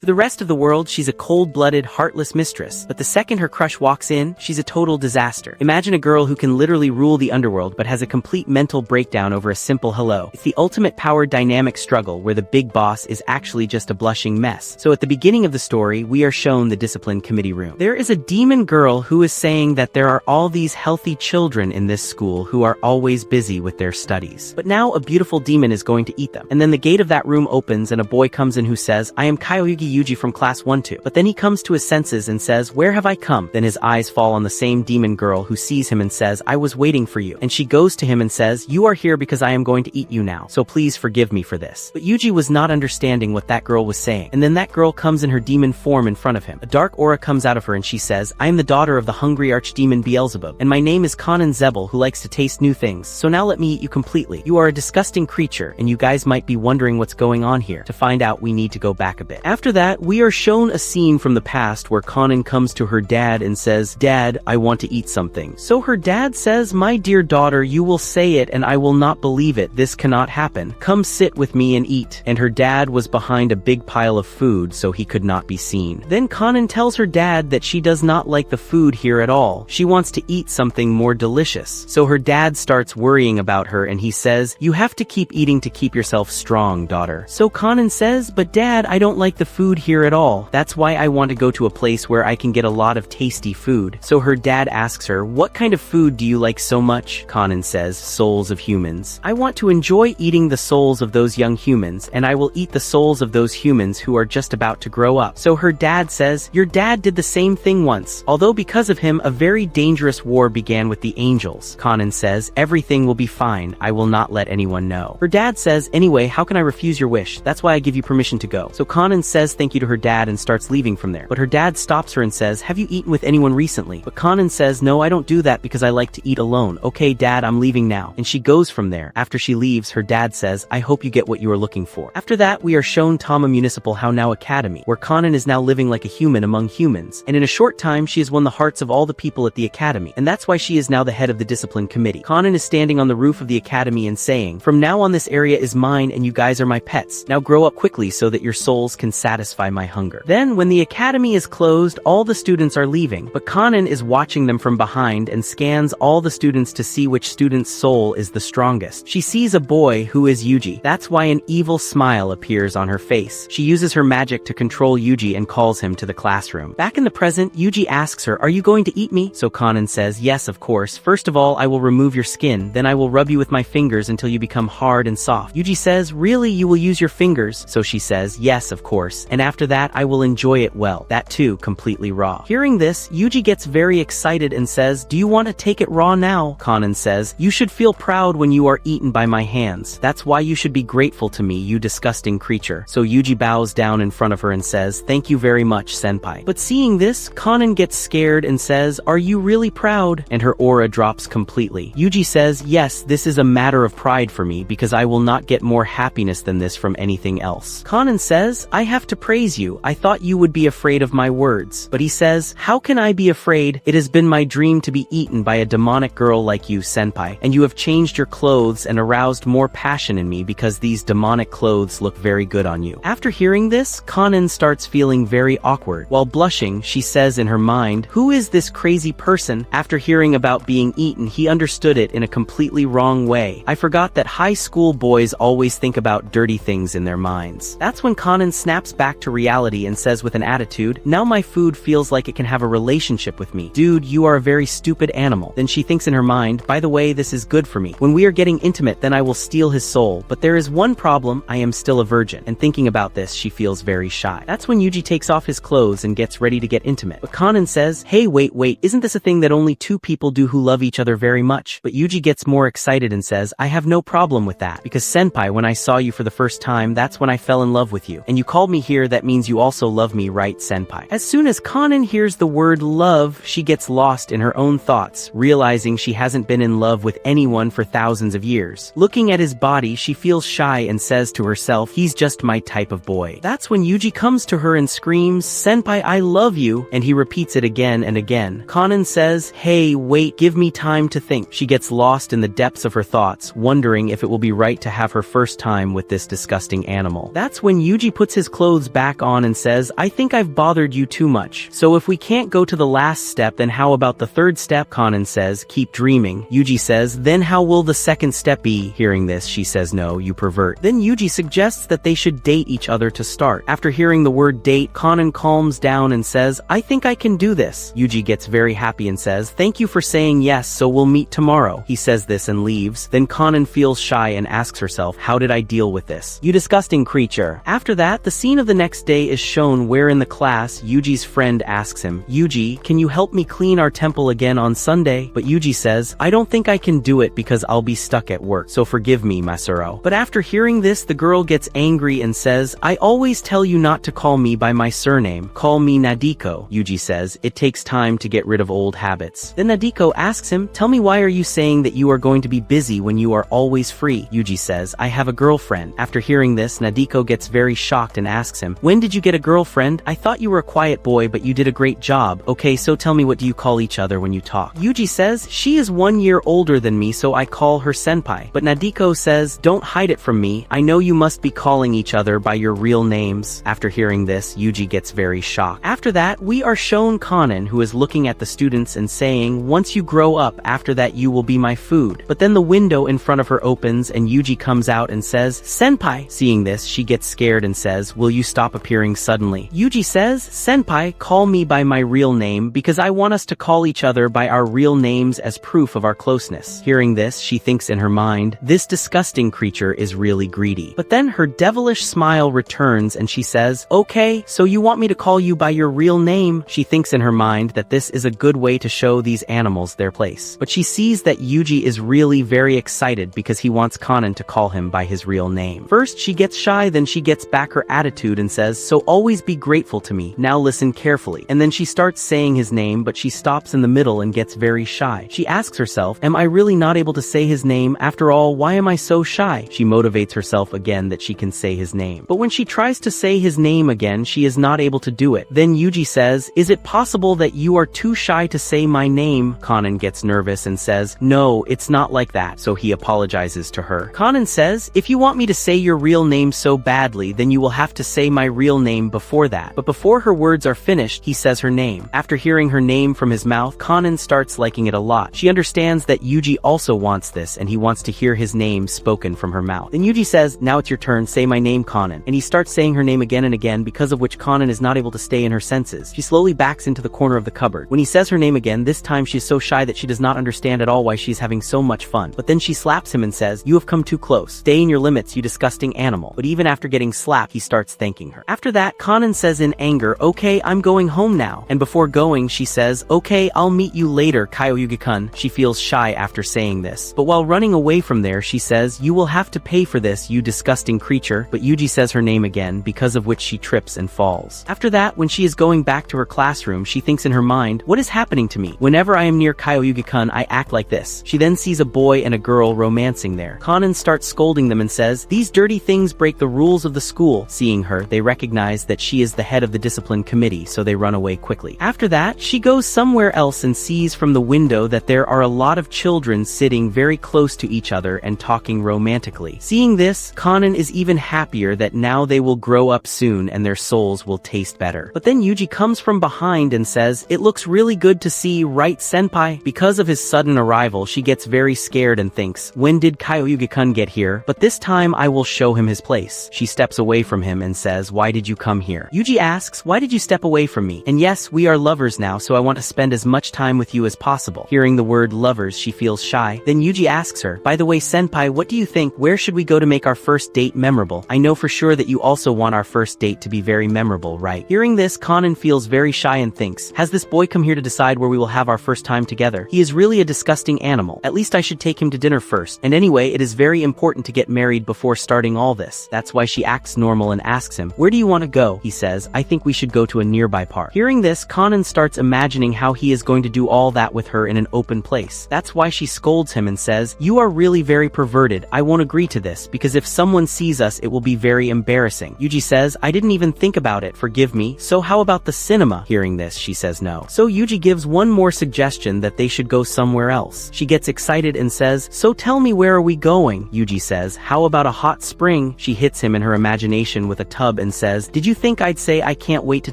For the rest of the world, she's a cold-blooded, heartless mistress, but the second her crush walks in, she's a total disaster. Imagine a girl who can literally rule the underworld but has a complete mental breakdown over a simple hello. It's the ultimate power dynamic struggle where the big boss is actually just a blushing mess. So at the beginning of the story, we are shown the discipline committee room. There is a demon girl who is saying that there are all these healthy children in this school who are always busy with their studies. But now a beautiful demon is going to eat them. And then the gate of that room opens and a boy comes in who says, "I am Kyogi Yuji from class 1-2. But then he comes to his senses and says, "Where have I come?" Then his eyes fall on the same demon girl who sees him and says, "I was waiting for you." And she goes to him and says, "You are here because I am going to eat you now. So please forgive me for this." But Yuji was not understanding what that girl was saying. And then that girl comes in her demon form in front of him. A dark aura comes out of her and she says, "I am the daughter of the hungry archdemon Beelzebub. And my name is Kanan Zebel who likes to taste new things. So now let me eat you completely. You are a disgusting creature and you guys might be wondering what's going on here. To find out, we need to go back a bit." After that, we are shown a scene from the past where Kanan comes to her dad and says, "Dad, I want to eat something." So her dad says, "My dear daughter, you will say it and I will not believe it. This cannot happen. Come sit with me and eat." And her dad was behind a big pile of food so he could not be seen. Then Kanan tells her dad that she does not like the food here at all. She wants to eat something more delicious. So her dad starts worrying about her and he says, "You have to keep eating to keep yourself strong, daughter." So Kanan says, "But Dad, I don't like the food here at all. That's why I want to go to a place where I can get a lot of tasty food." So her dad asks her, "What kind of food do you like so much?" Kanan says, "Souls of humans. I want to enjoy eating the souls of those young humans, and I will eat the souls of those humans who are just about to grow up." So her dad says, "Your dad did the same thing once, although because of him a very dangerous war began with the angels." Kanan says, "Everything will be fine. I will not let anyone know." Her dad says, "Anyway, how can I refuse your wish? That's why I give you permission to go." So Kanan says thank you to her dad and starts leaving from there. But her dad stops her and says, "Have you eaten with anyone recently?" But Kanan says, "No, I don't do that because I like to eat alone." "Okay, Dad, I'm leaving now." And she goes from there. After she leaves, her dad says, "I hope you get what you are looking for." After that, we are shown Tama Municipal How Now Academy, where Kanan is now living like a human among humans. And in a short time, she has won the hearts of all the people at the academy. And that's why she is now the head of the discipline committee. Kanan is standing on the roof of the academy and saying, "From now on, this area is mine and you guys are my pets. Now grow up quickly so that your souls can satisfy my hunger." Then, when the academy is closed, all the students are leaving, but Kanan is watching them from behind and scans all the students to see which student's soul is the strongest. She sees a boy who is Yuji. That's why an evil smile appears on her face. She uses her magic to control Yuji and calls him to the classroom. Back in the present, Yuji asks her, "Are you going to eat me?" So Kanan says, "Yes, of course. First of all, I will remove your skin, then I will rub you with my fingers until you become hard and soft." Yuji says, "Really, you will use your fingers?" So she says, "Yes, of course. And after that, I will enjoy it well. That too, completely raw." Hearing this, Yuji gets very excited and says, "Do you want to take it raw now?" Kanan says, "You should feel proud when you are eaten by my hands. That's why you should be grateful to me, you disgusting creature." So Yuji bows down in front of her and says, "Thank you very much, senpai." But seeing this, Kanan gets scared and says, "Are you really proud?" And her aura drops completely. Yuji says, "Yes, this is a matter of pride for me because I will not get more happiness than this from anything else." Kanan says, "I have to praise you. I thought you would be afraid of my words." But he says, "How can I be afraid? It has been my dream to be eaten by a demonic girl like you, senpai, and you have changed your clothes and aroused more passion in me because these demonic clothes look very good on you." After hearing this, Kanan starts feeling very awkward. While blushing, she says in her mind, "Who is this crazy person?" After hearing about being eaten, he understood it in a completely wrong way. "I forgot that high school boys always think about dirty things in their minds." That's when Kanan snaps back to reality and says with an attitude, "Now my food feels like it can have a relationship with me. Dude, you are a very stupid animal." Then she thinks in her mind, "By the way, this is good for me. When we are getting intimate, then I will steal his soul. But there is one problem, I am still a virgin." And thinking about this, she feels very shy. That's when Yuji takes off his clothes and gets ready to get intimate. But Kanan says, "Hey, wait, isn't this a thing that only two people do who love each other very much?" But Yuji gets more excited and says, "I have no problem with that. Because senpai, when I saw you for the first time, that's when I fell in love with you. And you called me here, that means you also love me, right, senpai?" As soon as Kanan hears the word love, she gets lost in her own thoughts, realizing she hasn't been in love with anyone for thousands of years. Looking at his body, she feels shy and says to herself, "He's just my type of boy." That's when Yuji comes to her and screams, "Senpai, I love you," and he repeats it again and again. Kanan says, "Hey, wait, give me time to think." She gets lost in the depths of her thoughts, wondering if it will be right to have her first time with this disgusting animal. That's when Yuji puts his clothes back on and says, I think I've bothered you too much. So if we can't go to the last step, then how about the third step? Kanan says, keep dreaming. Yuji says, then how will the second step be? Hearing this, she says, no, you pervert. Then Yuji suggests that they should date each other to start. After hearing the word date, Kanan calms down and says, I think I can do this. Yuji gets very happy and says, thank you for saying yes, so we'll meet tomorrow. He says this and leaves. Then Kanan feels shy and asks herself, how did I deal with this? You disgusting creature. After that, the scene of the next day is shown where in the class, Yuji's friend asks him, Yuji, can you help me clean our temple again on Sunday? But Yuji says, I don't think I can do it because I'll be stuck at work, so forgive me, Masuro. But after hearing this, the girl gets angry and says, I always tell you not to call me by my surname. Call me Nadiko. Yuji says, it takes time to get rid of old habits. Then Nadiko asks him, tell me, why are you saying that you are going to be busy when you are always free? Yuji says, I have a girlfriend. After hearing this, Nadiko gets very shocked and asks him, when did you get a girlfriend? I thought you were a quiet boy, but you did a great job. Okay, so tell me, what do you call each other when you talk? Yuji says, she is 1 year older than me, so I call her senpai. But Nadiko says, don't hide it from me. I know you must be calling each other by your real names. After hearing this, Yuji gets very shocked. After that, we are shown Kanan, who is looking at the students and saying, once you grow up, after that you will be my food. But then the window in front of her opens and Yuji comes out and says, senpai. Seeing this, she gets scared and says, will you stop appearing suddenly? Yuji says, senpai, call me by my real name because I want us to call each other by our real names as proof of our closeness. Hearing this, she thinks in her mind, this disgusting creature is really greedy. But then her devilish smile returns and she says, okay, so you want me to call you by your real name? She thinks in her mind that this is a good way to show these animals their place. But she sees that Yuji is really very excited because he wants Kanan to call him by his real name. First, she gets shy, then she gets back her attitude and says, so always be grateful to me. Now listen carefully. And then she starts saying his name, but she stops in the middle and gets very shy. She asks herself, am I really not able to say his name? After all, why am I so shy? She motivates herself again that she can say his name. But when she tries to say his name again, she is not able to do it. Then Yuji says, is it possible that you are too shy to say my name? Kanan gets nervous and says, no, it's not like that. So he apologizes to her. Kanan says, if you want me to say your real name so badly, then you will have to say my real name before that. But before her words are finished, he says her name. After hearing her name from his mouth, Kanan starts liking it a lot. She understands that Yuji also wants this and he wants to hear his name spoken from her mouth. Then Yuji says, now it's your turn, say my name, Kanan. And he starts saying her name again and again, because of which Kanan is not able to stay in her senses. She slowly backs into the corner of the cupboard. When he says her name again, this time she is so shy that she does not understand at all why she is having so much fun. But then she slaps him and says, you have come too close. Stay in your limits, you disgusting animal. But even after getting slapped, he starts thanking her. After that, Kanan says in anger, okay, I'm going home now. And before going, she says, okay, I'll meet you later, Kyoyugi-kun. She feels shy after saying this. But while running away from there, she says, you will have to pay for this, you disgusting creature. But Yuji says her name again, because of which she trips and falls. After that, when she is going back to her classroom, she thinks in her mind, what is happening to me? Whenever I am near Kyoyugi-kun, I act like this. She then sees a boy and a girl romancing there. Kanan starts scolding them and says, these dirty things break the rules of the school. Seeing her, they recognize that she is the head of the discipline committee, so they run away quickly. After that, she goes somewhere else and sees from the window that there are a lot of children sitting very close to each other and talking romantically. Seeing this, Kanan is even happier that now they will grow up soon and their souls will taste better. But then Yuji comes from behind and says, it looks really good to see, right, senpai? Because of his sudden arrival, she gets very scared and thinks, when did Kyoyugi-kun get here? But this time I will show him his place. She steps away from him and says, why did you come here? Yuji asks, why did you step away from me? And yes, we are lovers now, so I want to spend as much time with you as possible. Hearing the word lovers, she feels shy. Then Yuji asks her, by the way, senpai, what do you think? Where should we go to make our first date memorable? I know for sure that you also want our first date to be very memorable, right? Hearing this, Kanan feels very shy and thinks, has this boy come here to decide where we will have our first time together? He is really a disgusting animal. At least I should take him to dinner first. And anyway, it is very important to get married before starting all this. That's why she acts normal and asks him, where do you want to go? He says, I think we should go to a nearby park. Hearing this, Kanan starts imagining how he is going to do all that with her in an open place. That's why she scolds him and says, you are really very perverted. I won't agree to this, because if someone sees us, it will be very embarrassing. Yuji says, I didn't even think about it, forgive me. So how about the cinema? Hearing this, she says no. So Yuji gives one more suggestion that they should go somewhere else. She gets excited and says, so tell me, where are we going? Yuji says, how about a hot spring? She hits him in her imagination with a tub and says, "Did you think I'd say I can't wait to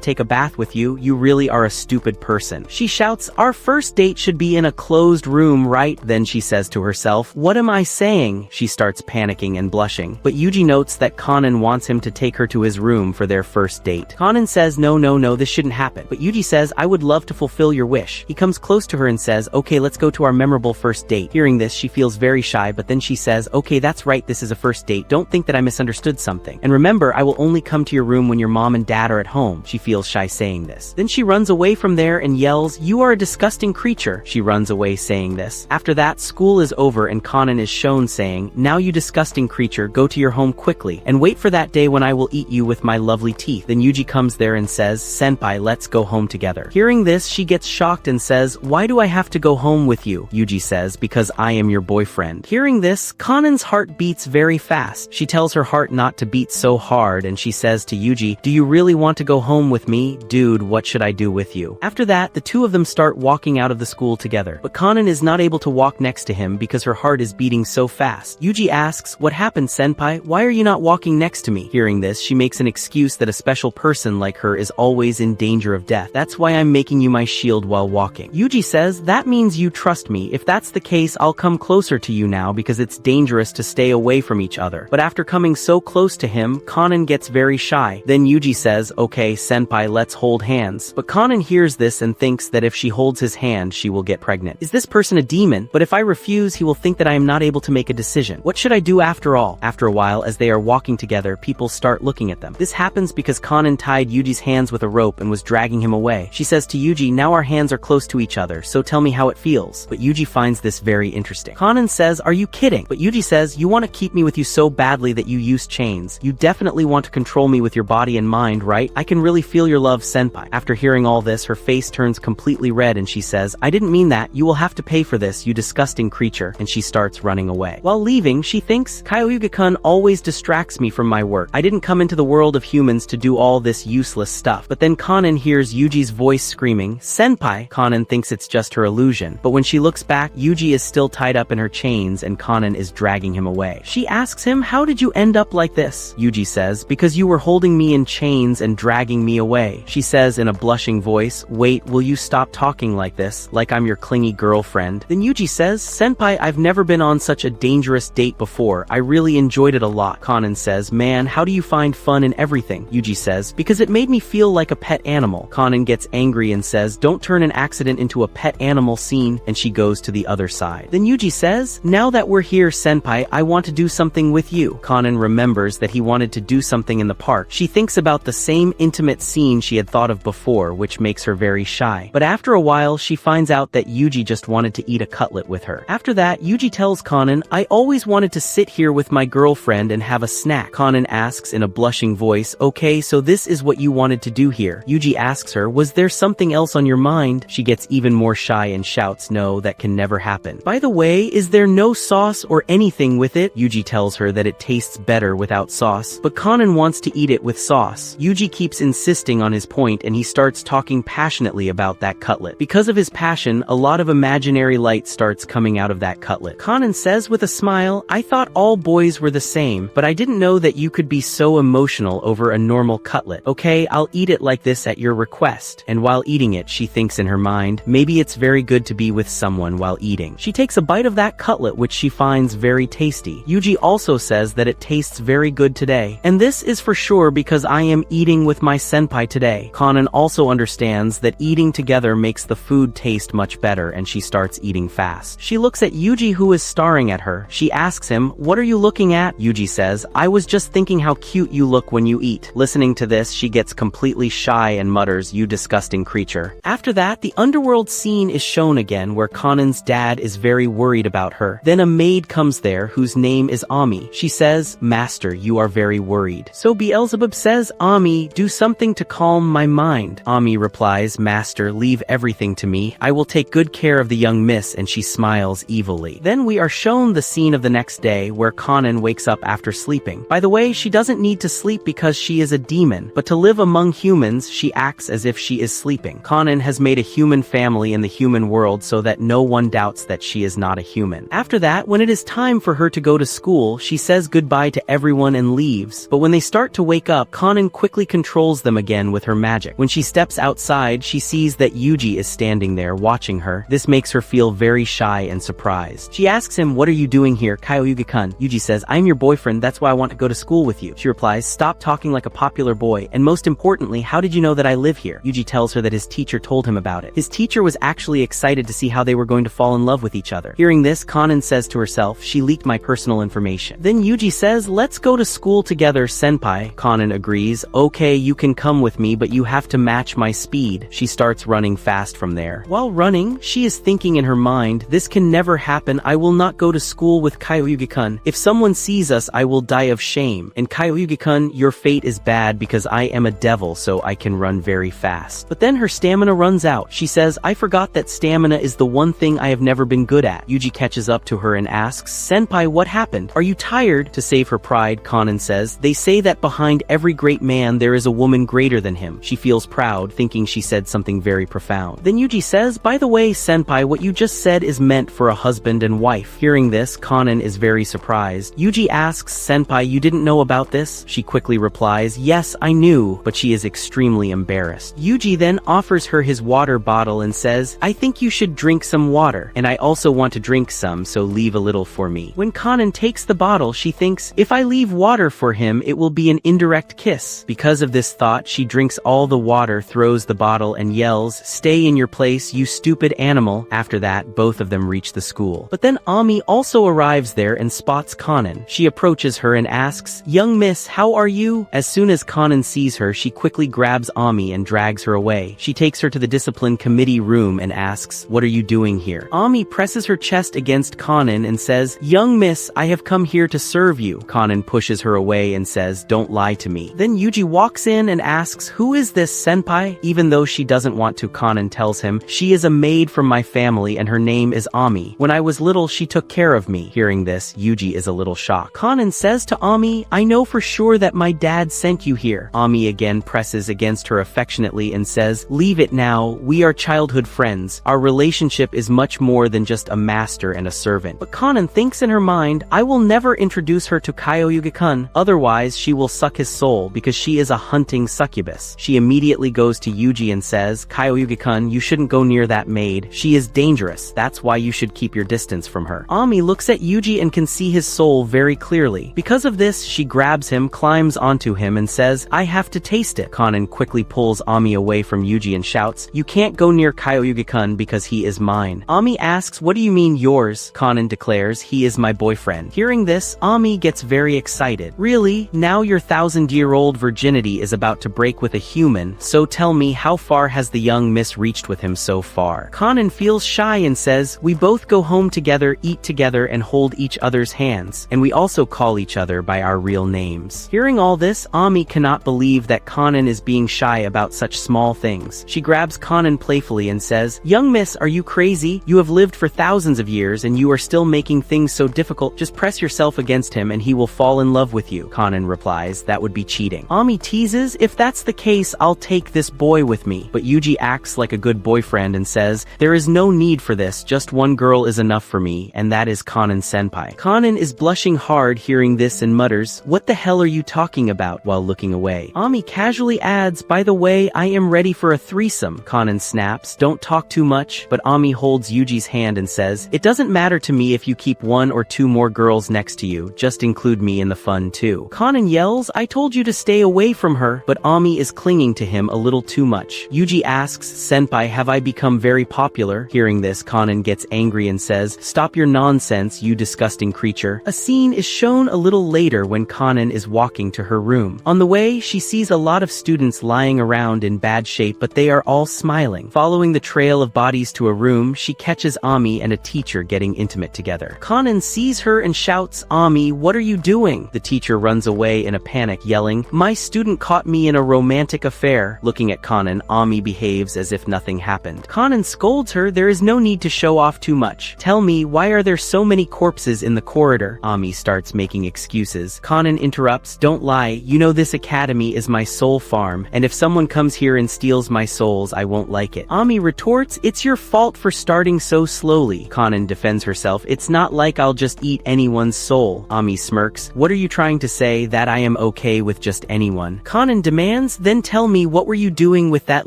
take a bath with you? You really are a stupid person." She shouts, "Our first date should be in a closed room, right?" Then she says to herself, "What am I saying?" She starts panicking and blushing, but Yuji notes that Kanan wants him to take her to his room for their first date. Kanan says, no, this shouldn't happen. But Yuji says, "I would love to fulfill your wish." He comes close to her and says, "Okay, let's go to our memorable first date." Hearing this, she feels very shy, but then she says, "Okay, that's right, this is a first date. Don't think that I misunderstood something. And remember, I will only come to your room when your mom and dad are at home." She feels shy saying this. Then she runs away from there and yells, "You are a disgusting creature." She runs away saying this. After that, school is over and Kanan is shown saying, "Now you disgusting creature, go to your home quickly, and wait for that day when I will eat you with my lovely teeth." Then Yuji comes there and says, "Senpai, let's go home together." Hearing this, she gets shocked and says, "Why do I have to go home with you?" Yuji says, "Because I am your boyfriend." Hearing this, Kanan's heart beats very fast. She tells her heart not to beat so hard and she says to Yuji, "Do you really want to go home with me? Dude, what should I do with you?" After that, the two of them start walking out of the school together. But Kanan is not able to walk next to him because her heart is beating so fast. Yuji asks, "What happened, senpai? Why are you not walking next to me?" Hearing this, she makes an excuse that a special person like her is always in danger of death. "That's why I'm making you my shield while walking." Yuji says, "That means you trust me. If that's the case, I'll come closer to you now because it's dangerous to stay away from each other." But after coming so close to him, Kanan gets very shy. Then Yuji says, "Okay, senpai, let's hold hands." But Kanan hears this and thinks that if she holds his hand, she will get pregnant. Is this person a demon? But if I refuse, he will think that I am not able to make a decision. What should I do after all? After a while, as they are walking together, people start looking at them. This happens because Kanan tied Yuji's hands with a rope and was dragging him away. She says to Yuji, "Now our hands are close to each other, so tell me how it feels." But Yuji finds this very interesting. Kanan says, "Are you kidding?" But Yuji says, "You want to keep me with you so badly that you use chains. You definitely want to control me with your body and mind, right? I can really feel your love, senpai." After hearing all this, her face turns completely red and she says, "I didn't mean that. You will have to pay for this, you disgusting creature." And she starts running away. While leaving, she thinks, "Kyoga-kun always distracts me from my work. I didn't come into the world of humans to do all this useless stuff." But then Kanan hears Yuji's voice screaming, "Senpai!" Kanan thinks it's just her illusion. But when she looks back, Yuji is still tied up in her chains and Kanan is dragging him away. She asks him, "How did you end up like this?" Yuji says, "Because you were holding me in chains and dragging me away." She says in a blushing voice, "Wait, will you stop talking like this, like I'm your clingy girlfriend?" Then Yuji says, "Senpai, I've never been on such a dangerous date before. I really enjoyed it a lot." Kanan says, "Man, how do you find fun in everything?" Yuji says, "Because it made me feel like a pet animal." Kanan gets angry and says, "Don't turn an accident into a pet animal scene," and she goes to the other side. Then Yuji says, "Now that we're here, senpai, I want to do something with you." Kanan remembers that he wanted to do something in the park. She thinks about the same intimate scene she had thought of before, which makes her very shy. But after a while, she finds out that Yuji just wanted to eat a cutlet with her. After that, Yuji tells Kanan, "I always wanted to sit here with my girlfriend and have a snack." Kanan asks in a blushing voice, "Okay, so this is what you wanted to do here." Yuji asks her, "Was there something else on your mind?" She gets even more shy and shouts, "No, that can never happen. By the way, is there no sauce or anything with it?" Yuji tells her that it tastes better without sauce, but Kanan wants to eat it with sauce. Yuji keeps insisting on his point and he starts talking passionately about that cutlet. Because of his passion, a lot of imaginary light starts coming out of that cutlet. Kanan says with a smile, "I thought all boys were the same, but I didn't know that you could be so emotional over a normal cutlet. Okay, I'll eat it like this at your request." And while eating it, she thinks in her mind, maybe it's very good to be with someone while eating. She takes a bite of that cutlet, which she finds very tasty. Yuji also says that it tastes very good today. And this is for sure because I am eating with my senpai today. Kanan also understands that eating together makes the food taste much better and she starts eating fast. She looks at Yuji who is staring at her. She asks him, "What are you looking at?" Yuji says, "I was just thinking how cute you look when you eat." Listening to this, she gets completely shy and mutters, "You disgusting creature." After that, the underworld scene is shown again where Kanan's dad is very worried about her. Then a maid comes there whose name is Ami. She says, "Master, you are very worried." So Beelzebub says, "Ami, do something to calm my mind." Ami replies, "Master, leave everything to me. I will take good care of the young miss," and she smiles evilly. Then we are shown the scene of the next day where Kanan wakes up after sleeping. By the way, she doesn't need to sleep because she is a demon, but to live among humans, she acts as if she is sleeping. Kanan has made a human family in the human world so that no one doubts that she is not a human. After that, when it is time for her to go to school, she says goodbye to everyone and leaves. But when they start to wake up, Kanan quickly controls them again with her magic. When she steps outside, she sees that Yuji is standing there watching her. This makes her feel very shy and surprised. She asks him, "What are you doing here, Kyoyugi-kun?" Yuji says, "I'm your boyfriend, that's why I want to go to school with you." She replies, "Stop talking like a popular boy, and most importantly, how did you know that I live here?" Yuji tells her that his teacher told him about it. His teacher was actually excited to see how they were going to fall in love with each other. Hearing this, Kanan says to herself, "She leaked my personal information." Then Yuji says, "Let's go to school together, senpai." Kanan agrees, "Okay, you can come with me, but you have to match my speed." She starts running fast from there. While running, she is thinking in her mind, "This can never happen. I will not go to school with Kyoyugi-kun. If someone sees us, I will die of shame. And Kyoyugi-kun, your fate is bad because I am a devil, so I can run very fast." But then her stamina runs out. She says, "I forgot that stamina is the one thing I have never been good at." Yuji catches up to her and asks, "Senpai, what happened? Are you tired?" To save her pride, Kanan says, "They say that behind every great man there is a woman greater than him." She feels proud, thinking she said something very profound. Then Yuji says, "By the way, senpai, what you just said is meant for a husband and wife." Hearing this, Kanan is very surprised. Yuji asks, "Senpai, you didn't know about this?" She quickly replies, "Yes, I knew," but she is extremely embarrassed. Yuji then offers her his water bottle and says, "I think you should drink some water, and I also want to drink some, so leave a little for me." When Kanan takes the bottle, she thinks, "If I leave water for him, it will be an indirect kiss." Because of this thought, she drinks all the water, throws the bottle, and yells, "Stay in your place, you stupid animal." After that, both of them reach the school. But then Ami also arrives there and spots Kanan. She approaches her and asks, "Young miss, how are you?" As soon as Kanan sees her, she quickly grabs Ami and drags her away. She takes her to the discipline committee room and asks, "What are you doing here?" Ami presses her chest against Kanan and says, "Young miss, I have come here to serve you." Kanan pushes her away and says, "Don't lie to me." Then Yuji walks in and asks, "Who is this, senpai?" Even though she doesn't want to, Kanan tells him, "She is a maid from my family and her name is Ami. When I was little, she took care of me." Hearing this, Yuji is a little shocked. Kanan says to Ami, "I know for sure that my dad sent you here." Ami again presses against her affectionately and says, "Leave it now. We are childhood friends. Our relationship is much more than just a master and a servant." But Kanan thinks in her mind, "I will never introduce her to Kyoyugi-kun, otherwise she will suck his soul because she is a hunting succubus." She immediately goes to Yuji and says, "Kyoyugi-kun, you shouldn't go near that maid. She is dangerous. That's why you should keep your distance from her." Ami looks at Yuji and can see his soul very clearly. Because of this, she grabs him, climbs onto him, and says, "I have to taste it." Kanan quickly pulls Ami away from Yuji and shouts, "You can't go near Kyoyugi-kun because he is mine." Ami asks, "What do you mean yours?" Kanan declares, "He is my boyfriend." Hearing this, Ami gets very excited. "Really? Now your 1,000-year-old virginity is about to break with a human, so tell me, how far has the young miss reached with him so far?" Kanan feels shy and says, "We both go home together, eat together, and hold each other's hands, and we also call each other by our real names." Hearing all this, Ami cannot believe that Kanan is being shy about such small things. She grabs Kanan playfully and says, "Young miss, are you crazy? You have lived for thousands of years and you are still making things so difficult. Just press yourself against him and he will fall in love with you." Kanan replies, "That would be cheating." Ami teases, "If that's the case, I'll take this boy with me." But Yuji acts like a good boyfriend and says, "There is no need for this, just one girl is enough for me, and that is Kanan senpai." Kanan is blushing hard hearing this and mutters, "What the hell are you talking about?" while looking away. Ami casually adds, "By the way, I am ready for a threesome." Kanan snaps, "Don't talk too much," but Ami holds Yuji's hand and says, "It doesn't matter to me if you keep one or two more girls next to you, just include me in the fun too." Kanan yells, "I told you to stay away from her," but Ami is clinging to him a little too much. Yuji asks, "Senpai, have I become very popular?" Hearing this, Kanan gets angry and says, "Stop your nonsense, you disgusting creature." A scene is shown a little later when Kanan is walking to her room. On the way, she sees a lot of students lying around in bad shape, but they are all smiling. Following the trail of bodies to a room, she catches Ami and a teacher getting intimate together. Kanan sees her and shouts, "Ami, what are you doing?" The teacher runs away in a panic, yelling, "My student caught me in a romantic affair." Looking at Kanan, Ami behaves as if nothing happened. Kanan scolds her, "There is no need to show off too much. Tell me, why are there so many corpses in the corridor?" Ami starts making excuses. Kanan interrupts, "Don't lie, you know this academy is my soul farm, and if someone comes here and steals my souls, I won't like it." Ami retorts, "It's your fault for starting so slowly." Kanan defends herself, "It's not like I'll just eat anyone's soul." Ami smirks, "What are you trying to say, that I am okay with just anyone. Kanan demands, then tell me, what were you doing with that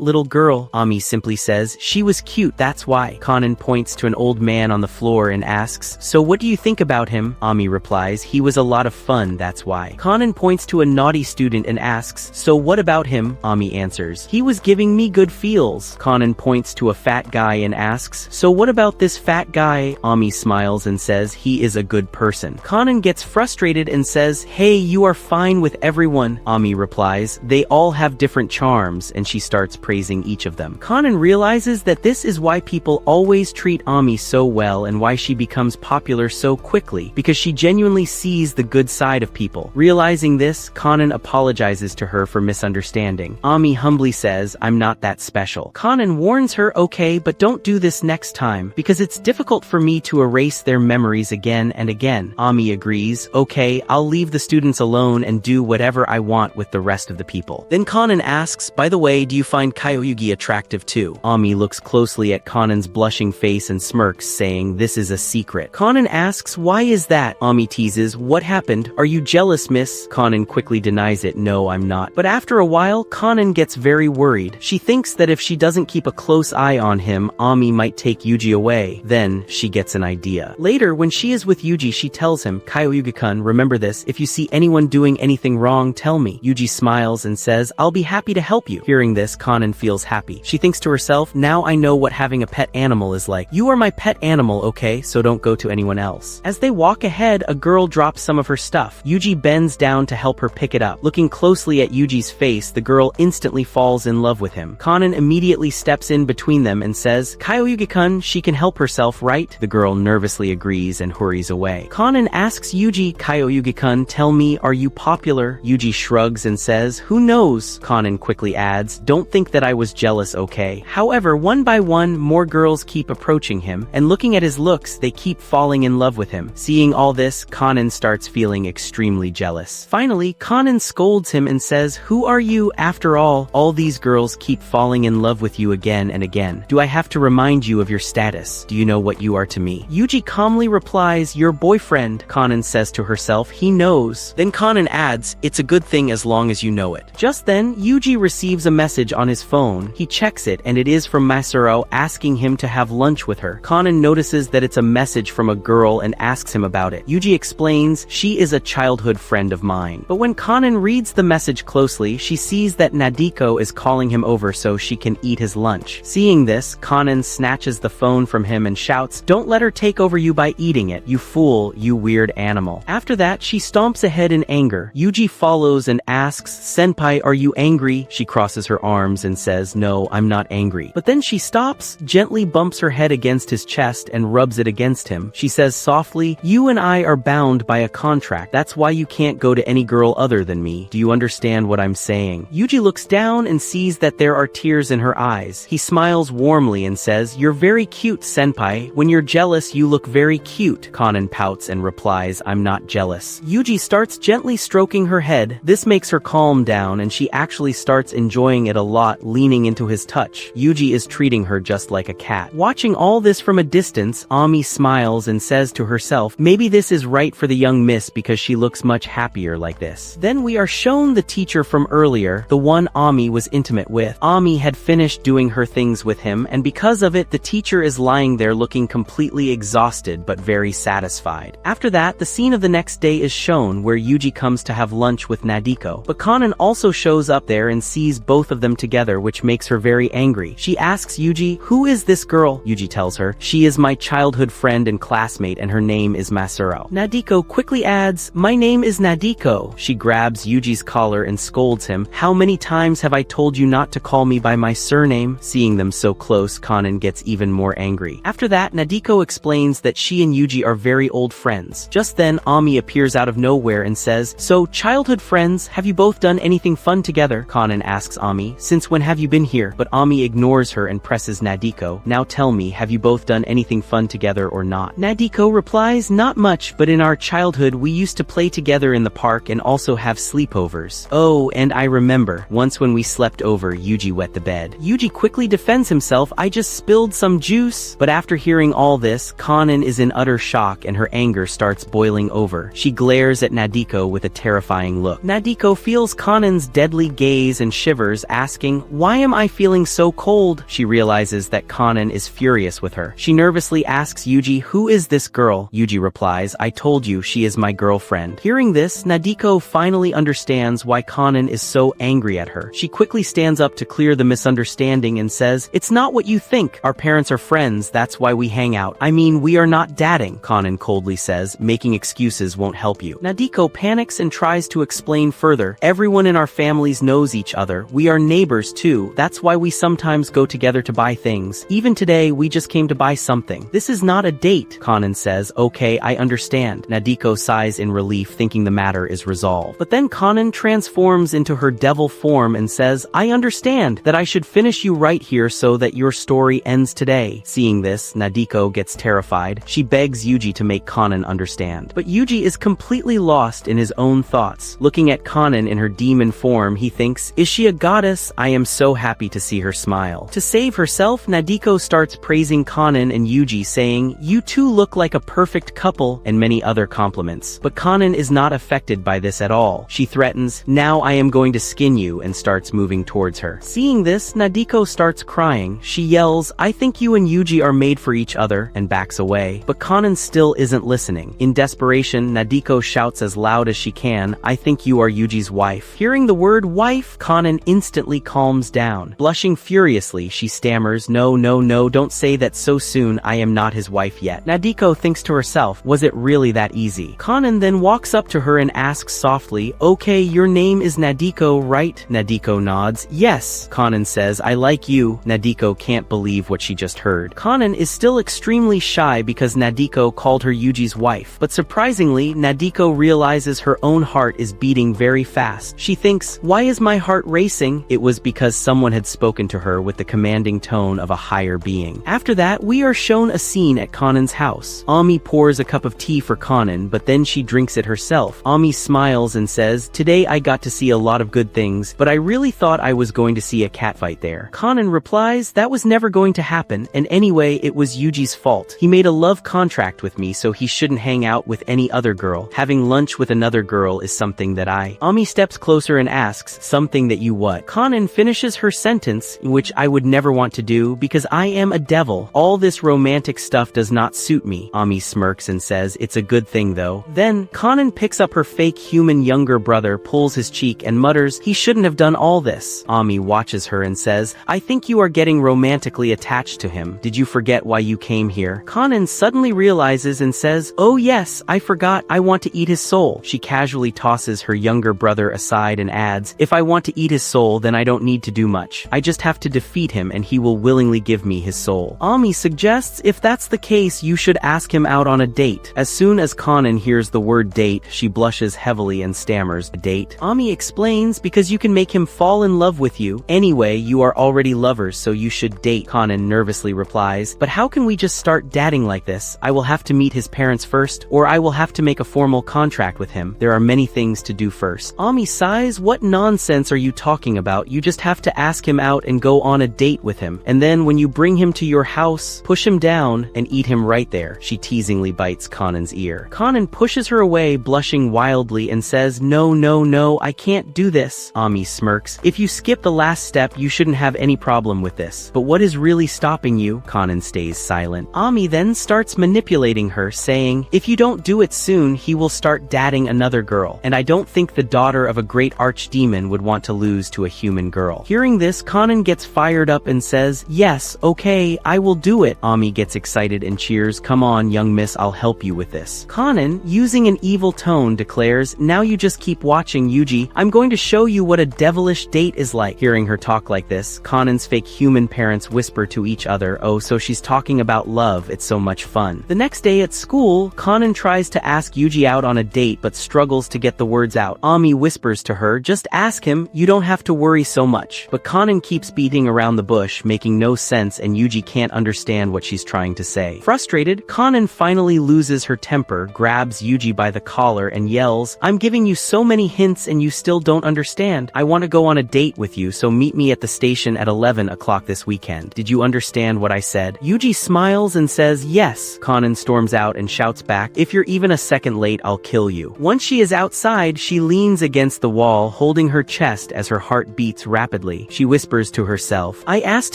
little girl? Ami simply says, she was cute, that's why. Kanan points to an old man on the floor and asks, so what do you think about him? Ami replies, he was a lot of fun, that's why. Kanan points to a naughty student and asks, so what about him? Ami answers, he was giving me good feels. Kanan points to a fat guy and asks, so what about this fat guy? Ami smiles and says, he is a good person. Kanan gets frustrated and says, hey, you are fine with everyone. Ami replies, they all have different charms, and she starts praising each of them. Kanan realizes that this is why people always treat Ami so well and why she becomes popular so quickly, because she genuinely sees the good side of people. Realizing this, Kanan apologizes to her for misunderstanding. Ami humbly says, I'm not that special. Kanan warns her, okay, but don't do this next time, because it's difficult for me to erase their memories again and again. Ami agrees, okay, I'll leave the students alone and do whatever I want with the rest of the people. Then Kanan asks, by the way, do you find Kyoyugi attractive too? Ami looks closely at Kanan's blushing face and smirks, saying, this is a secret. Kanan asks, why is that? Ami teases, what happened? Are you jealous, miss? Kanan quickly denies it, no, I'm not. But after a while, Kanan gets very worried. She thinks that if she doesn't keep a close eye on him, Ami might take Yuji away. Then, she gets an idea. Later, when she is with Yuji, she tells him, Kyoyugi-kun, remember this, if you see anyone doing anything wrong, tell me. Yuji smiles and says, I'll be happy to help you. Hearing this, Kanan feels happy. She thinks to herself, now I know what having a pet animal is like. You are my pet animal, okay, so don't go to anyone else. As they walk ahead, a girl drops some of her stuff. Yuji bends down to help her pick it up. Looking closely at Yuji's face, the girl instantly falls in love with him. Kanan immediately steps in between them and says, Kyoyugi-kun, she can help herself, right? The girl nervously agrees and hurries away. Kanan asks Yuji, Kyoyugi-kun, tell me, are you popular? Yuji shrugs and says, who knows? Kanan quickly adds, don't think that I was jealous, okay? However, one by one, more girls keep approaching him, and looking at his looks, they keep falling in love with him. Seeing all this, Kanan starts feeling extremely jealous. Finally, Kanan scolds him and says, who are you? After all these girls keep falling in love with you again and again. Do I have to remind you of your status? Do you know what you are to me? Yuji calmly replies, your boyfriend. Kanan says to herself, he knows. Then Kanan adds, it's a good thing as long as you know it. Just then, Yuji receives a message on his phone. He checks it, and it is from Masaru asking him to have lunch with her. Kanan notices that it's a message from a girl and asks him about it. Yuji explains, she is a childhood friend of mine. But when Kanan reads the message closely, she sees that Nadeko is calling him over so she can eat his lunch. Seeing this, Kanan snatches the phone from him and shouts, don't let her take over you by eating it, you fool, you weird animal. After that, she stomps ahead in anger. Yuji follows and asks, Senpai, are you angry? She crosses her arms and says, no, I'm not angry. But then she stops, gently bumps her head against his chest and rubs it against him. She says softly, you and I are bound by a contract. That's why you can't go to any girl other than me. Do you understand what I'm saying? Yuji looks down and sees that there are tears in her eyes. He smiles warmly and says, you're very cute, senpai. When you're jealous, you look very cute. Kanan pouts and replies, I'm not jealous. Yuji starts gently stroking her head. This makes her calm down and she actually starts enjoying it a lot, leaning into his touch. Yuji is treating her just like a cat. Watching all this from a distance, Ami smiles and says to herself, maybe this is right for the young miss because she looks much happier like this. Then we are shown the teacher from earlier, the one Ami was intimate with. Ami had finished doing her things with him, and because of it, the teacher is lying there looking completely exhausted but very satisfied. After that, the scene of the next day is shown where Yuji comes to have lunch with Nadeko. But Kanan also shows up there and sees both of them together, which makes her very angry. She asks Yuji, who is this girl? Yuji tells her, she is my childhood friend and classmate and her name is Masaru. Nadeko quickly adds, my name is Nadeko. She grabs Yuji's collar and scolds him, how many times have I told you not to call me by my surname? Seeing them so close, Kanan gets even more angry. After that, Nadeko explains that she and Yuji are very old friends. Just then, Ami appears out of nowhere and says, so, childhood friends, have you both done anything fun together? Kanan asks Ami, since when have you been here? But Ami ignores her and presses Nadeko, now tell me, have you both done anything fun together or not? Nadeko replies, not much, but in our childhood we used to play together in the park and also have sleepovers. Oh, and I remember, once when we slept over, Yuji wet the bed. Yuji quickly defends himself, I just spilled some juice. But after hearing all this, Kanan is in utter shock and her anger starts boiling over. She glares at Nadeko with a terrifying terrifying look. Nadeko feels Kanan's deadly gaze and shivers, asking, "Why am I feeling so cold?" She realizes that Kanan is furious with her. She nervously asks Yuji, "Who is this girl?" Yuji replies, "I told you, she is my girlfriend." Hearing this, Nadeko finally understands why Kanan is so angry at her. She quickly stands up to clear the misunderstanding and says, "It's not what you think. Our parents are friends, that's why we hang out. I mean, we are not dating," Kanan coldly says, "Making excuses won't help you." Nadeko panics and tries to explain further. "Everyone in our families knows each other. We are neighbors too. That's why we sometimes go together to buy things. Even today, we just came to buy something. This is not a date," Kanan says. "Okay, I understand." Nadeko sighs in relief, thinking the matter is resolved. But then Kanan transforms into her devil form and says, "I understand that I should finish you right here so that your story ends today." Seeing this, Nadeko gets terrified. She begs Yuji to make Kanan understand. But Yuji is completely lost in his own thoughts. Looking at Kanan in her demon form, he thinks, "Is she a goddess? I am so happy to see her smile." To save herself, Nadeko starts praising Kanan and Yuji, saying, "You two look like a perfect couple," and many other compliments. But Kanan is not affected by this at all. She threatens, "Now I am going to skin you," and starts moving towards her. Seeing this, Nadeko starts crying. She yells, "I think you and Yuji are made for each other," and backs away. But Kanan still isn't listening. In desperation, Nadeko shouts as loud as she can, "I think you are Yuji's wife." Hearing the word wife, Kanan instantly calms down. Blushing furiously, she stammers, "No, no, no, don't say that so soon. I am not his wife yet." Nadeko thinks to herself, was it really that easy? Kanan then walks up to her and asks softly, "Okay, your name is Nadeko, right?" Nadeko nods. "Yes." Kanan says, "I like you." Nadeko can't believe what she just heard. Kanan is still extremely shy because Nadeko called her Yuji's wife, but surprisingly, Nadeko realizes her own heart is beating very fast. She thinks, "Why is my heart racing?" It was because someone had spoken to her with the commanding tone of a higher being. After that, we are shown a scene at Kanan's house. Ami pours a cup of tea for Kanan, but then she drinks it herself. Ami smiles and says, "Today I got to see a lot of good things, but I really thought I was going to see a catfight there." Kanan replies, "That was never going to happen, and anyway, it was Yuji's fault. He made a love contract with me, so he shouldn't hang out with any other girl. Having lunch with another girl is something that I..." Ami steps closer and asks, "Something that you what?" Kanan finishes her sentence, which I would never want to do because I am a devil. All this romantic stuff does not suit me. Ami smirks and says, "It's a good thing though." Then, Kanan picks up her fake human younger brother, pulls his cheek and mutters, "He shouldn't have done all this." Ami watches her and says, "I think you are getting romantically attached to him. Did you forget why you came here?" Kanan suddenly realizes and says, "Oh yes, I forgot. I want to eat his soul." She casually tosses her younger brother aside and adds, "If I want to eat his soul, then I don't need to do much. I just have to defeat him and he will willingly give me his soul." Ami suggests, "If that's the case, you should ask him out on a date." As soon as Kanan hears the word date, she blushes heavily and stammers, "A date?" Ami explains, "Because you can make him fall in love with you. Anyway, you are already lovers, so you should date." Kanan nervously replies, "But how can we just start dating like this? I will have to meet his parents first, or I will have to make a formal contract with him. There are many things to do first." Ami sighs, "What nonsense are you talking about? You just have to ask him out and go on a date with him. And then when you bring him to your house, push him down and eat him right there." She teasingly bites Kanan's ear. Kanan pushes her away, blushing wildly, and says, "No, no, no, I can't do this." Ami smirks, "If you skip the last step, you shouldn't have any problem with this. But what is really stopping you?" Kanan stays silent. Ami then starts manipulating her, saying, "If you don't do it soon, he will start dating another girl. And I don't think the daughter of a great archdemon would want to lose to a human girl." Hearing this, Kanan gets fired up and says, "Yes, okay, I will do it." Ami gets excited and cheers, "Come on, young miss, I'll help you with this." Kanan, using an evil tone, declares, "Now you just keep watching, Yuji. I'm going to show you what a devilish date is like." Hearing her talk like this, Kanan's fake human parents whisper to each other, "Oh, so she's talking about love, it's so much fun." The next day at school, Kanan tries to ask Yuji out on a date but struggles to get the words out. Ami whispers to her, "Just ask him, you don't have to worry so much." But Kanan keeps beating around the bush, making no sense, and Yuji can't understand what she's trying to say. Frustrated, Kanan finally loses her temper, grabs Yuji by the collar and yells, "I'm giving you so many hints and you still don't understand. I want to go on a date with you, so meet me at the station at 11 o'clock this weekend. Did you understand what I said?" Yuji smiles and says, "Yes." Kanan storms out and shouts back, "If you're even a second late, I'll kill you." Once she is outside Outside, she leans against the wall, holding her chest as her heart beats rapidly. She whispers to herself, "I asked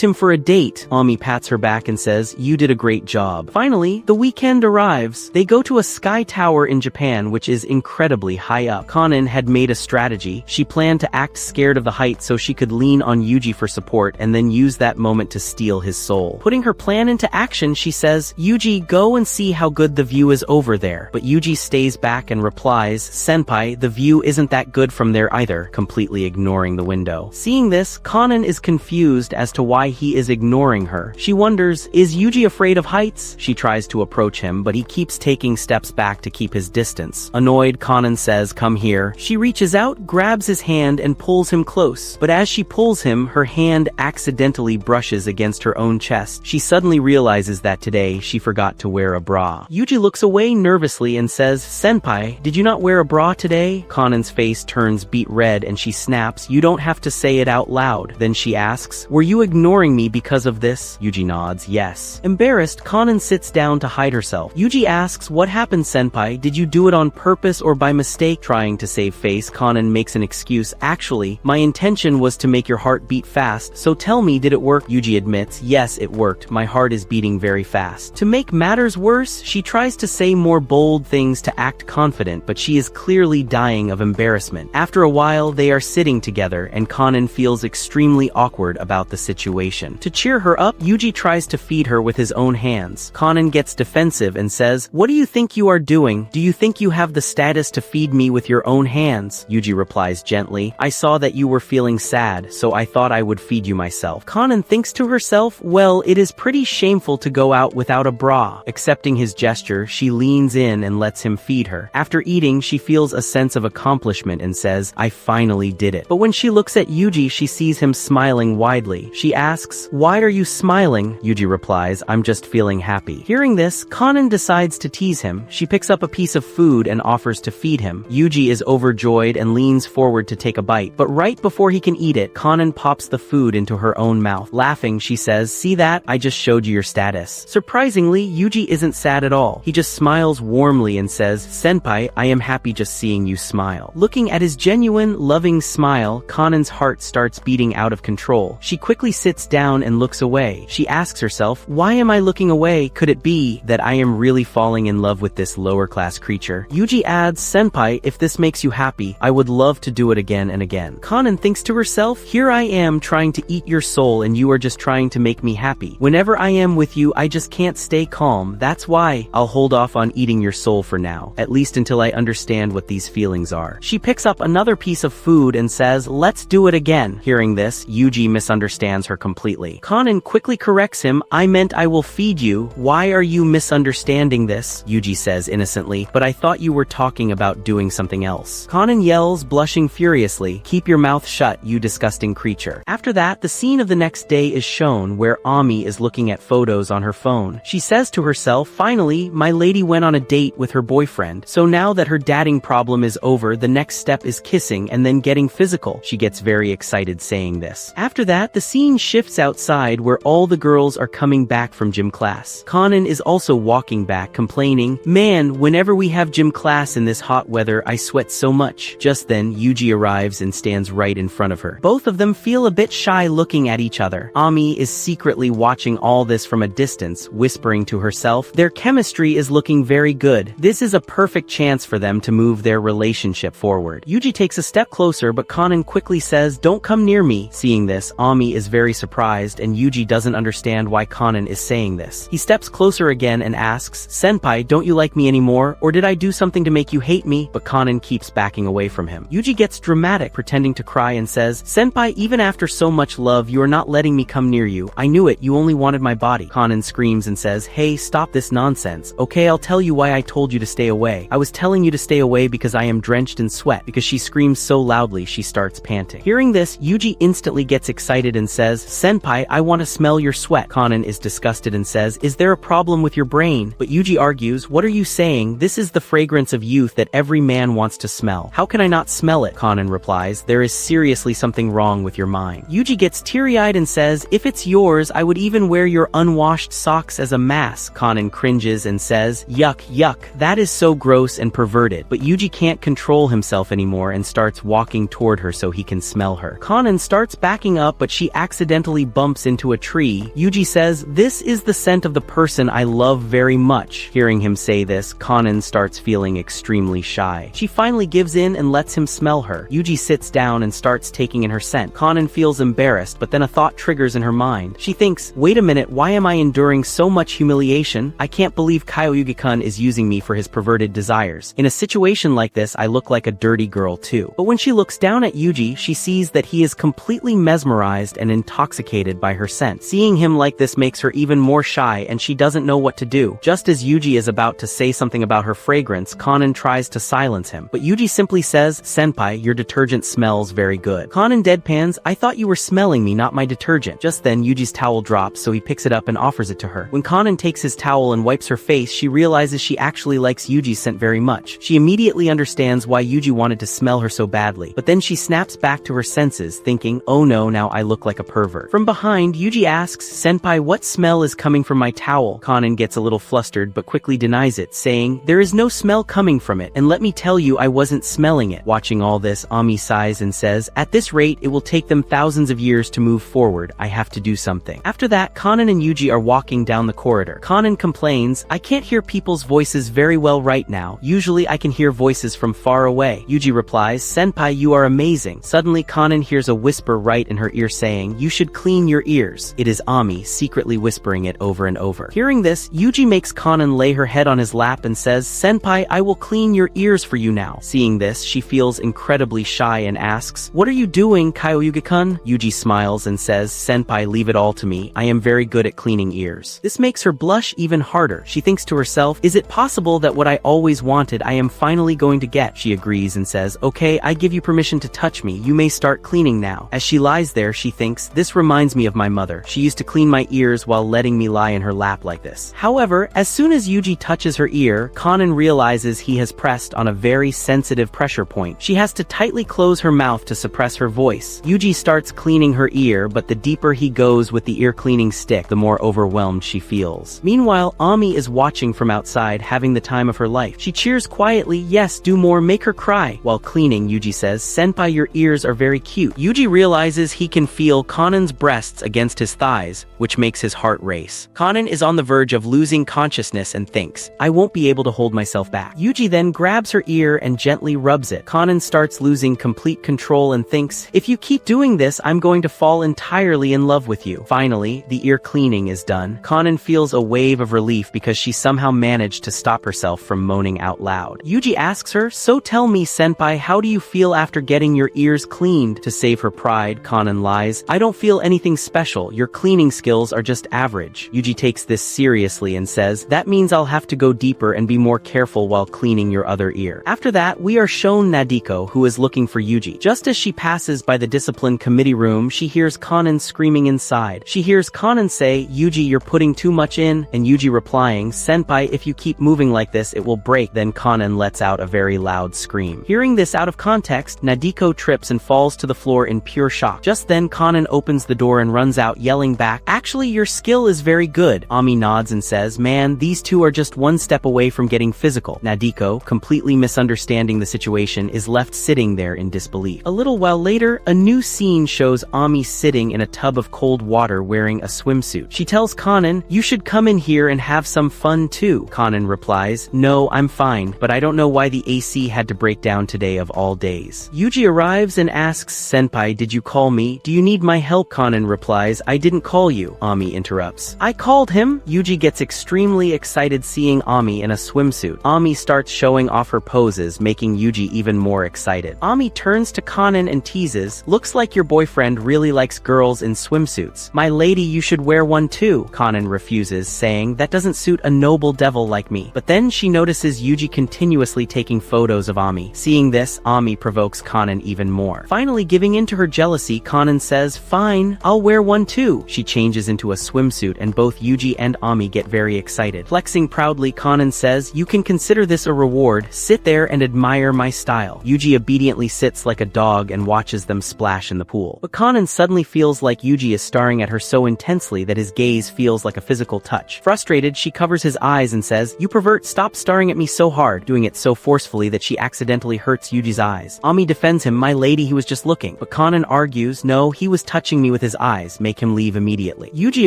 him for a date." Ami pats her back and says, "You did a great job." Finally, the weekend arrives. They go to a sky tower in Japan, which is incredibly high up. Kanan had made a strategy. She planned to act scared of the height so she could lean on Yuji for support and then use that moment to steal his soul. Putting her plan into action, she says, "Yuji, go and see how good the view is over there." But Yuji stays back and replies, "Senpai, the view isn't that good from there either," completely ignoring the window. Seeing this, Kanan is confused as to why he is ignoring her. She wonders, is Yuji afraid of heights? She tries to approach him, but he keeps taking steps back to keep his distance. Annoyed, Kanan says, "Come here." She reaches out, grabs his hand, and pulls him close. But as she pulls him, her hand accidentally brushes against her own chest. She suddenly realizes that today she forgot to wear a bra. Yuji looks away nervously and says, "Senpai, did you not wear a bra today?" Kanan's face turns beet red and she snaps, "You don't have to say it out loud." Then she asks, "Were you ignoring me because of this?" Yuji nods, "Yes." Embarrassed, Kanan sits down to hide herself. Yuji asks, "What happened, Senpai? Did you do it on purpose or by mistake?" Trying to save face, Kanan makes an excuse. "Actually, my intention was to make your heart beat fast, so tell me, did it work?" Yuji admits, "Yes, it worked. My heart is beating very fast." To make matters worse, she tries to say more bold things to act confident, but she is clearly dying of embarrassment. After a while, they are sitting together, and Kanan feels extremely awkward about the situation. To cheer her up, Yuji tries to feed her with his own hands. Kanan gets defensive and says, "What do you think you are doing? Do you think you have the status to feed me with your own hands?" Yuji replies gently, "I saw that you were feeling sad, so I thought I would feed you myself." Kanan thinks to herself, well, it is pretty shameful to go out without a bra. Accepting his gesture, she leans in and lets him feed her. After eating, she feels a sense of accomplishment and says, "I finally did it." But when she looks at Yuji, she sees him smiling widely. She asks, "Why are you smiling?" Yuji replies, "I'm just feeling happy." Hearing this, Kanan decides to tease him. She picks up a piece of food and offers to feed him. Yuji is overjoyed and leans forward to take a bite, but right before he can eat it, Kanan pops the food into her own mouth. Laughing, she says, "See that? I just showed you your status." Surprisingly, Yuji isn't sad at all. He just smiles warmly and says, "Senpai, I am happy just seeing you smile." Looking at his genuine, loving smile, Kanan's heart starts beating out of control. She quickly sits down and looks away. She asks herself, "Why am I looking away? Could it be that I am really falling in love with this lower-class creature?" Yuji adds, "Senpai, if this makes you happy, I would love to do it again and again." Kanan thinks to herself, "Here I am trying to eat your soul and you are just trying to make me happy. Whenever I am with you, I just can't stay calm. That's why I'll hold off on eating your soul for now, at least until I understand what these feelings are." She picks up another piece of food and says, "Let's do it again." Hearing this, Yuji misunderstands her completely. Kanan quickly corrects him, "I meant I will feed you. Why are you misunderstanding this?" Yuji says innocently, "But I thought you were talking about doing something else." Kanan yells, blushing furiously, "Keep your mouth shut, you disgusting creature." After that, the scene of the next day is shown where Ami is looking at photos on her phone. She says to herself, "Finally, my lady went on a date with her boyfriend, so now that her dating problem is over, the next step is kissing and then getting physical." She gets very excited saying this. After that, the scene shifts outside where all the girls are coming back from gym class. Kanan is also walking back, complaining, "Man, whenever we have gym class in this hot weather, I sweat so much." Just then, Yuji arrives and stands right in front of her. Both of them feel a bit shy looking at each other. Ami is secretly watching all this from a distance, whispering to herself, "Their chemistry is looking very good. This is a perfect chance for them to move their relationship forward." Yuji takes a step closer, but Kanan quickly says, "Don't come near me." Seeing this, Ami is very surprised and Yuji doesn't understand why Kanan is saying this. He steps closer again and asks, "Senpai, don't you like me anymore? Or did I do something to make you hate me?" But Kanan keeps backing away from him. Yuji gets dramatic, pretending to cry and says, "Senpai, even after so much love, you are not letting me come near you. I knew it, you only wanted my body." Kanan screams and says, "Hey, stop this nonsense. Okay, I'll tell you why I told you to stay away. I was telling you to stay away because I am drenched in sweat." Because she screams so loudly, she starts panting. Hearing this, Yuji instantly gets excited and says, "Senpai, I want to smell your sweat." Kanan is disgusted and says, "Is there a problem with your brain?" But Yuji argues, "What are you saying? This is the fragrance of youth that every man wants to smell. How can I not smell it?" Kanan replies, "There is seriously something wrong with your mind." Yuji gets teary-eyed and says, "If it's yours, I would even wear your unwashed socks as a mask." Kanan cringes and says, "Yuck, yuck, that is so gross and perverted." But Yuji Yuji can't control himself anymore and starts walking toward her so he can smell her. Kanan starts backing up, but she accidentally bumps into a tree. Yuji says, "This is the scent of the person I love very much." Hearing him say this, Kanan starts feeling extremely shy. She finally gives in and lets him smell her. Yuji sits down and starts taking in her scent. Kanan feels embarrassed, but then a thought triggers in her mind. She thinks, wait a minute, why am I enduring so much humiliation? I can't believe Kyoyugi-kun is using me for his perverted desires. In a situation like this, I look like a dirty girl too. But when she looks down at Yuji, she sees that he is completely mesmerized and intoxicated by her scent. Seeing him like this makes her even more shy, and she doesn't know what to do. Just as Yuji is about to say something about her fragrance, Kanan tries to silence him. But Yuji simply says, "Senpai, your detergent smells very good." Kanan deadpans, "I thought you were smelling me, not my detergent." Just then, Yuji's towel drops, so he picks it up and offers it to her. When Kanan takes his towel and wipes her face, she realizes she actually likes Yuji's scent very much. She immediately understands why Yuji wanted to smell her so badly. But then she snaps back to her senses, thinking, oh no, now I look like a pervert. From behind, Yuji asks, "Senpai, what smell is coming from my towel?" Kanan gets a little flustered but quickly denies it, saying, "There is no smell coming from it, and let me tell you, I wasn't smelling it." Watching all this, Ami sighs and says, "At this rate, it will take them thousands of years to move forward. I have to do something." After that, Kanan and Yuji are walking down the corridor. Kanan complains, "I can't hear people's voices very well right now. Usually I can hear voices from far away." Yuji replies, "Senpai, you are amazing." Suddenly, Kanan hears a whisper right in her ear saying, "You should clean your ears." It is Ami, secretly whispering it over and over. Hearing this, Yuji makes Kanan lay her head on his lap and says, "Senpai, I will clean your ears for you now." Seeing this, she feels incredibly shy and asks, "What are you doing, Kyoyugi-kun?" Yuji smiles and says, "Senpai, leave it all to me. I am very good at cleaning ears." This makes her blush even harder. She thinks to herself, is it possible that what I always wanted I am finally going to get? She agrees and says, "Okay, I give you permission to touch me. You may start cleaning now." As she lies there, she thinks, this reminds me of my mother. She used to clean my ears while letting me lie in her lap like this. However, as soon as Yuji touches her ear, Kanan realizes he has pressed on a very sensitive pressure point. She has to tightly close her mouth to suppress her voice. Yuji starts cleaning her ear, but the deeper he goes with the ear cleaning stick, the more overwhelmed she feels. Meanwhile, Ami is watching from outside, having the time of her life. She cheers quietly, "Yes, do more, make her cry." While cleaning, Yuji says, "Senpai, your ears are very cute." Yuji realizes he can feel Kanan's breasts against his thighs, which makes his heart race. Kanan is on the verge of losing consciousness and thinks, I won't be able to hold myself back. Yuji then grabs her ear and gently rubs it. Kanan starts losing complete control and thinks, if you keep doing this, I'm going to fall entirely in love with you. Finally, the ear cleaning is done. Kanan feels a wave of relief because she somehow managed to stop herself from moaning out loud. Yuji asks her, "So tell me, senpai, how do you feel after getting your ears cleaned?" To save her pride, Kanan lies, "I don't feel anything special. Your cleaning skills are just average." Yuji takes this seriously and says, "That means I'll have to go deeper and be more careful while cleaning your other ear." After that, we are shown Nadeko, who is looking for Yuji. Just as she passes by the discipline committee room, she hears Kanan screaming inside. She hears Kanan say, "Yuji, you're putting too much in," and Yuji replying, "Senpai, if you keep moving like this, it will break." Then Kanan lets out a very loud scream. Hearing this out of context, Nadeko trips and falls to the floor in pure shock. Just then, Kanan opens the door and runs out, yelling back, "Actually, your skill is very good." Ami nods and says, "Man, these two are just one step away from getting physical." Nadeko, completely misunderstanding the situation, is left sitting there in disbelief. A little while later, a new scene shows Ami sitting in a tub of cold water wearing a swimsuit. She tells Kanan, "You should come in here and have some fun too." Kanan replies, "No, I'm fine, but I don't know why the AC had to break down today of all days." Yuji arrives and asks, "Senpai, did you call me? Do you need my help?" Kanan replies, "I didn't call you." Ami interrupts, "I called him." Yuji gets extremely excited seeing Ami in a swimsuit. Ami starts showing off her poses, making Yuji even more excited. Ami turns to Kanan and teases, "Looks like your boyfriend really likes girls in swimsuits. My lady, you should wear one too." Kanan refuses, saying, "That doesn't suit a noble devil like me." But then she notices Yuji continuously taking photos of Ami. Seeing this, Ami provokes Kanan even more. Finally, giving in to her jealousy, Kanan says, "Fine, I'll wear one too." She changes into a swimsuit and both Yuji and Ami get very excited. Flexing proudly, Kanan says, "You can consider this a reward. Sit there and admire my style." Yuji obediently sits like a dog and watches them splash in the pool. But Kanan suddenly feels like Yuji is staring at her so intensely that his gaze feels like a physical touch. Frustrated, she covers his eyes and says, "You pervert, stop staring at me so hard," doing it so forcefully forcefully that she accidentally hurts Yuji's eyes. Ami defends him, "My lady, he was just looking." But Kanan argues, "No, he was touching me with his eyes, make him leave immediately." Yuji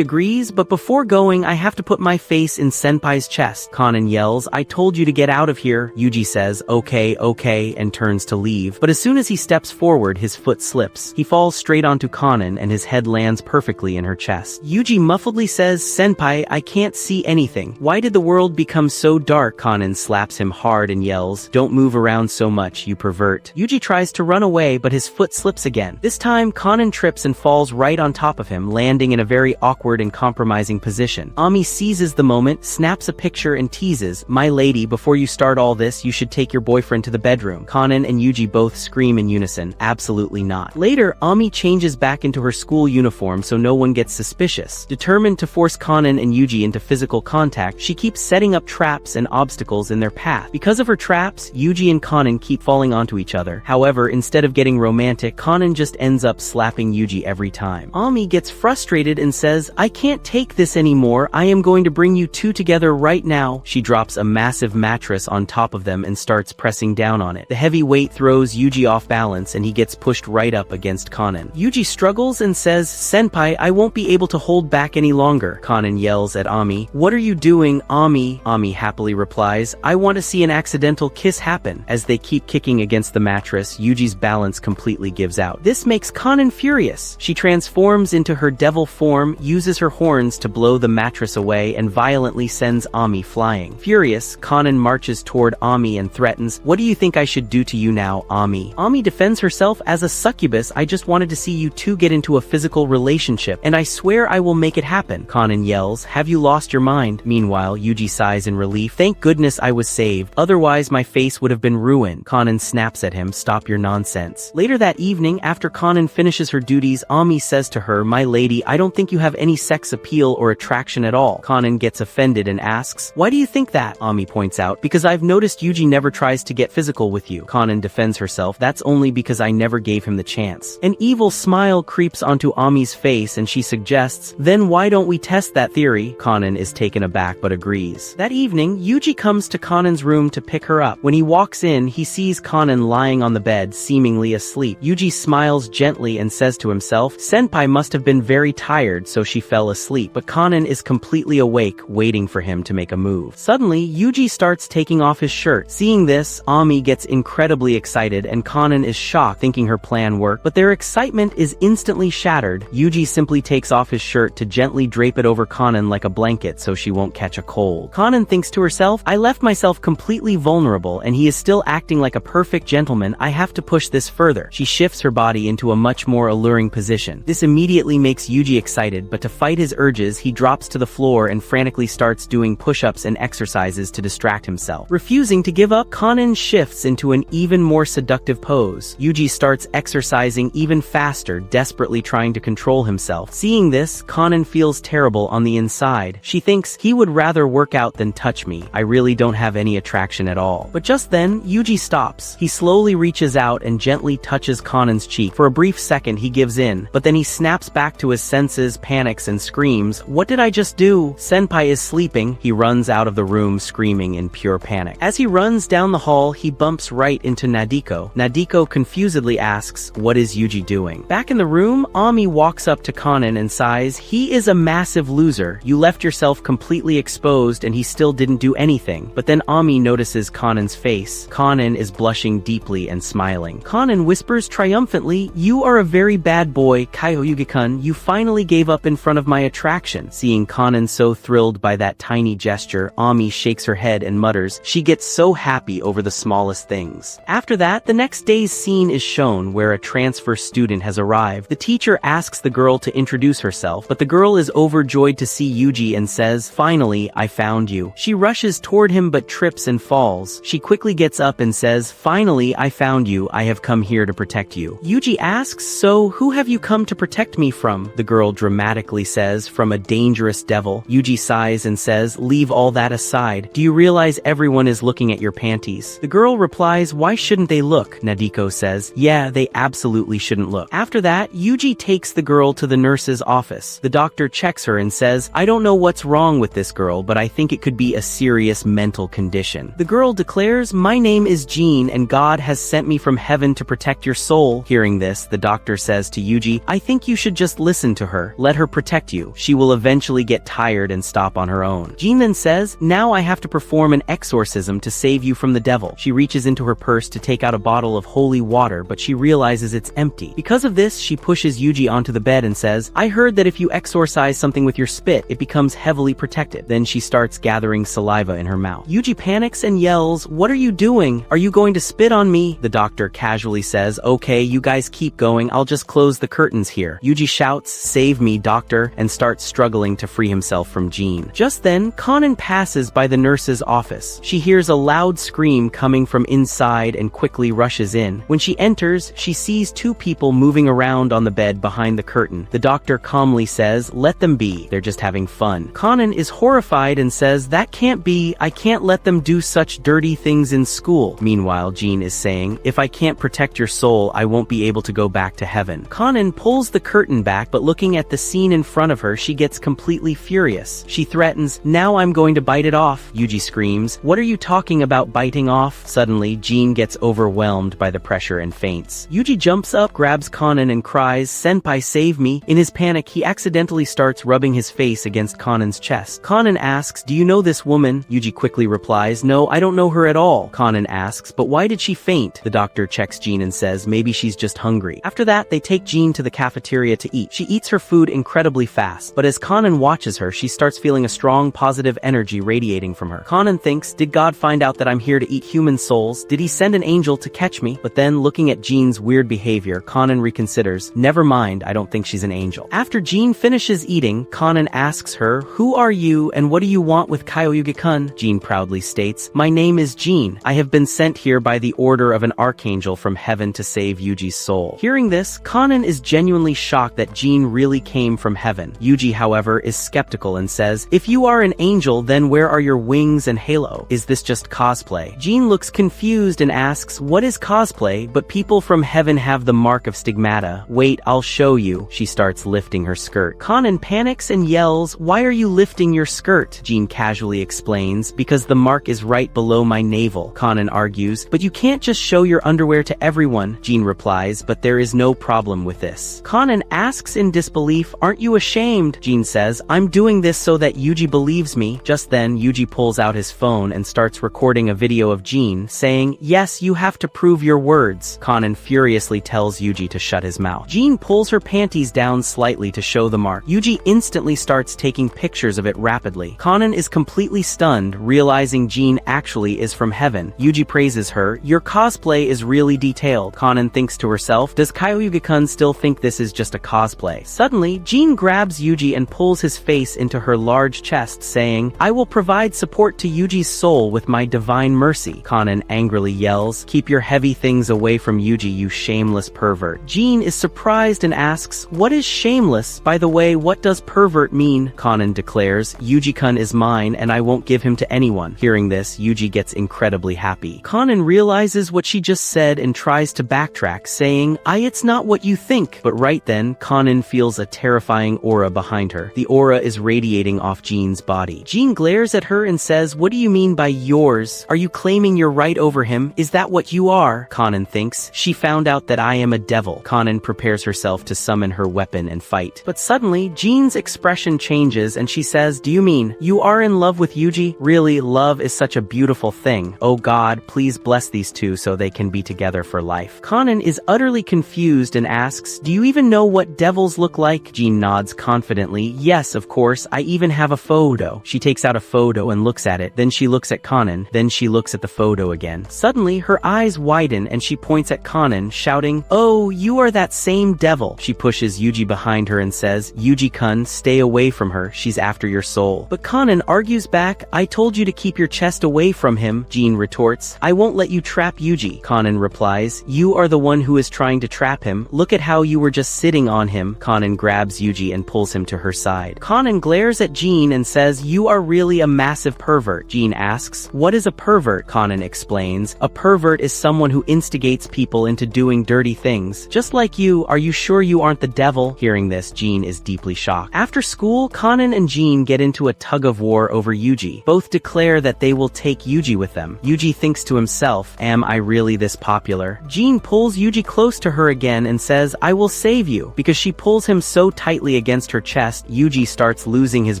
agrees, but before going, "I have to put my face in Senpai's chest." Kanan yells, "I told you to get out of here." Yuji says, "Okay, okay," and turns to leave. But as soon as he steps forward, his foot slips. He falls straight onto Kanan and his head lands perfectly in her chest. Yuji muffledly says, "Senpai, I can't see anything. Why did the world become so dark?" Kanan slaps him hard and yells, "Don't move around so much, you pervert." Yuji tries to run away, but his foot slips again. This time, Kanan trips and falls right on top of him, landing in a very awkward and compromising position. Ami seizes the moment, snaps a picture and teases, "My lady, before you start all this, you should take your boyfriend to the bedroom." Kanan and Yuji both scream in unison, "Absolutely not." Later, Ami changes back into her school uniform so no one gets suspicious. Determined to force Kanan and Yuji into physical contact, she keeps setting up traps and obstacles in their path. Because of her traps, Yuji and Kanan keep falling onto each other. However, instead of getting romantic, Kanan just ends up slapping Yuji every time. Ami gets frustrated and says, "I can't take this anymore. I am going to bring you two together right now." She drops a massive mattress on top of them and starts pressing down on it. The heavy weight throws Yuji off balance and he gets pushed right up against Kanan. Yuji struggles and says, "Senpai, I won't be able to hold back any longer." Kanan yells at Ami, "What are you doing, Ami?" Ami happily replies, "I want to see an accidental kiss happen." As they keep kicking against the mattress, Yuji's balance completely gives out. This makes Kanan furious. She transforms into her devil form, uses her horns to blow the mattress away, and violently sends Ami flying. Furious, Kanan marches toward Ami and threatens, "What do you think I should do to you now, Ami?" Ami defends herself as a succubus. "I just wanted to see you two get into a physical relationship, and I swear I will make it happen." Kanan yells, "Have you lost your mind?" Meanwhile, Yuji sighs in relief, "Thank goodness I was saved. Otherwise my face would have been ruined." Kanan snaps at him, "Stop your nonsense." Later that evening, after Kanan finishes her duties, Ami says to her, "My lady, I don't think you have any sex appeal or attraction at all." Kanan gets offended and asks, "Why do you think that?" Ami points out, "Because I've noticed Yuji never tries to get physical with you." Kanan defends herself, "That's only because I never gave him the chance." An evil smile creeps onto Ami's face and she suggests, "Then why don't we test that theory?" Kanan is taken aback but agrees. That evening, Yuji comes to Kanan's room to pick her up. When he walks in, he sees Kanan lying on the bed, seemingly asleep. Yuji smiles gently and says to himself, "Senpai must have been very tired, so she fell asleep." But Kanan is completely awake, waiting for him to make a move. Suddenly, Yuji starts taking off his shirt. Seeing this, Ami gets incredibly excited and Kanan is shocked, thinking her plan worked, but their excitement is instantly shattered. Yuji simply takes off his shirt to gently drape it over Kanan like a blanket so she won't catch a cold. Kanan thinks to herself, "I left myself completely vulnerable and he is still acting like a perfect gentleman. I have to push this further." She shifts her body into a much more alluring position. This immediately makes Yuji excited, but to fight his urges, he drops to the floor and frantically starts doing push-ups and exercises to distract himself. Refusing to give up, Kanan shifts into an even more seductive pose. Yuji starts exercising even faster, desperately trying to control himself. Seeing this, Kanan feels terrible on the inside. She thinks, "He would rather work out than touch me. I really don't have any attraction at all." But just then, Yuji stops. He slowly reaches out and gently touches Kanan's cheek. For a brief second, he gives in, but then he snaps back to his senses, panics, and screams, "What did I just do? Senpai is sleeping." He runs out of the room screaming in pure panic. As he runs down the hall, he bumps right into Nadeko. Nadeko confusedly asks, "What is Yuji doing?" Back in the room, Ami walks up to Kanan and sighs, "He is a massive loser. You left yourself completely exposed and he still didn't do anything." But then Ami notices Kanan's face. Kanan is blushing deeply and smiling. Kanan whispers triumphantly, "You are a very bad boy, Kyoyugi-kun. You finally gave up in front of my attraction." Seeing Kanan so thrilled by that tiny gesture, Ami shakes her head and mutters, "She gets so happy over the smallest things." After that, the next day's scene is shown where a transfer student has arrived. The teacher asks the girl to introduce herself, but the girl is overjoyed to see Yuji and says, "Finally, I found you." She rushes toward him but trips and falls. She quickly gets up and says, "Finally, I found you. I have come here to protect you." Yuji asks, "So, who have you come to protect me from?" The girl dramatically says, "From a dangerous devil." Yuji sighs and says, "Leave all that aside. Do you realize everyone is looking at your panties?" The girl replies, "Why shouldn't they look?" Nadeko says, "Yeah, they absolutely shouldn't look." After that, Yuji takes the girl to the nurse's office. The doctor checks her and says, "I don't know what's wrong with this girl, but I think it could be a serious mental condition." The girl declares declares, "My name is Jean and God has sent me from heaven to protect your soul." Hearing this, the doctor says to Yuji, "I think you should just listen to her. Let her protect you. She will eventually get tired and stop on her own." Jean then says, "Now I have to perform an exorcism to save you from the devil." She reaches into her purse to take out a bottle of holy water, but she realizes it's empty. Because of this, she pushes Yuji onto the bed and says, "I heard that if you exorcise something with your spit, it becomes heavily protected." Then she starts gathering saliva in her mouth. Yuji panics and yells, "What are you doing? Are you going to spit on me?" The doctor casually says, "Okay, you guys keep going, I'll just close the curtains here." Yuji shouts, "Save me, doctor," and starts struggling to free himself from Jean. Just then, Kanan passes by the nurse's office. She hears a loud scream coming from inside and quickly rushes in. When she enters, she sees two people moving around on the bed behind the curtain. The doctor calmly says, "Let them be, they're just having fun." Kanan is horrified and says, "That can't be, I can't let them do such dirty things in school." Meanwhile, Jean is saying, "If I can't protect your soul, I won't be able to go back to heaven." Kanan pulls the curtain back, but looking at the scene in front of her, she gets completely furious. She threatens, "Now I'm going to bite it off." Yuji screams, "What are you talking about biting off?" Suddenly, Jean gets overwhelmed by the pressure and faints. Yuji jumps up, grabs Kanan and cries, "Senpai, save me." In his panic, he accidentally starts rubbing his face against Kanan's chest. Kanan asks, "Do you know this woman?" Yuji quickly replies, "No, I don't know her at all." Kanan asks, "But why did she faint?" The doctor checks Jean and says, "Maybe she's just hungry." After that, they take Jean to the cafeteria to eat. She eats her food incredibly fast, but as Kanan watches her, she starts feeling a strong positive energy radiating from her. Kanan thinks, "Did God find out that I'm here to eat human souls? Did he send an angel to catch me?" But then, looking at Jean's weird behavior, Kanan reconsiders, "Never mind, I don't think she's an angel." After Jean finishes eating, Kanan asks her, "Who are you and what do you want with Kyoyuge-kun?" Jean proudly states, "My name is Jean. I have been sent here by the order of an archangel from heaven to save Yuji's soul." Hearing this, Kanan is genuinely shocked that Jean really came from heaven. Yuji, however, is skeptical and says, "If you are an angel, then where are your wings and halo? Is this just cosplay?" Jean looks confused and asks, "What is cosplay? But people from heaven have the mark of stigmata." "Wait, I'll show you." She starts lifting her skirt. Kanan panics and yells, "Why are you lifting your skirt?" Jean casually explains, "Because the mark is right below my navel." Kanan argues, "But you can't just show your underwear to everyone." Jean replies, "But there is no problem with this." Kanan asks in disbelief, "Aren't you ashamed?" Jean says, "I'm doing this so that Yuji believes me." Just then, Yuji pulls out his phone and starts recording a video of Jean, saying, "Yes, you have to prove your words." Kanan furiously tells Yuji to shut his mouth. Jean pulls her panties down slightly to show the mark. Yuji instantly starts taking pictures of it rapidly. Kanan is completely stunned, realizing Jean actually is from heaven. Yuji praises her, "Your cosplay is really detailed." Kanan thinks to herself, "Does Kyoyuge-kun still think this is just a cosplay?" Suddenly, Jean grabs Yuji and pulls his face into her large chest, saying, "I will provide support to Yuji's soul with my divine mercy." Kanan angrily yells, "Keep your heavy things away from Yuji, you shameless pervert." Jean is surprised and asks, "What is shameless? By the way, what does pervert mean?" Kanan declares, "Yuji-kun is mine and I won't give him to anyone." Hearing this, Yuji gets incredibly happy. Kanan realizes what she just said and tries to backtrack, saying, It's not what you think." But right then, Kanan feels a terrifying aura behind her. The aura is radiating off Jean's body. Jean glares at her and says, "What do you mean by yours? Are you claiming you're right over him? Is that what you are?" Kanan thinks, "She found out that I am a devil." Kanan prepares herself to summon her weapon and fight. But suddenly, Jean's expression changes and she says, "Do you mean you are in love with Yuji? Really, love is such a beautiful thing. Oh God, please bless these two so they can be together for life." Kanan is utterly confused and asks, "Do you even know what devils look like?" Jean nods confidently, "Yes, of course, I even have a photo." She takes out a photo and looks at it, then she looks at Kanan, then she looks at the photo again. Suddenly, her eyes widen and she points at Kanan, shouting, "Oh, you are that same devil." She pushes Yuji behind her and says, "Yuji-kun, stay away from her, she's after your soul." But Kanan argues back, "I told you to keep your chest away from him." Jean retorts, "I won't let you trap Yuji." Kanan replies, "You are the one who is trying to trap him. Look at how you were just sitting on him." Kanan grabs Yuji and pulls him to her side. Kanan glares at Jean and says, "You are really a massive pervert." Jean asks, "What is a pervert?" Kanan explains, "A pervert is someone who instigates people into doing dirty things. Just like you, are you sure you aren't the devil?" Hearing this, Jean is deeply shocked. After school, Kanan and Jean get into a tug-of-war over Yuji. Both declare that they will take Yuji with them. Yuji thinks to himself, am I really this popular? Jean pulls Yuji close to her again and says, I will save you. Because she pulls him so tightly against her chest, Yuji starts losing his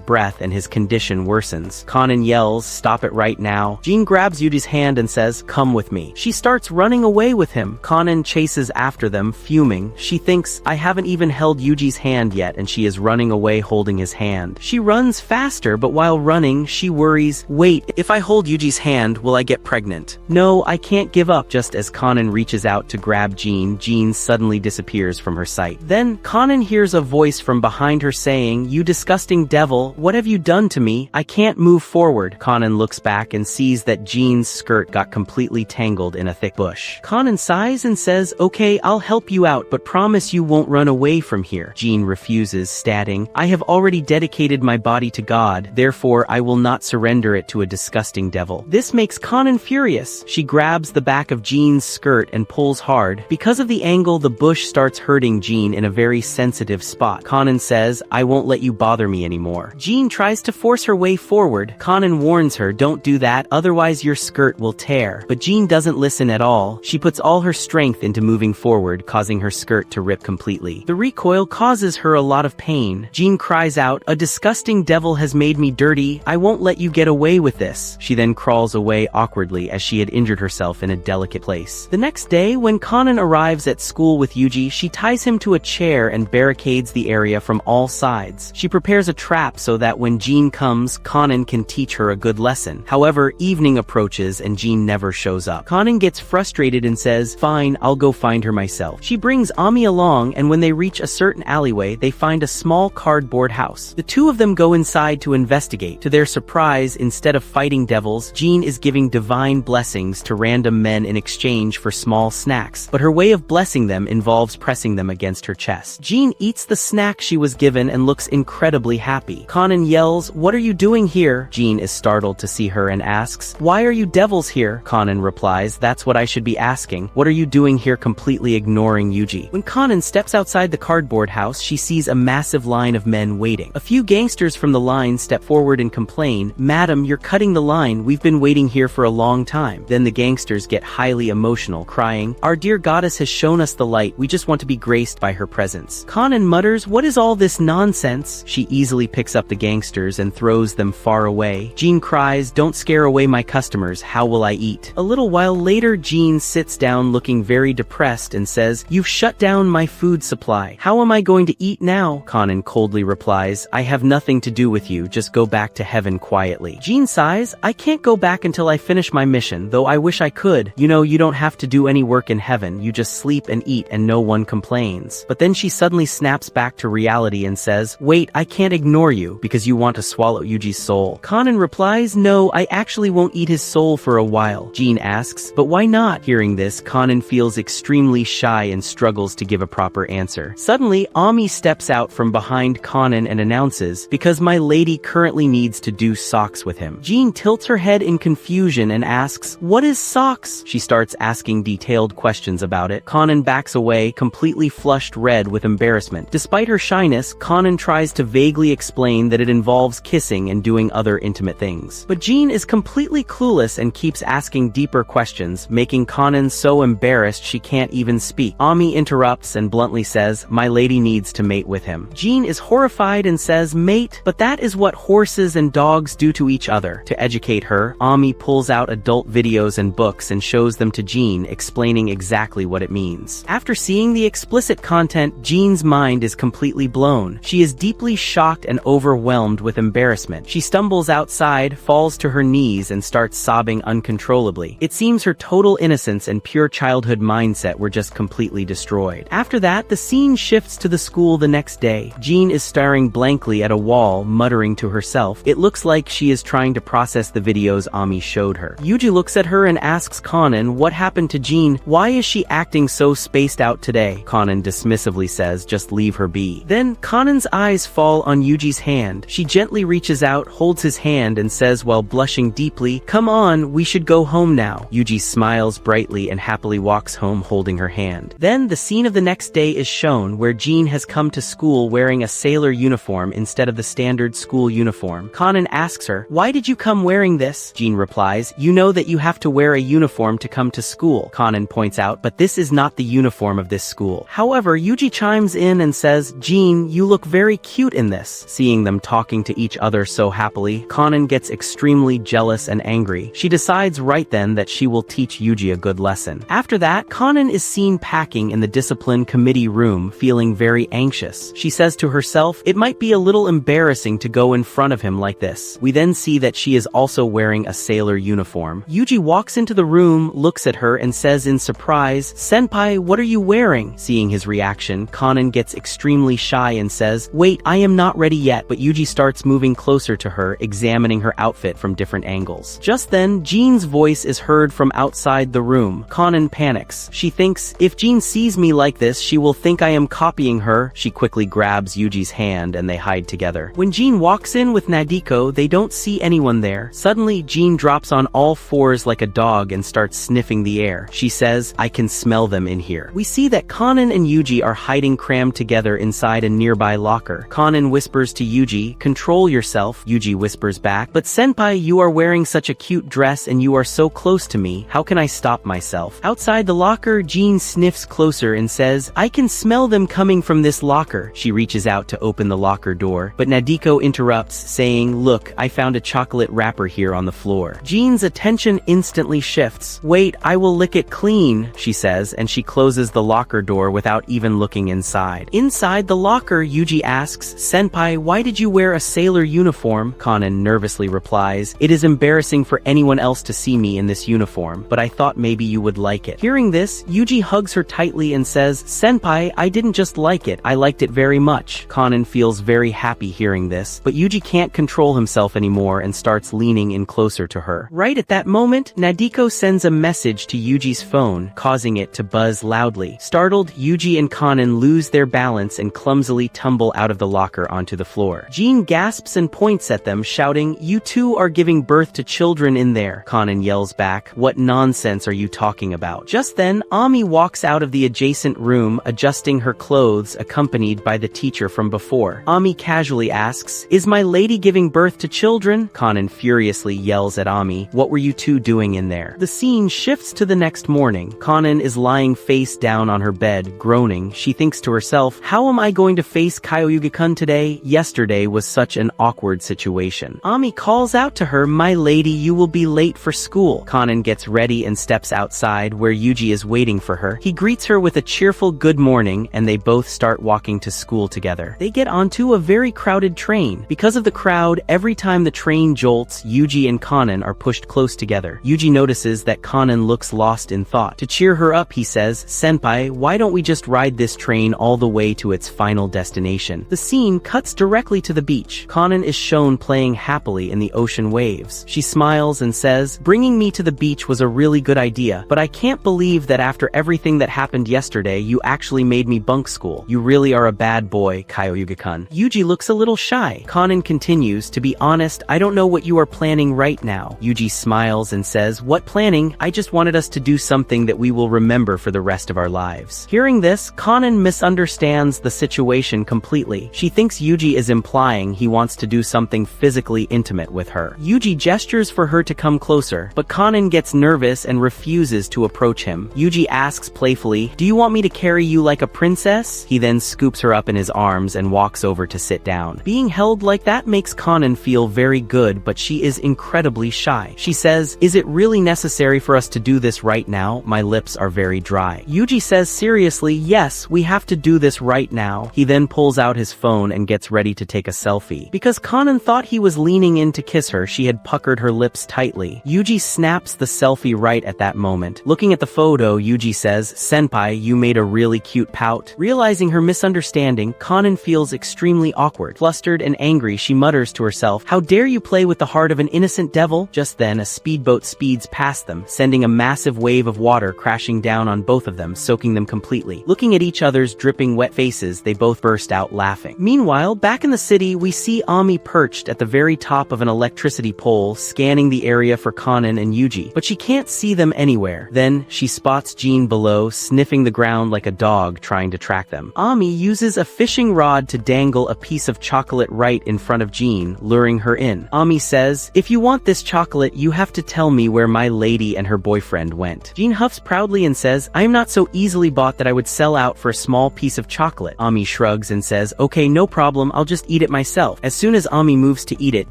breath and his condition worsens. Kanan yells, stop it right now. Jean grabs Yuji's hand and says, come with me. She starts running away with him. Kanan chases after them, fuming. She thinks, I haven't even held Yuji's hand yet, and she is running away holding his hand. She runs faster, but while running, she worries, wait, if I hold Yuji's hand, will I get pregnant? No, I can't give up. Just as Kanan reaches out to grab Jean, Jean suddenly disappears from her sight. Then, Kanan hears a voice from behind her saying, you disgusting devil, what have you done to me? I can't move forward. Kanan looks back and sees that Jean's skirt got completely tangled in a thick bush. Kanan sighs and says, okay, I'll help you out, but promise you won't run away from here. Jean refuses, stating, I have already dedicated my body to God, therefore I will not surrender it to a disgusting devil. This makes Kanan furious. She grabs the back of Jean's skirt and pulls hard. Because of the angle, the bush starts hurting Jean in a very sensitive spot. Kanan says, I won't let you bother me anymore. Jean tries to force her way forward. Kanan warns her, don't do that, otherwise your skirt will tear. But Jean doesn't listen at all. She puts all her strength into moving forward, causing her skirt to rip completely. The recoil causes her a lot of pain. Jean cries out, a disgusting devil has made me dirty. I won't let you get away with this. She then crawls away awkwardly as she had injured herself in a delicate place. The next day, when Kanan arrives at school with Yuji, she ties him to a chair and barricades the area from all sides. She prepares a trap so that when Jean comes, Kanan can teach her a good lesson. However, evening approaches and Jean never shows up. Kanan gets frustrated and says, fine, I'll go find her myself. She brings Ami along, and when they reach a certain alleyway, they find a small cardboard house. The two of them go inside to investigate. To their surprise, instead of fighting devils, Jean is giving divine blessings to random men in exchange for small snacks, but her way of blessing them involves pressing them against her chest. Jean eats the snack she was given and looks incredibly happy. Kanan yells, what are you doing here? Jean is startled to see her and asks, why are you devils here? Kanan replies, that's what I should be asking. What are you doing here? Completely ignoring Yuji. When Kanan steps outside the cardboard house, she sees a massive line of men waiting. A few gangsters from the line step forward and complain, madam, you're cutting the line, we've been waiting here for a long time. Then the gangsters get highly emotional, crying, our dear goddess has shown us the light, we just want to be graced by her presence. Kanan mutters, what is all this nonsense? She easily picks up the gangsters and throws them far away. Jean cries, don't scare away my customers, how will I eat? A little while later, Jean sits down looking very depressed and says, you've shut down my food supply. How am I going to eat now? Kanan coldly replies, I have nothing to do with you, just go back to heaven quietly. Jean sighs, I can't go back until I finish my mission, though I wish I could. You know, you don't have to do any work in heaven, you just sleep and eat and no one complains. But then she suddenly snaps back to reality and says, wait, I can't ignore you, because you want to swallow Yuji's soul. Kanan replies, no, I actually won't eat his soul for a while. Jean asks, but why not? Hearing this, Kanan feels extremely shy and struggles to give a proper answer. Suddenly, Ami steps out from behind Kanan and announces, because my lady currently needs to do socks with him. Jean tilts her head in confusion and asks, what is socks? She starts asking detailed questions about it. Kanan backs away, completely flushed red with embarrassment. Despite her shyness, Kanan tries to vaguely explain that it involves kissing and doing other intimate things. But Jean is completely clueless and keeps asking deeper questions, making Kanan so embarrassed she can't even speak. Ami interrupts and bluntly says, my lady needs to mate with him. Jean is horrified and says, mate? But that is what horses and dogs do to each other. To educate her, Ami pulls out adult videos and books and shows them to Jean, explaining exactly what it means. After seeing the explicit content, Jean's mind is completely blown. She is deeply shocked and overwhelmed with embarrassment. She stumbles outside, falls to her knees, and starts sobbing uncontrollably. It seems her total innocence and pure childhood mindset were just completely destroyed. After that, the scene shifts to the school the next day. Jean is staring blankly at a wall, muttering to herself. It looks like she is trying to process the videos Ami showed her. Yuji looks at her and asks Kanan, what happened to Jean? Why is she acting so spaced out today? Kanan dismissively says, just leave her be. Then, Kanan's eyes fall on Yuji's hand. She gently reaches out, holds his hand, and says while blushing deeply, come on, we should go home now. Yuji smiles brightly and happily walks home holding her hand. Then, the scene of the next day is shown, where Jean has come to school wearing a sailor uniform instead of the standard school uniform. Kanan asks her, why did you come wearing this? Jean replies, replies, you know that you have to wear a uniform to come to school, Kanan points out, but this is not the uniform of this school. However, Yuji chimes in and says, Jean, you look very cute in this. Seeing them talking to each other so happily, Kanan gets extremely jealous and angry. She decides right then that she will teach Yuji a good lesson. After that, Kanan is seen packing in the discipline committee room, feeling very anxious. She says to herself, it might be a little embarrassing to go in front of him like this. We then see that she is also wearing a sailor uniform. Yuji walks into the room, looks at her, and says in surprise, Senpai, what are you wearing? Seeing his reaction, Kanan gets extremely shy and says, wait, I am not ready yet, but Yuji starts moving closer to her, examining her outfit from different angles. Just then, Jean's voice is heard from outside the room. Kanan panics. She thinks, if Jean sees me like this, she will think I am copying her. She quickly grabs Yuji's hand and they hide together. When Jean walks in with Nadeko, they don't see anyone there. Suddenly, Jean drops on all fours like a dog and starts sniffing the air. She says, I can smell them in here. We see that Kanan and Yuji are hiding crammed together inside a nearby locker. Kanan whispers to Yuji, control yourself. Yuji whispers back, but Senpai, you are wearing such a cute dress and you are so close to me. How can I stop myself? Outside the locker, Jean sniffs closer and says, I can smell them coming from this locker. She reaches out to open the locker door, but Nadeko interrupts, saying, look, I found a chocolate wrapper here on the floor. Jean's attention instantly shifts. Wait, I will lick it clean, she says, and she closes the locker door without even looking inside. Inside the locker, Yuji asks, Senpai, why did you wear a sailor uniform? Kanan nervously replies, it is embarrassing for anyone else to see me in this uniform, but I thought maybe you would like it. Hearing this, Yuji hugs her tightly and says, Senpai, I didn't just like it, I liked it very much. Kanan feels very happy hearing this, but Yuji can't control himself anymore and starts leaning in closer to her. Right at that moment, Nadeko sends a message to Yuji's phone, causing it to buzz loudly. Startled, Yuji and Kanan lose their balance and clumsily tumble out of the locker onto the floor. Jean gasps and points at them, shouting, you two are giving birth to children in there. Kanan yells back, what nonsense are you talking about? Just then, Ami walks out of the adjacent room, adjusting her clothes, accompanied by the teacher from before. Ami casually asks, is my lady giving birth to children? Kanan furiously yells at Ami, what were you two doing in there? The scene shifts to the next morning. Kanan is lying face down on her bed, groaning. She thinks to herself, how am I going to face Kyoyugi-kun today? Yesterday was such an awkward situation. Ami calls out to her, my lady, you will be late for school. Kanan gets ready and steps outside where Yuji is waiting for her. He greets her with a cheerful good morning and they both start walking to school together. They get onto a very crowded train. Because of the crowd, every time the train jolts, Yuji and Kanan are pushed close together. Yuji notices that Kanan looks lost in thought. To cheer her up, he says, Senpai, why don't we just ride this train all the way to its final destination? The scene cuts directly to the beach. Kanan is shown playing happily in the ocean waves. She smiles and says, bringing me to the beach was a really good idea, but I can't believe that after everything that happened yesterday, you actually made me bunk school. You really are a bad boy, Kyoyugi-kun. Yuji looks a little shy. Kanan continues, to be honest, I don't know what you are planning right now. Yuji smiles and says, what planning? I just wanted us to do something that we will remember for the rest of our lives. Hearing this, Kanan misunderstands the situation completely. She thinks Yuji is implying he wants to do something physically intimate with her. Yuji gestures for her to come closer, but Kanan gets nervous and refuses to approach him. Yuji asks playfully, do you want me to carry you like a princess? He then scoops her up in his arms and walks over to sit down. Being held like that makes Kanan feel very good, but she is incredibly shy. She says, is it really necessary for us to do this right now? My lips are very dry. Yuji says seriously, yes, we have to do this right now. He then pulls out his phone and gets ready to take a selfie. Because Kanan thought he was leaning in to kiss her, she had puckered her lips tightly. Yuji snaps the selfie right at that moment. Looking at the photo, Yuji says, Senpai, you made a really cute pout. Realizing her misunderstanding, Kanan feels extremely awkward. Flustered and angry, she mutters to herself, how dare you play with the heart of an innocent devil? Just then, a speedboat speeds past them, sending a massive wave of water crashing down on both of them, soaking them completely. Looking at each other's dripping wet faces, they both burst out laughing. Meanwhile, back in the city, we see Ami perched at the very top of an electricity pole, scanning the area for Kanan and Yuji, but she can't see them anywhere. Then, she spots Jean below, sniffing the ground like a dog trying to track them. Ami uses a fishing rod to dangle a piece of chocolate right in front of Jean, luring her in. Ami says, if you want this chocolate chocolate, you have to tell me where my lady and her boyfriend went. Jean huffs proudly and says, I am not so easily bought that I would sell out for a small piece of chocolate. Ami shrugs and says, okay, no problem, I'll just eat it myself. As soon as Ami moves to eat it,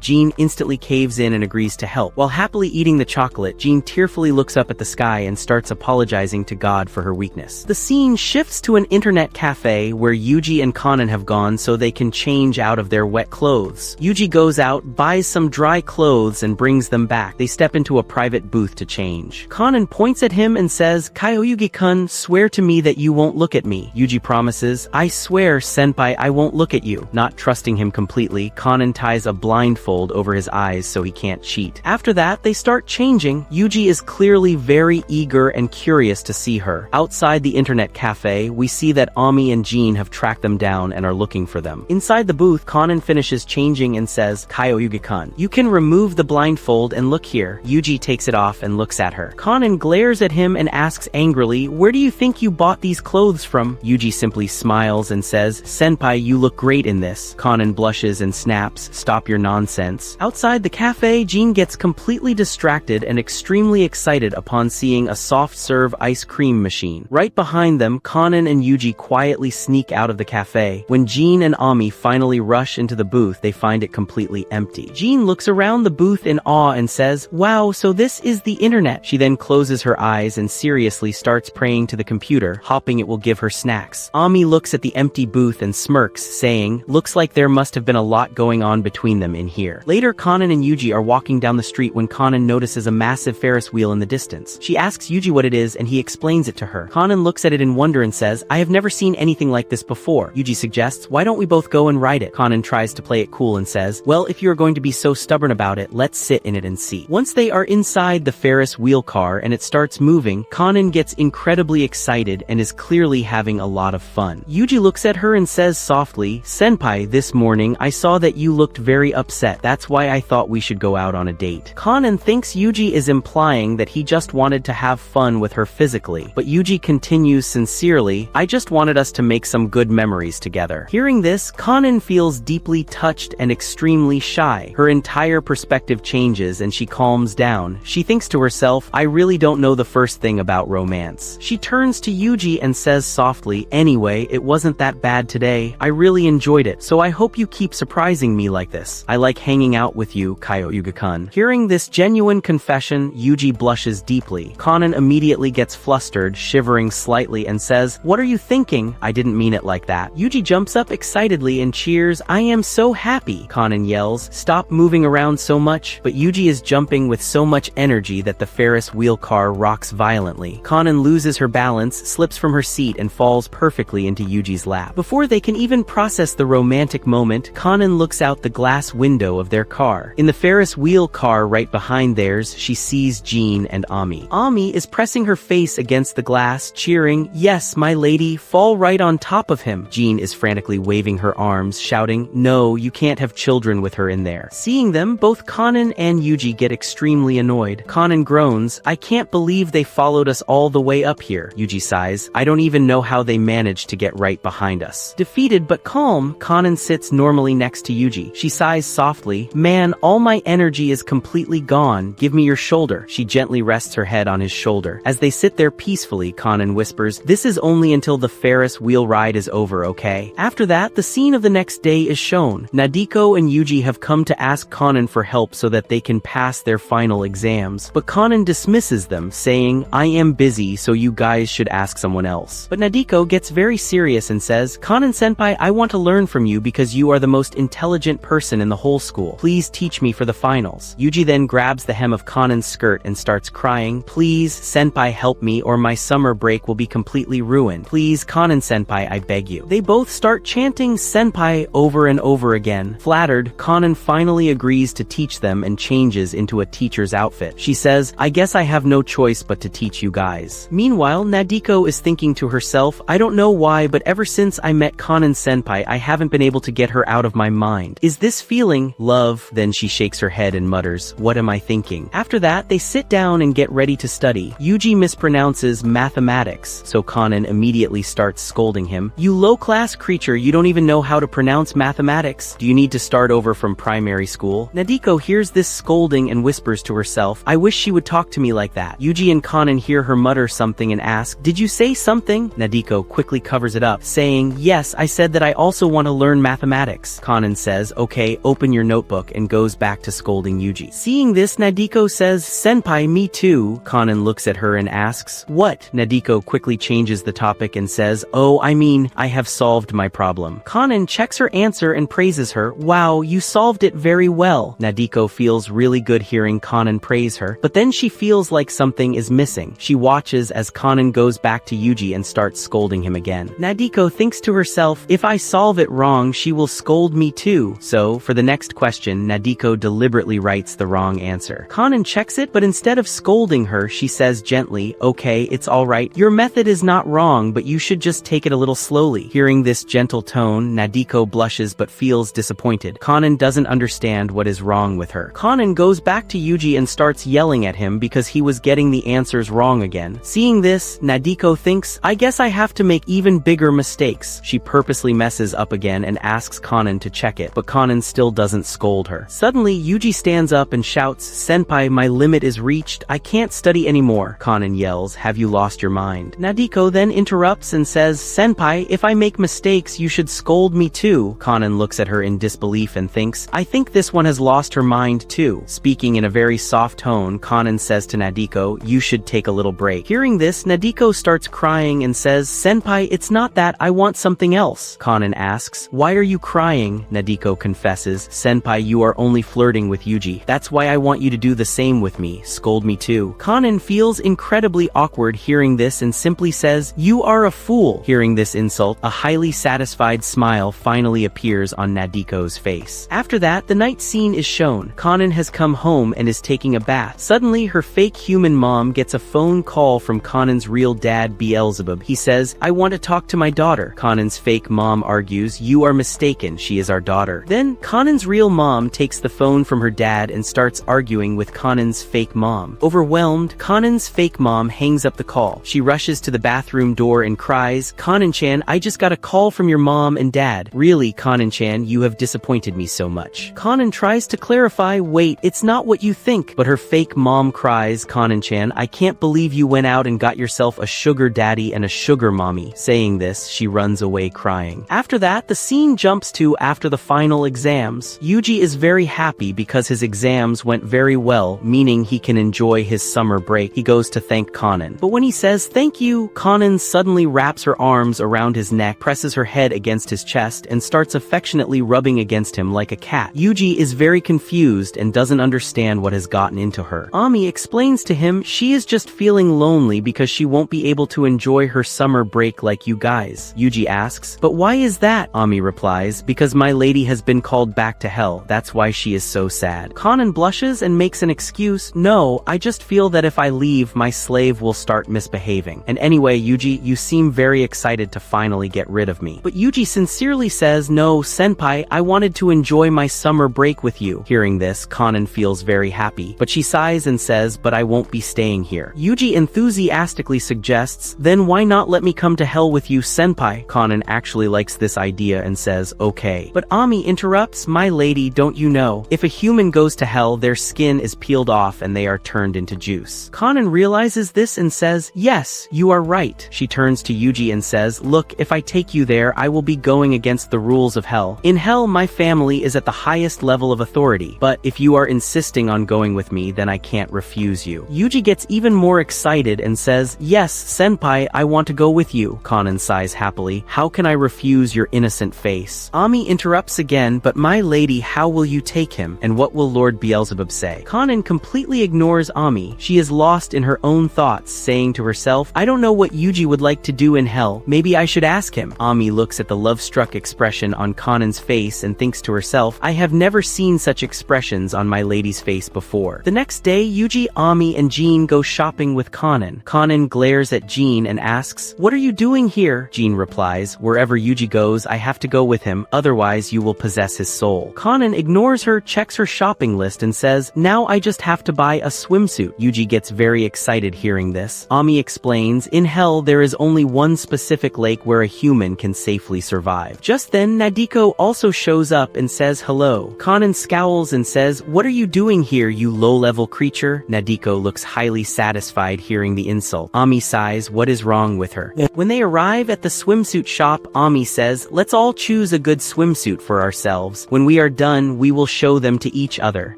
Jean instantly caves in and agrees to help. While happily eating the chocolate, Jean tearfully looks up at the sky and starts apologizing to God for her weakness. The scene shifts to an internet cafe where Yuji and Kanan have gone so they can change out of their wet clothes. Yuji goes out, buys some dry clothes and brings them back. They step into a private booth to change. Kanan points at him and says, Kyoyugi-kun, swear to me that you won't look at me. Yuji promises, I swear, senpai, I won't look at you. Not trusting him completely, Kanan ties a blindfold over his eyes so he can't cheat. After that, they start changing. Yuji is clearly very eager and curious to see her. Outside the internet cafe, we see that Ami and Jean have tracked them down and are looking for them. Inside the booth, Kanan finishes changing and says, Kyoyugi-kun, you can remove the blindfold and look here. Yuji takes it off and looks at her. Kanan glares at him and asks angrily, where do you think you bought these clothes from? Yuji simply smiles and says, senpai, you look great in this. Kanan blushes and snaps, stop your nonsense. Outside the cafe, Jean gets completely distracted and extremely excited upon seeing a soft-serve ice cream machine. Right behind them, Kanan and Yuji quietly sneak out of the cafe. When Jean and Ami finally rush into the booth, they find it completely empty. Jean looks around the booth in awe and says, wow, so this is the internet. She then closes her eyes and seriously starts praying to the computer, hoping it will give her snacks. Ami looks at the empty booth and smirks, saying, looks like there must have been a lot going on between them in here. Later, Kanan and Yuji are walking down the street when Kanan notices a massive Ferris wheel in the distance. She asks Yuji what it is and he explains it to her. Kanan looks at it in wonder and says, I have never seen anything like this before. Yuji suggests, why don't we both go and ride it? Kanan tries to play it cool and says, well, if you're going to be so stubborn about it, let's sit in it and see. Once they are inside the Ferris wheel car and it starts moving, Kanan gets incredibly excited and is clearly having a lot of fun. Yuji looks at her and says softly, senpai, this morning I saw that you looked very upset. That's why I thought we should go out on a date. Kanan thinks Yuji is implying that he just wanted to have fun with her physically, but Yuji continues sincerely, I just wanted us to make some good memories together. Hearing this, Kanan feels deeply touched and extremely shy. Her entire perspective changes and she calms down. She thinks to herself, I really don't know the first thing about romance. She turns to Yuji and says softly, anyway, it wasn't that bad today. I really enjoyed it, so I hope you keep surprising me like this. I like hanging out with you, Kyoyugi-kun. Hearing this genuine confession, Yuji blushes deeply. Kanan immediately gets flustered, shivering slightly and says, what are you thinking? I didn't mean it like that. Yuji jumps up excitedly and cheers, I am so happy. Kanan yells, stop moving around so much, but Yuji is jumping with so much energy that the Ferris wheel car rocks violently. Kanan loses her balance, slips from her seat and falls perfectly into Yuji's lap. Before they can even process the romantic moment, Kanan looks out the glass window of their car. In the Ferris wheel car right behind theirs, she sees Jean and Ami. Ami is pressing her face against the glass, cheering, yes, my lady, fall right on top of him. Jean is frantically waving her arms, shouting, no, you can't have children with her in there. Seeing them, both Kanan and Yuji get extremely annoyed. Kanan groans, I can't believe they followed us all the way up here. Yuji sighs, I don't even know how they managed to get right behind us. Defeated but calm, Kanan sits normally next to Yuji. She sighs softly, man, all my energy is completely gone. Give me your shoulder. She gently rests her head on his shoulder. As they sit there peacefully, Kanan whispers, this is only until the Ferris wheel ride is over, okay? After that, the scene of the next day is shown. Nadeko and Yuji have come to ask Kanan for help so that they can pass their final exams, but Kanan dismisses them, saying, I am busy, so you guys should ask someone else. But Nadeko gets very serious and says, Kanan-senpai, I want to learn from you because you are the most intelligent person in the whole school. Please teach me for the finals. Yuji then grabs the hem of Kanan's skirt and starts crying, please, senpai, help me or my summer break will be completely ruined. Please, Kanan-senpai, I beg you. They both start chanting senpai over and over again. Flattered, Kanan finally agrees to teach them and changes into a teacher's outfit. She says, I guess I have no choice but to teach you guys. Meanwhile, Nadeko is thinking to herself, I don't know why, but ever since I met Kanan-senpai, I haven't been able to get her out of my mind. Is this feeling love? Then she shakes her head and mutters, what am I thinking? After that, they sit down and get ready to study. Yuji mispronounces mathematics, so Kanan immediately starts scolding him. You low-class creature, you don't even know how to pronounce mathematics. Do you need to start over from primary school? Nadeko hears this scolding scolding and whispers to herself, I wish she would talk to me like that. Yuji and Kanan hear her mutter something and ask, did you say something? Nadeko quickly covers it up, saying, yes, I said that I also want to learn mathematics. Kanan says, okay, open your notebook, and goes back to scolding Yuji. Seeing this, Nadeko says, senpai, me too. Kanan looks at her and asks, what? Nadeko quickly changes the topic and says, oh, I mean, I have solved my problem. Kanan checks her answer and praises her, wow, you solved it very well. Nadeko feels really good hearing Kanan praise her, but then she feels like something is missing. She watches as Kanan goes back to Yuji and starts scolding him again. Nadeko thinks to herself, if I solve it wrong, she will scold me too. So, for the next question, Nadeko deliberately writes the wrong answer. Kanan checks it, but instead of scolding her, she says gently, okay, it's alright. Your method is not wrong, but you should just take it a little slowly. Hearing this gentle tone, Nadeko blushes but feels disappointed. Kanan doesn't understand what is wrong with her. Kanan goes back to Yuji and starts yelling at him because he was getting the answers wrong again. Seeing this, Nadeko thinks, I guess I have to make even bigger mistakes. She purposely messes up again and asks Kanan to check it, but Kanan still doesn't scold her. Suddenly, Yuji stands up and shouts, senpai, my limit is reached. I can't study anymore. Kanan yells, have you lost your mind? Nadeko then interrupts and says, senpai, if I make mistakes, you should scold me too. Kanan looks at her in disbelief and thinks, I think this one has lost her mind too. Speaking in a very soft tone, Kanan says to Nadeko, you should take a little break. Hearing this, Nadeko starts crying and says, senpai, it's not that, I want something else. Kanan asks, why are you crying? Nadeko confesses, senpai, you are only flirting with Yuji. That's why I want you to do the same with me. Scold me too. Kanan feels incredibly awkward hearing this and simply says, you are a fool. Hearing this insult, a highly satisfied smile finally appears on Nadeko's face. After that, the night scene is shown. Kanan has come home and is taking a bath. Suddenly, her fake human mom gets a phone call from Kanan's real dad, Beelzebub. He says, I want to talk to my daughter. Kanan's fake mom argues, you are mistaken, she is our daughter. Then, Kanan's real mom takes the phone from her dad and starts arguing with Kanan's fake mom. Overwhelmed, Kanan's fake mom hangs up the call. She rushes to the bathroom door and cries, Kanan-chan, I just got a call from your mom and dad. Really, Kanan-chan, you have disappointed me so much. Kanan tries to clarify, wait, it's not what you think. But her fake mom cries, Kanan-chan, I can't believe you went out and got yourself a sugar daddy and a sugar mommy. Saying this, she runs away crying. After that, the scene jumps to after the final exams. Yuji is very happy because his exams went very well, meaning he can enjoy his summer break. He goes to thank Kanan. But when he says thank you, Kanan suddenly wraps her arms around his neck, presses her head against his chest, and starts affectionately rubbing against him like a cat. Yuji is very confused and doesn't understand what has gotten into her. Ami explains to him she is just feeling lonely because she won't be able to enjoy her summer break like you guys. Yuji asks, but why is that? Ami replies, because my lady has been called back to hell, that's why she is so sad. Kanan blushes and makes an excuse, no, I just feel that if I leave, my slave will start misbehaving. And anyway, Yuji, you seem very excited to finally get rid of me. But Yuji sincerely says, no, senpai, I wanted to enjoy my summer break with you. Hearing this, Kanan feels very happy, but she sighs and says, but I won't be staying here. Yuji enthusiastically suggests, then why not let me come to hell with you, senpai? Kanan actually likes this idea and says, okay. But Ami interrupts, my lady, don't you know, if a human goes to hell, their skin is peeled off and they are turned into juice. Kanan realizes this and says, yes, you are right. She turns to Yuji and says, look, if I take you there, I will be going against the rules of hell. In hell, my family is at the highest level of authority, but if you are insisting on going with me, then I can't refuse you. Yuji gets even more excited and says, yes, senpai, I want to go with you. Kanan sighs happily, how can I refuse your innocent face? Ami interrupts again, but my lady, how will you take him? And what will Lord Beelzebub say? Kanan completely ignores Ami. She is lost in her own thoughts, saying to herself, I don't know what Yuji would like to do in hell. Maybe I should ask him. Ami looks at the love-struck expression on Kanan's face and thinks to herself, I have never seen such expressions on my lady's face before. The next day, Yuji, Ami, and Jean go shopping with Kanan. Kanan glares at Jean and asks, what are you doing here? Jean replies, wherever Yuji goes, I have to go with him, otherwise you will possess his soul. Kanan ignores her, checks her shopping list, and says, now I just have to buy a swimsuit. Yuji gets very excited hearing this. Ami explains, in hell there is only one specific lake where a human can safely survive. Just then, Nadeko also shows up and says hello. Kanan scowls and says, what are you doing here, you low-level creature? Nadeko looks highly satisfied hearing the insult. Ami sighs, what is wrong with her? When they arrive at the swimsuit shop, Ami says, let's all choose a good swimsuit for ourselves. When we are done, we will show them to each other.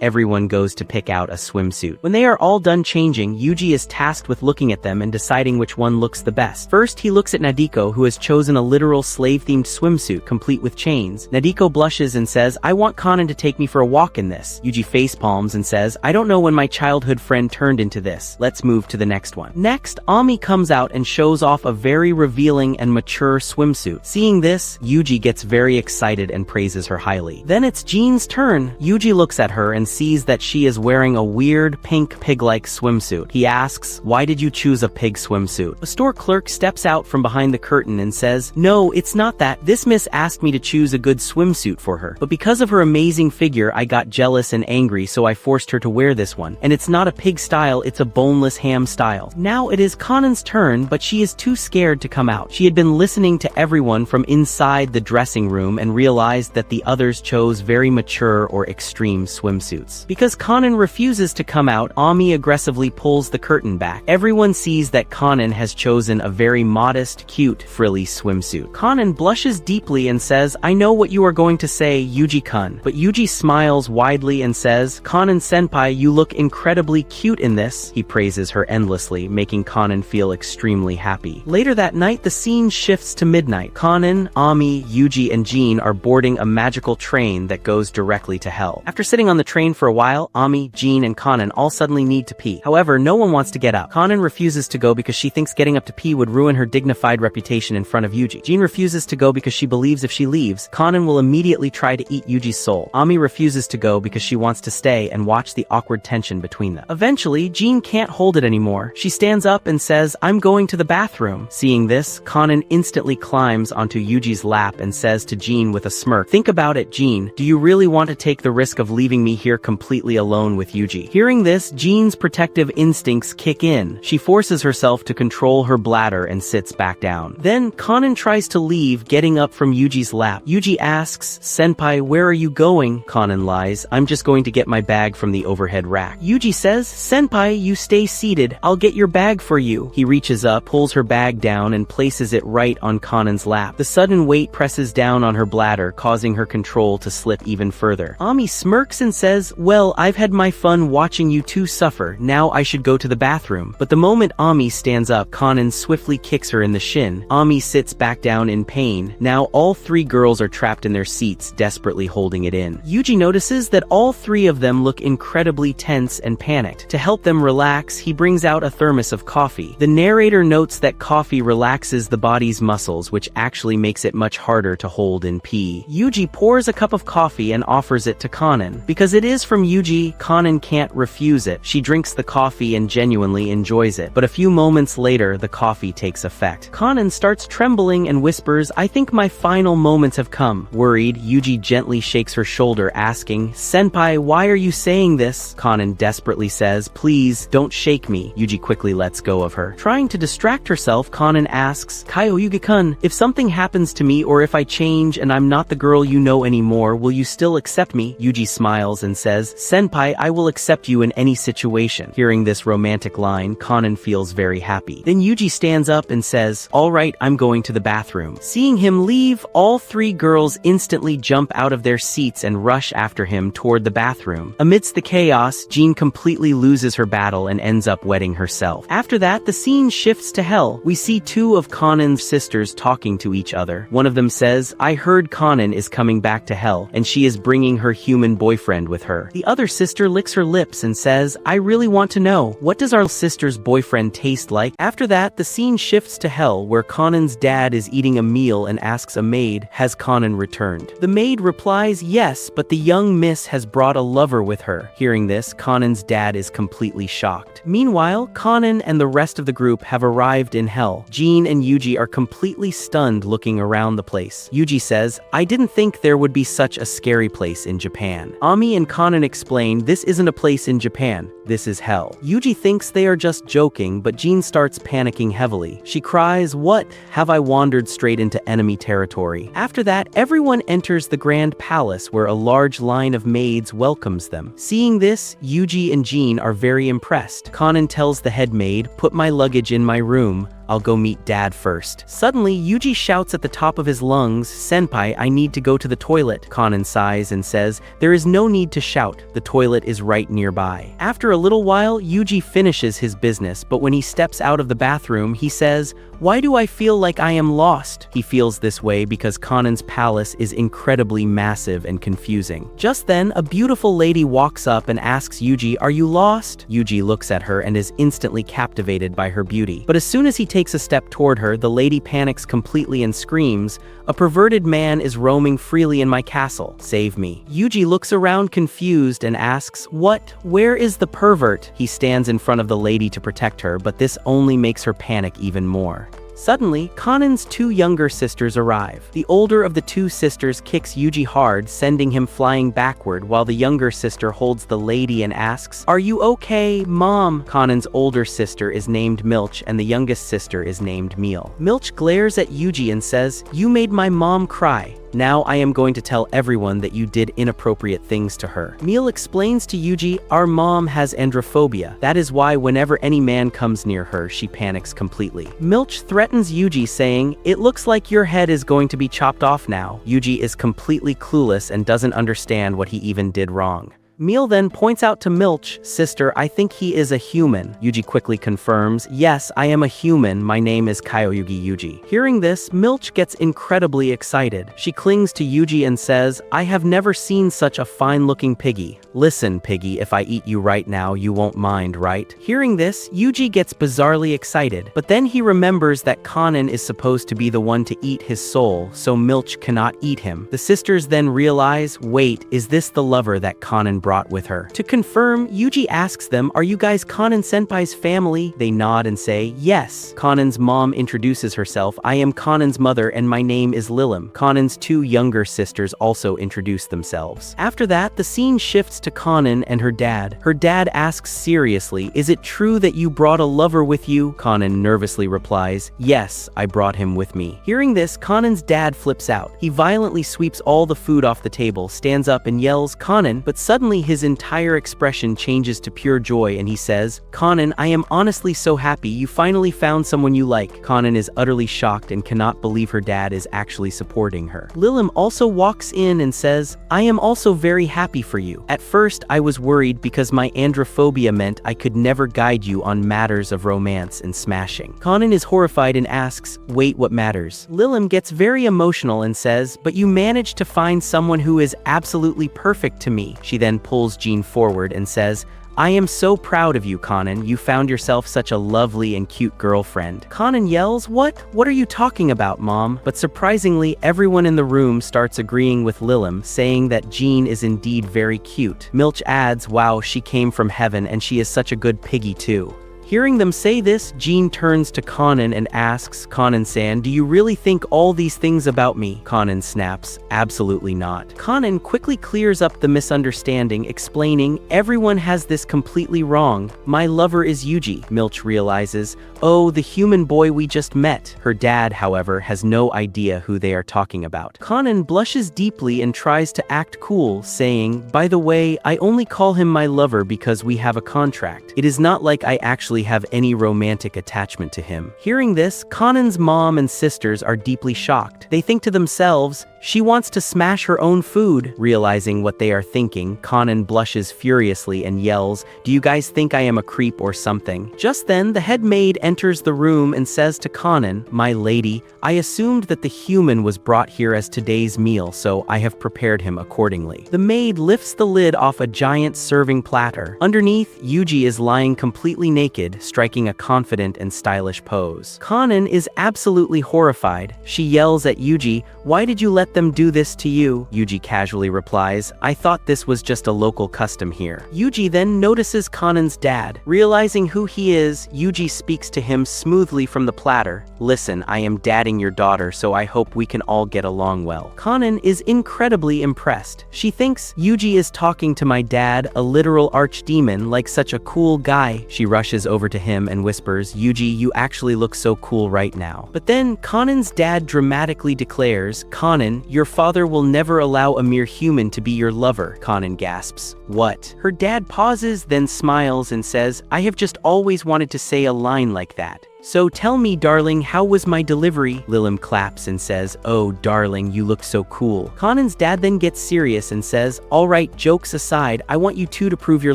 Everyone goes to pick out a swimsuit. When they are all done changing, Yuji is tasked with looking at them and deciding which one looks the best. First, he looks at Nadeko, who has chosen a literal slave-themed swimsuit complete with chains. Nadeko blushes and says, I want Kanan to take me for a walk in this. Yuji facepalms and says, I don't know when my childhood friend turned into this. Let's move to the next one. Next, Ami comes out and shows off a very revealing and mature swimsuit. Seeing this, Yuji gets very excited and praises her highly. Then it's Jean's turn. Yuji looks at her and sees that she is wearing a weird pink pig-like swimsuit. He asks, why did you choose a pig swimsuit? A store clerk steps out from behind the curtain and says, no, it's not that. This miss asked me to choose a good swimsuit for her. But because of her amazing figure, I got jealous and angry, so I forced her to wear this one. And it's not a pig style, it's a boneless ham style. Now it is Kanan's turn, but she is too scared to come out. She had been listening to everyone from inside the dressing room and realized that the others chose very mature or extreme swimsuits. Because Kanan refuses to come out, Ami aggressively pulls the curtain back. Everyone sees that Kanan has chosen a very modest, cute, frilly swimsuit. Kanan blushes deeply and says, I know what you are going to say, Yuji-kun. But Yuji smiles widely and says, Kanan-senpai, you look incredibly cute in this. He praises her endlessly, making Kanan feel extremely happy. Later that night, the scene shifts to midnight. Kanan, Ami, Yuji, and Jean are boarding a magical train that goes directly to hell. After sitting on the train for a while, Ami, Jean, and Kanan all suddenly need to pee. However, no one wants to get up. Kanan refuses to go because she thinks getting up to pee would ruin her dignified reputation in front of Yuji. Jean refuses to go because she believes if she leaves, Kanan will immediately try to eat Yuji's soul. Ami refuses to go because she wants to stay and watch the awkward tension between them. Eventually, Jean can't hold it anymore. She stands up and says, I'm going to the bathroom. Seeing this, Kanan instantly climbs onto Yuji's lap and says to Jean with a smirk, think about it, Jean. Do you really want to take the risk of leaving me here completely alone with Yuji? Hearing this, Jean's protective instincts kick in. She forces herself to control her bladder and sits back down. Then, Kanan tries to leave, getting up from Yuji's lap. Yuji asks, Senpai, where are you going? Kanan lies, I'm just going to get my bag from the overhead rack. Yuji says, Senpai, you stay seated. I'll get your bag for you. He reaches up, pulls her bag down, and places it right on Kanan's lap. The sudden weight presses down on her bladder, causing her control to slip even further. Ami smirks and says, well, I've had my fun watching you two suffer. Now I should go to the bathroom. But the moment Ami stands up, Kanan swiftly kicks her in the shin. Ami sits back down in pain. Now all three girls are trapped in their seats, desperately holding it in. Yuji notices that all three of them look incredibly tense and panicked. To help them relax, he brings out a thermos of coffee. The narrator notes that coffee relaxes the body's muscles, which actually makes it much harder to hold in pee. Yuji pours a cup of coffee and offers it to Kanan. Because it is from Yuji, Kanan can't refuse it. She drinks the coffee and genuinely enjoys it. But a few moments later, the coffee takes effect. Kanan starts trembling and whispers, I think my final moments have come. Worried, Yuji gently shakes her shoulder, asking, Senpai, why are you saying this? Kanan desperately says, please, don't shake me. Yuji quickly lets go of her. Trying to distract herself, Kanan asks, Yugi-kun, if something happens to me or if I change and I'm not the girl you know anymore, will you still accept me? Yuji smiles and says, Senpai, I will accept you in any situation. Hearing this romantic line, Kanan feels very happy. Then Yuji stands up and says, alright, I'm going to the bathroom. Seeing him leave, all three girls instantly jump out of their seats and rush after him toward the bathroom. Amidst the chaos, Jean completely loses her battle and ends up wetting herself. After that, the scene shifts to hell. We see two of Kanan's sisters talking to each other. One of them says, I heard Kanan is coming back to hell, and she is bringing her human boyfriend with her. The other sister licks her lips and says, I really want to know, what does our sister's boyfriend taste like? After that, the scene shifts to hell, where Kanan's dad is eating a meal and asks a maid, has Kanan returned? The maid replies, yes, but the young miss has brought a lover with her. Hearing this, Kanan's dad is completely shocked. Meanwhile, Kanan and the rest of the group have arrived in hell. Jean and Yuji are completely stunned looking around the place. Yuji says, I didn't think there would be such a scary place in Japan. Ami and Kanan explain this isn't a place in Japan. this is hell. Yuji thinks they are just joking, but Jean starts panicking heavily. She cries, what? Have I wandered straight into enemy territory? After that, everyone enters the grand palace where a large line of maids welcomes them. Seeing this, Yuji and Jean are very impressed. Kanan tells the head maid, put my luggage in my room. I'll go meet Dad first. Suddenly, Yuji shouts at the top of his lungs, Senpai, I need to go to the toilet. Kanan sighs and says, there is no need to shout, the toilet is right nearby. After a little while, Yuji finishes his business, but when he steps out of the bathroom, he says, why do I feel like I am lost? He feels this way because Kanan's palace is incredibly massive and confusing. Just then, a beautiful lady walks up and asks Yuji, are you lost? Yuji looks at her and is instantly captivated by her beauty. But as soon as he takes a step toward her, the lady panics completely and screams, a perverted man is roaming freely in my castle. Save me. Yuji looks around confused and asks, what? Where is the pervert? He stands in front of the lady to protect her, but this only makes her panic even more. Suddenly, Kanan's two younger sisters arrive. The older of the two sisters kicks Yuji hard, sending him flying backward, while the younger sister holds the lady and asks, are you okay, Mom? Kanan's older sister is named Milch and the youngest sister is named Meal. Milch glares at Yuji and says, you made my mom cry. Now I am going to tell everyone that you did inappropriate things to her. Meal explains to Yuji, our mom has androphobia. That is why whenever any man comes near her, she panics completely. Milch threatens Yuji saying, it looks like your head is going to be chopped off now. Yuji is completely clueless and doesn't understand what he even did wrong. Meal then points out to Milch, sister, I think he is a human. Yuji quickly confirms, yes, I am a human, my name is Kyoyugi Yuji. Hearing this, Milch gets incredibly excited. She clings to Yuji and says, I have never seen such a fine-looking piggy. Listen, piggy, if I eat you right now, you won't mind, right? Hearing this, Yuji gets bizarrely excited, but then he remembers that Kanan is supposed to be the one to eat his soul, so Milch cannot eat him. The sisters then realize, wait, is this the lover that Kanan brought with her? To confirm, Yuji asks them, are you guys Kanan-senpai's family? They nod and say, yes. Kanan's mom introduces herself, I am Kanan's mother and my name is Lilim. Kanan's two younger sisters also introduce themselves. After that, the scene shifts to Kanan and her dad. Her dad asks seriously, is it true that you brought a lover with you? Kanan nervously replies, yes, I brought him with me. Hearing this, Kanan's dad flips out. He violently sweeps all the food off the table, stands up and yells, Kanan, but suddenly his entire expression changes to pure joy and he says, Kanan, I am honestly so happy you finally found someone you like. Kanan is utterly shocked and cannot believe her dad is actually supporting her. Lilim also walks in and says, I am also very happy for you. At first, I was worried because my androphobia meant I could never guide you on matters of romance and smashing. Kanan is horrified and asks, wait, what matters? Lilim gets very emotional and says, but you managed to find someone who is absolutely perfect to me. She then pulls Jean forward and says, I am so proud of you, Kanan. You found yourself such a lovely and cute girlfriend. Kanan yells, what? What are you talking about, Mom? But surprisingly, everyone in the room starts agreeing with Lilim, saying that Jean is indeed very cute. Milch adds, wow, she came from heaven and she is such a good piggy too. Hearing them say this, Jean turns to Kanan and asks, Kanan-san, do you really think all these things about me? Kanan snaps, absolutely not. Kanan quickly clears up the misunderstanding, explaining, everyone has this completely wrong. My lover is Yuji. Milch realizes, oh, the human boy we just met. Her dad, however, has no idea who they are talking about. Kanan blushes deeply and tries to act cool, saying, by the way, I only call him my lover because we have a contract. It is not like I actually have any romantic attachment to him. Hearing this, Kanan's mom and sisters are deeply shocked. They think to themselves, she wants to smash her own food. Realizing what they are thinking, Kanan blushes furiously and yells, do you guys think I am a creep or something? Just then, the head maid enters the room and says to Kanan, my lady, I assumed that the human was brought here as today's meal, so I have prepared him accordingly. The maid lifts the lid off a giant serving platter. Underneath, Yuji is lying completely naked, striking a confident and stylish pose. Kanan is absolutely horrified. She yells at Yuji, why did you let let them do this to you, Yuji casually replies. I thought this was just a local custom here. Yuji then notices Kanan's dad. Realizing who he is, Yuji speaks to him smoothly from the platter. Listen, I am dadding your daughter, so I hope we can all get along well. Kanan is incredibly impressed. She thinks Yuji is talking to my dad, a literal archdemon, like such a cool guy. She rushes over to him and whispers, Yuji, you actually look so cool right now. But then Kanan's dad dramatically declares, Kanan, your father will never allow a mere human to be your lover. Kanan gasps. What? Her dad pauses, then smiles and says, I have just always wanted to say a line like that. So tell me, darling, how was my delivery? Lilim claps and says, oh, darling, you look so cool. Kanan's dad then gets serious and says, all right, jokes aside, I want you two to prove your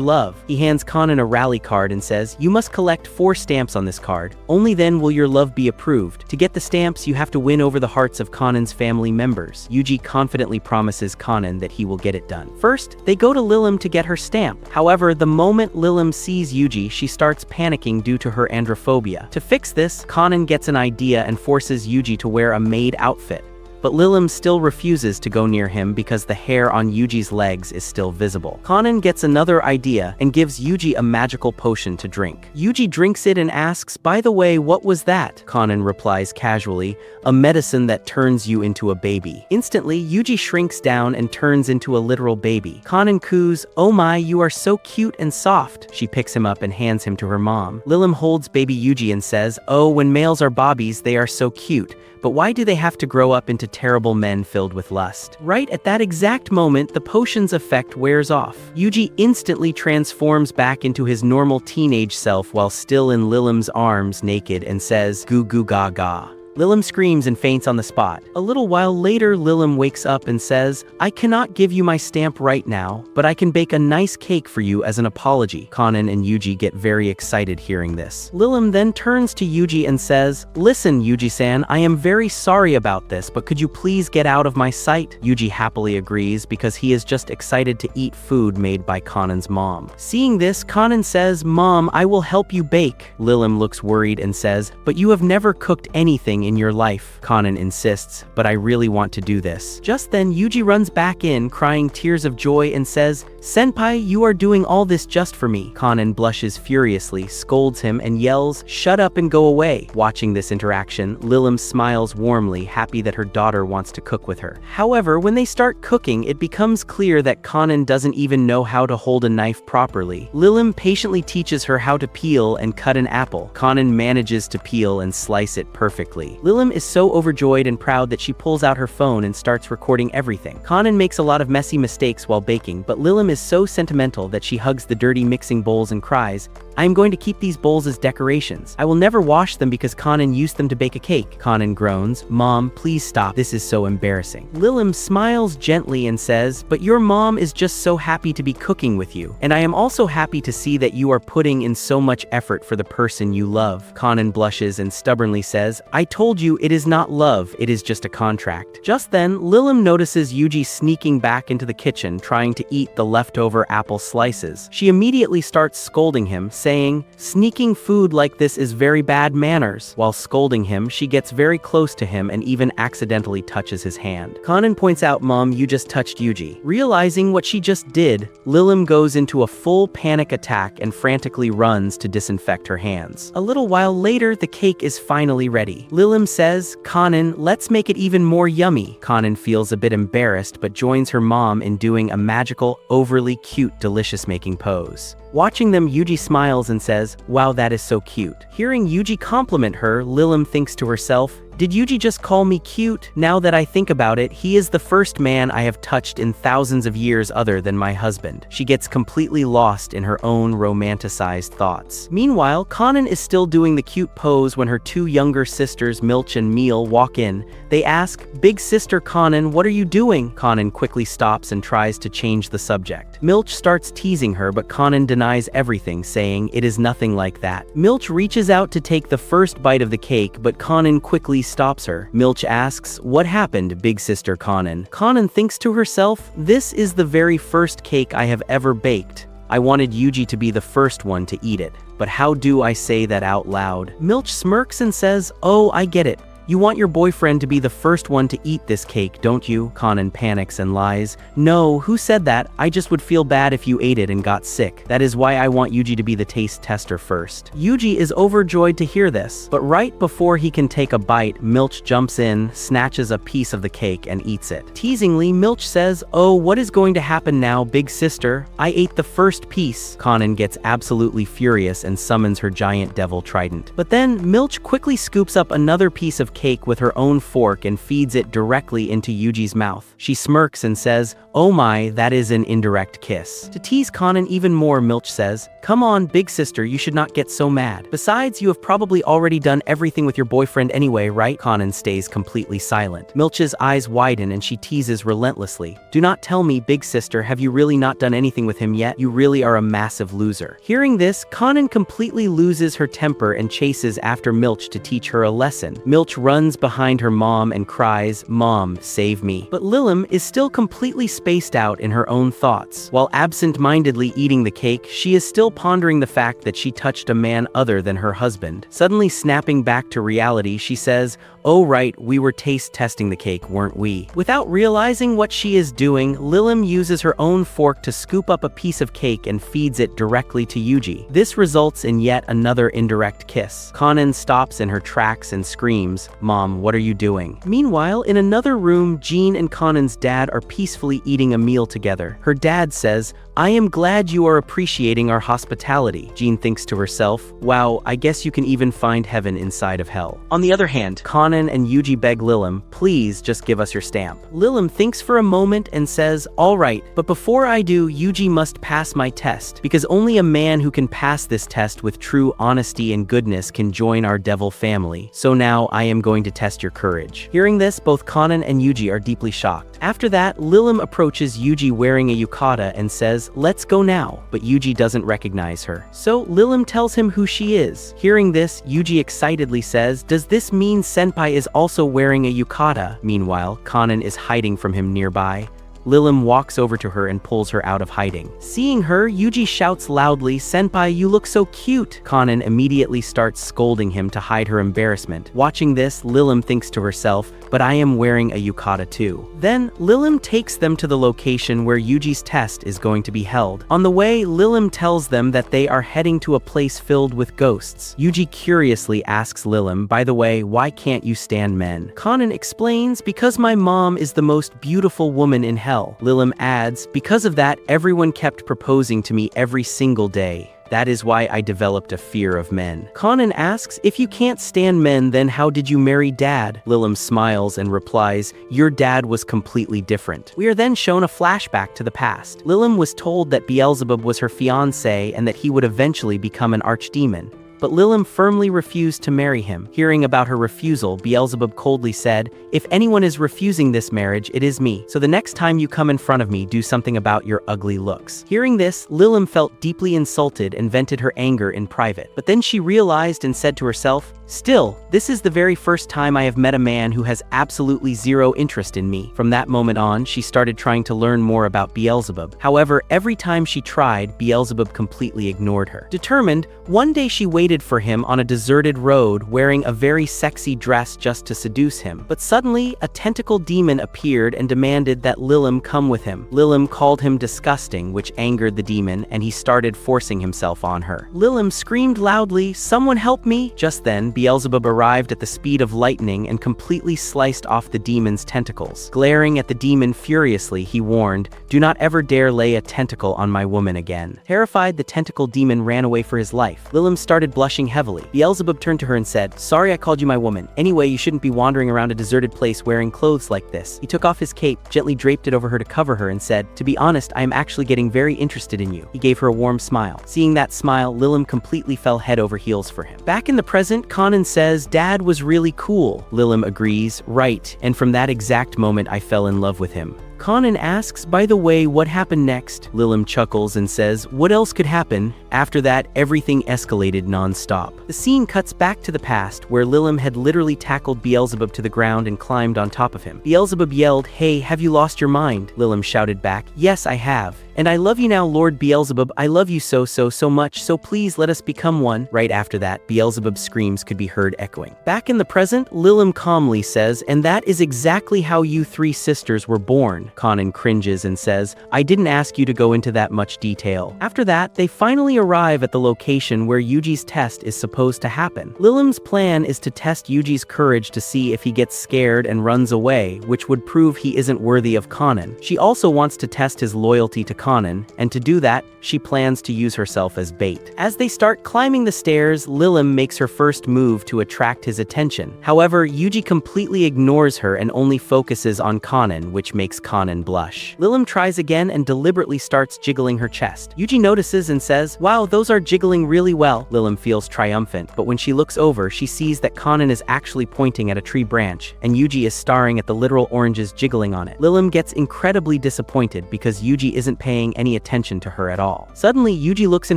love. He hands Kanan a rally card and says, you must collect 4 stamps on this card. Only then will your love be approved. To get the stamps, you have to win over the hearts of Kanan's family members. Yuji confidently promises Kanan that he will get it done. First, they go to Lilim to get her stamp. However, the moment Lilim sees Yuji, she starts panicking due to her androphobia. To fix this, Kanan gets an idea and forces Yuji to wear a maid outfit. But Lilim still refuses to go near him because the hair on Yuji's legs is still visible. Kanan gets another idea and gives Yuji a magical potion to drink. Yuji drinks it and asks, by the way, what was that? Kanan replies casually, a medicine that turns you into a baby. Instantly, Yuji shrinks down and turns into a literal baby. Kanan coos, oh my, you are so cute and soft. She picks him up and hands him to her mom. Lilim holds baby Yuji and says, oh, when males are bobbies, they are so cute. But why do they have to grow up into terrible men filled with lust? Right at that exact moment, the potion's effect wears off. Yuji instantly transforms back into his normal teenage self while still in Lilim's arms naked and says, goo goo gaga. Lilim screams and faints on the spot. A little while later, Lilim wakes up and says, I cannot give you my stamp right now, but I can bake a nice cake for you as an apology. Kanan and Yuji get very excited hearing this. Lilim then turns to Yuji and says, listen, Yuji-san, I am very sorry about this, but could you please get out of my sight? Yuji happily agrees because he is just excited to eat food made by Kanan's mom. Seeing this, Kanan says, Mom, I will help you bake. Lilim looks worried and says, but you have never cooked anything in your life. Kanan insists, but I really want to do this. Just then, Yuji runs back in, crying tears of joy and says, Senpai, you are doing all this just for me. Kanan blushes furiously, scolds him, and yells, shut up and go away. Watching this interaction, Lilim smiles warmly, happy that her daughter wants to cook with her. However, when they start cooking, it becomes clear that Kanan doesn't even know how to hold a knife properly. Lilim patiently teaches her how to peel and cut an apple. Kanan manages to peel and slice it perfectly. Lilim is so overjoyed and proud that she pulls out her phone and starts recording everything. Kanan makes a lot of messy mistakes while baking, but Lilim is so sentimental that she hugs the dirty mixing bowls and cries, I am going to keep these bowls as decorations. I will never wash them because Kanan used them to bake a cake. Kanan groans, Mom, please stop. This is so embarrassing. Lilim smiles gently and says, but your mom is just so happy to be cooking with you. And I am also happy to see that you are putting in so much effort for the person you love. Kanan blushes and stubbornly says, I told you it is not love, it is just a contract. Just then, Lilim notices Yuji sneaking back into the kitchen, trying to eat the leftover apple slices. She immediately starts scolding him, saying, sneaking food like this is very bad manners. While scolding him, she gets very close to him and even accidentally touches his hand. Kanan points out, Mom, you just touched Yuji. Realizing what she just did, Lilim goes into a full panic attack and frantically runs to disinfect her hands. A little while later, the cake is finally ready. Lilim says, Kanan, let's make it even more yummy. Kanan feels a bit embarrassed but joins her mom in doing a magical, overly cute, delicious making pose. Watching them, Yuji smiles and says, wow, that is so cute. Hearing Yuji compliment her, Lilim thinks to herself, did Yuji just call me cute? Now that I think about it, he is the first man I have touched in thousands of years other than my husband. She gets completely lost in her own romanticized thoughts. Meanwhile, Kanan is still doing the cute pose when her 2 younger sisters, Milch and Meal, walk in. They ask, big sister Kanan, what are you doing? Kanan quickly stops and tries to change the subject. Milch starts teasing her, but Kanan denies everything, saying, it is nothing like that. Milch reaches out to take the first bite of the cake, but Kanan quickly stops her. Milch asks, what happened, big sister Kanan? Kanan thinks to herself, this is the very first cake I have ever baked. I wanted Yuji to be the first one to eat it, but how do I say that out loud? Milch smirks and says, oh, I get it. You want your boyfriend to be the first one to eat this cake, don't you? Kanan panics and lies. No, who said that? I just would feel bad if you ate it and got sick. That is why I want Yuji to be the taste tester first. Yuji is overjoyed to hear this, but right before he can take a bite, Milch jumps in, snatches a piece of the cake and eats it. Teasingly, Milch says, "Oh, what is going to happen now, big sister? I ate the first piece." Kanan gets absolutely furious and summons her giant devil trident. But then, Milch quickly scoops up another piece of cake with her own fork and feeds it directly into Yuji's mouth. She smirks and says, "Oh my, that is an indirect kiss." To tease Kanan even more, Milch says, "Come on, big sister, you should not get so mad. Besides, you have probably already done everything with your boyfriend anyway, right?" Kanan stays completely silent. Milch's eyes widen and she teases relentlessly. "Do not tell me, big sister, have you really not done anything with him yet? You really are a massive loser." Hearing this, Kanan completely loses her temper and chases after Milch to teach her a lesson. Milch runs behind her mom and cries, "Mom, save me." But Lilim is still completely spaced out in her own thoughts. While absent-mindedly eating the cake, she is still pondering the fact that she touched a man other than her husband. Suddenly snapping back to reality, she says, "Oh right, we were taste testing the cake, weren't we?" Without realizing what she is doing, Lilim uses her own fork to scoop up a piece of cake and feeds it directly to Yuji. This results in yet another indirect kiss. Kanan stops in her tracks and screams, "Mom, what are you doing?" Meanwhile, in another room, Jean and Kanan's dad are peacefully eating a meal together. Her dad says, "I am glad you are appreciating our hospitality." Jean thinks to herself, "Wow, I guess you can even find heaven inside of hell." On the other hand, Kanan and Yuji beg Lilim, "Please just give us your stamp." Lilim thinks for a moment and says, "All right, but before I do, Yuji must pass my test, because only a man who can pass this test with true honesty and goodness can join our devil family. So now I am going to test your courage." Hearing this, both Kanan and Yuji are deeply shocked. After that, Lilim approaches Yuji wearing a yukata and says, "Let's go now," but Yuji doesn't recognize her. So Lilim tells him who she is. Hearing this, Yuji excitedly says, "Does this mean Senpai is also wearing a yukata?" Meanwhile, Kanan is hiding from him nearby. Lilim walks over to her and pulls her out of hiding. Seeing her, Yuji shouts loudly, "Senpai, you look so cute!" Kanan immediately starts scolding him to hide her embarrassment. Watching this, Lilim thinks to herself, "But I am wearing a yukata too." Then, Lilim takes them to the location where Yuji's test is going to be held. On the way, Lilim tells them that they are heading to a place filled with ghosts. Yuji curiously asks Lilim, "By the way, why can't you stand men?" Kanan explains, "Because my mom is the most beautiful woman in hell." Lilim adds, "Because of that, everyone kept proposing to me every single day. That is why I developed a fear of men." Kanan asks, "If you can't stand men, then how did you marry Dad?" Lilim smiles and replies, "Your dad was completely different." We are then shown a flashback to the past. Lilim was told that Beelzebub was her fiancé and that he would eventually become an archdemon. But Lilim firmly refused to marry him. Hearing about her refusal, Beelzebub coldly said, "If anyone is refusing this marriage, it is me. So the next time you come in front of me, do something about your ugly looks." Hearing this, Lilim felt deeply insulted and vented her anger in private. But then she realized and said to herself, "Still, this is the very first time I have met a man who has absolutely zero interest in me." From that moment on, she started trying to learn more about Beelzebub. However, every time she tried, Beelzebub completely ignored her. Determined, one day she waited for him on a deserted road wearing a very sexy dress just to seduce him. But suddenly, a tentacle demon appeared and demanded that Lilim come with him. Lilim called him disgusting, which angered the demon, and he started forcing himself on her. Lilim screamed loudly, "Someone help me!" Just then, Beelzebub arrived at the speed of lightning and completely sliced off the demon's tentacles. Glaring at the demon furiously, he warned, "Do not ever dare lay a tentacle on my woman again." Terrified, the tentacle demon ran away for his life. Lilim started blushing heavily. Beelzebub turned to her and said, "Sorry I called you my woman. Anyway, you shouldn't be wandering around a deserted place wearing clothes like this." He took off his cape, gently draped it over her to cover her, and said, "To be honest, I am actually getting very interested in you." He gave her a warm smile. Seeing that smile, Lilim completely fell head over heels for him. Back in the present, Kanan says, "Dad was really cool." Lilim agrees, "Right, and from that exact moment I fell in love with him." Kanan asks, by the way, what happened next? Lilim chuckles and says, what else could happen? After that, everything escalated non-stop. The scene cuts back to the past, where Lilim had literally tackled Beelzebub to the ground and climbed on top of him. Beelzebub yelled, hey, have you lost your mind? Lilim shouted back, yes, I have. And I love you now, Lord Beelzebub, I love you so much, so please let us become one. Right after that, Beelzebub's screams could be heard echoing. Back in the present, Lilim calmly says, and that is exactly how you three sisters were born. Kanan cringes and says, I didn't ask you to go into that much detail. After that, they finally arrive at the location where Yuji's test is supposed to happen. Lilim's plan is to test Yuji's courage to see if he gets scared and runs away, which would prove he isn't worthy of Kanan. She also wants to test his loyalty to Kanan, and to do that, she plans to use herself as bait. As they start climbing the stairs, Lilim makes her first move to attract his attention. However, Yuji completely ignores her and only focuses on Kanan, which makes Kanan blush. Lilim tries again and deliberately starts jiggling her chest. Yuji notices and says, wow, those are jiggling really well. Lilim feels triumphant, but when she looks over, she sees that Kanan is actually pointing at a tree branch, and Yuji is staring at the literal oranges jiggling on it. Lilim gets incredibly disappointed because Yuji isn't paying any attention to her at all. Suddenly, Yuji looks in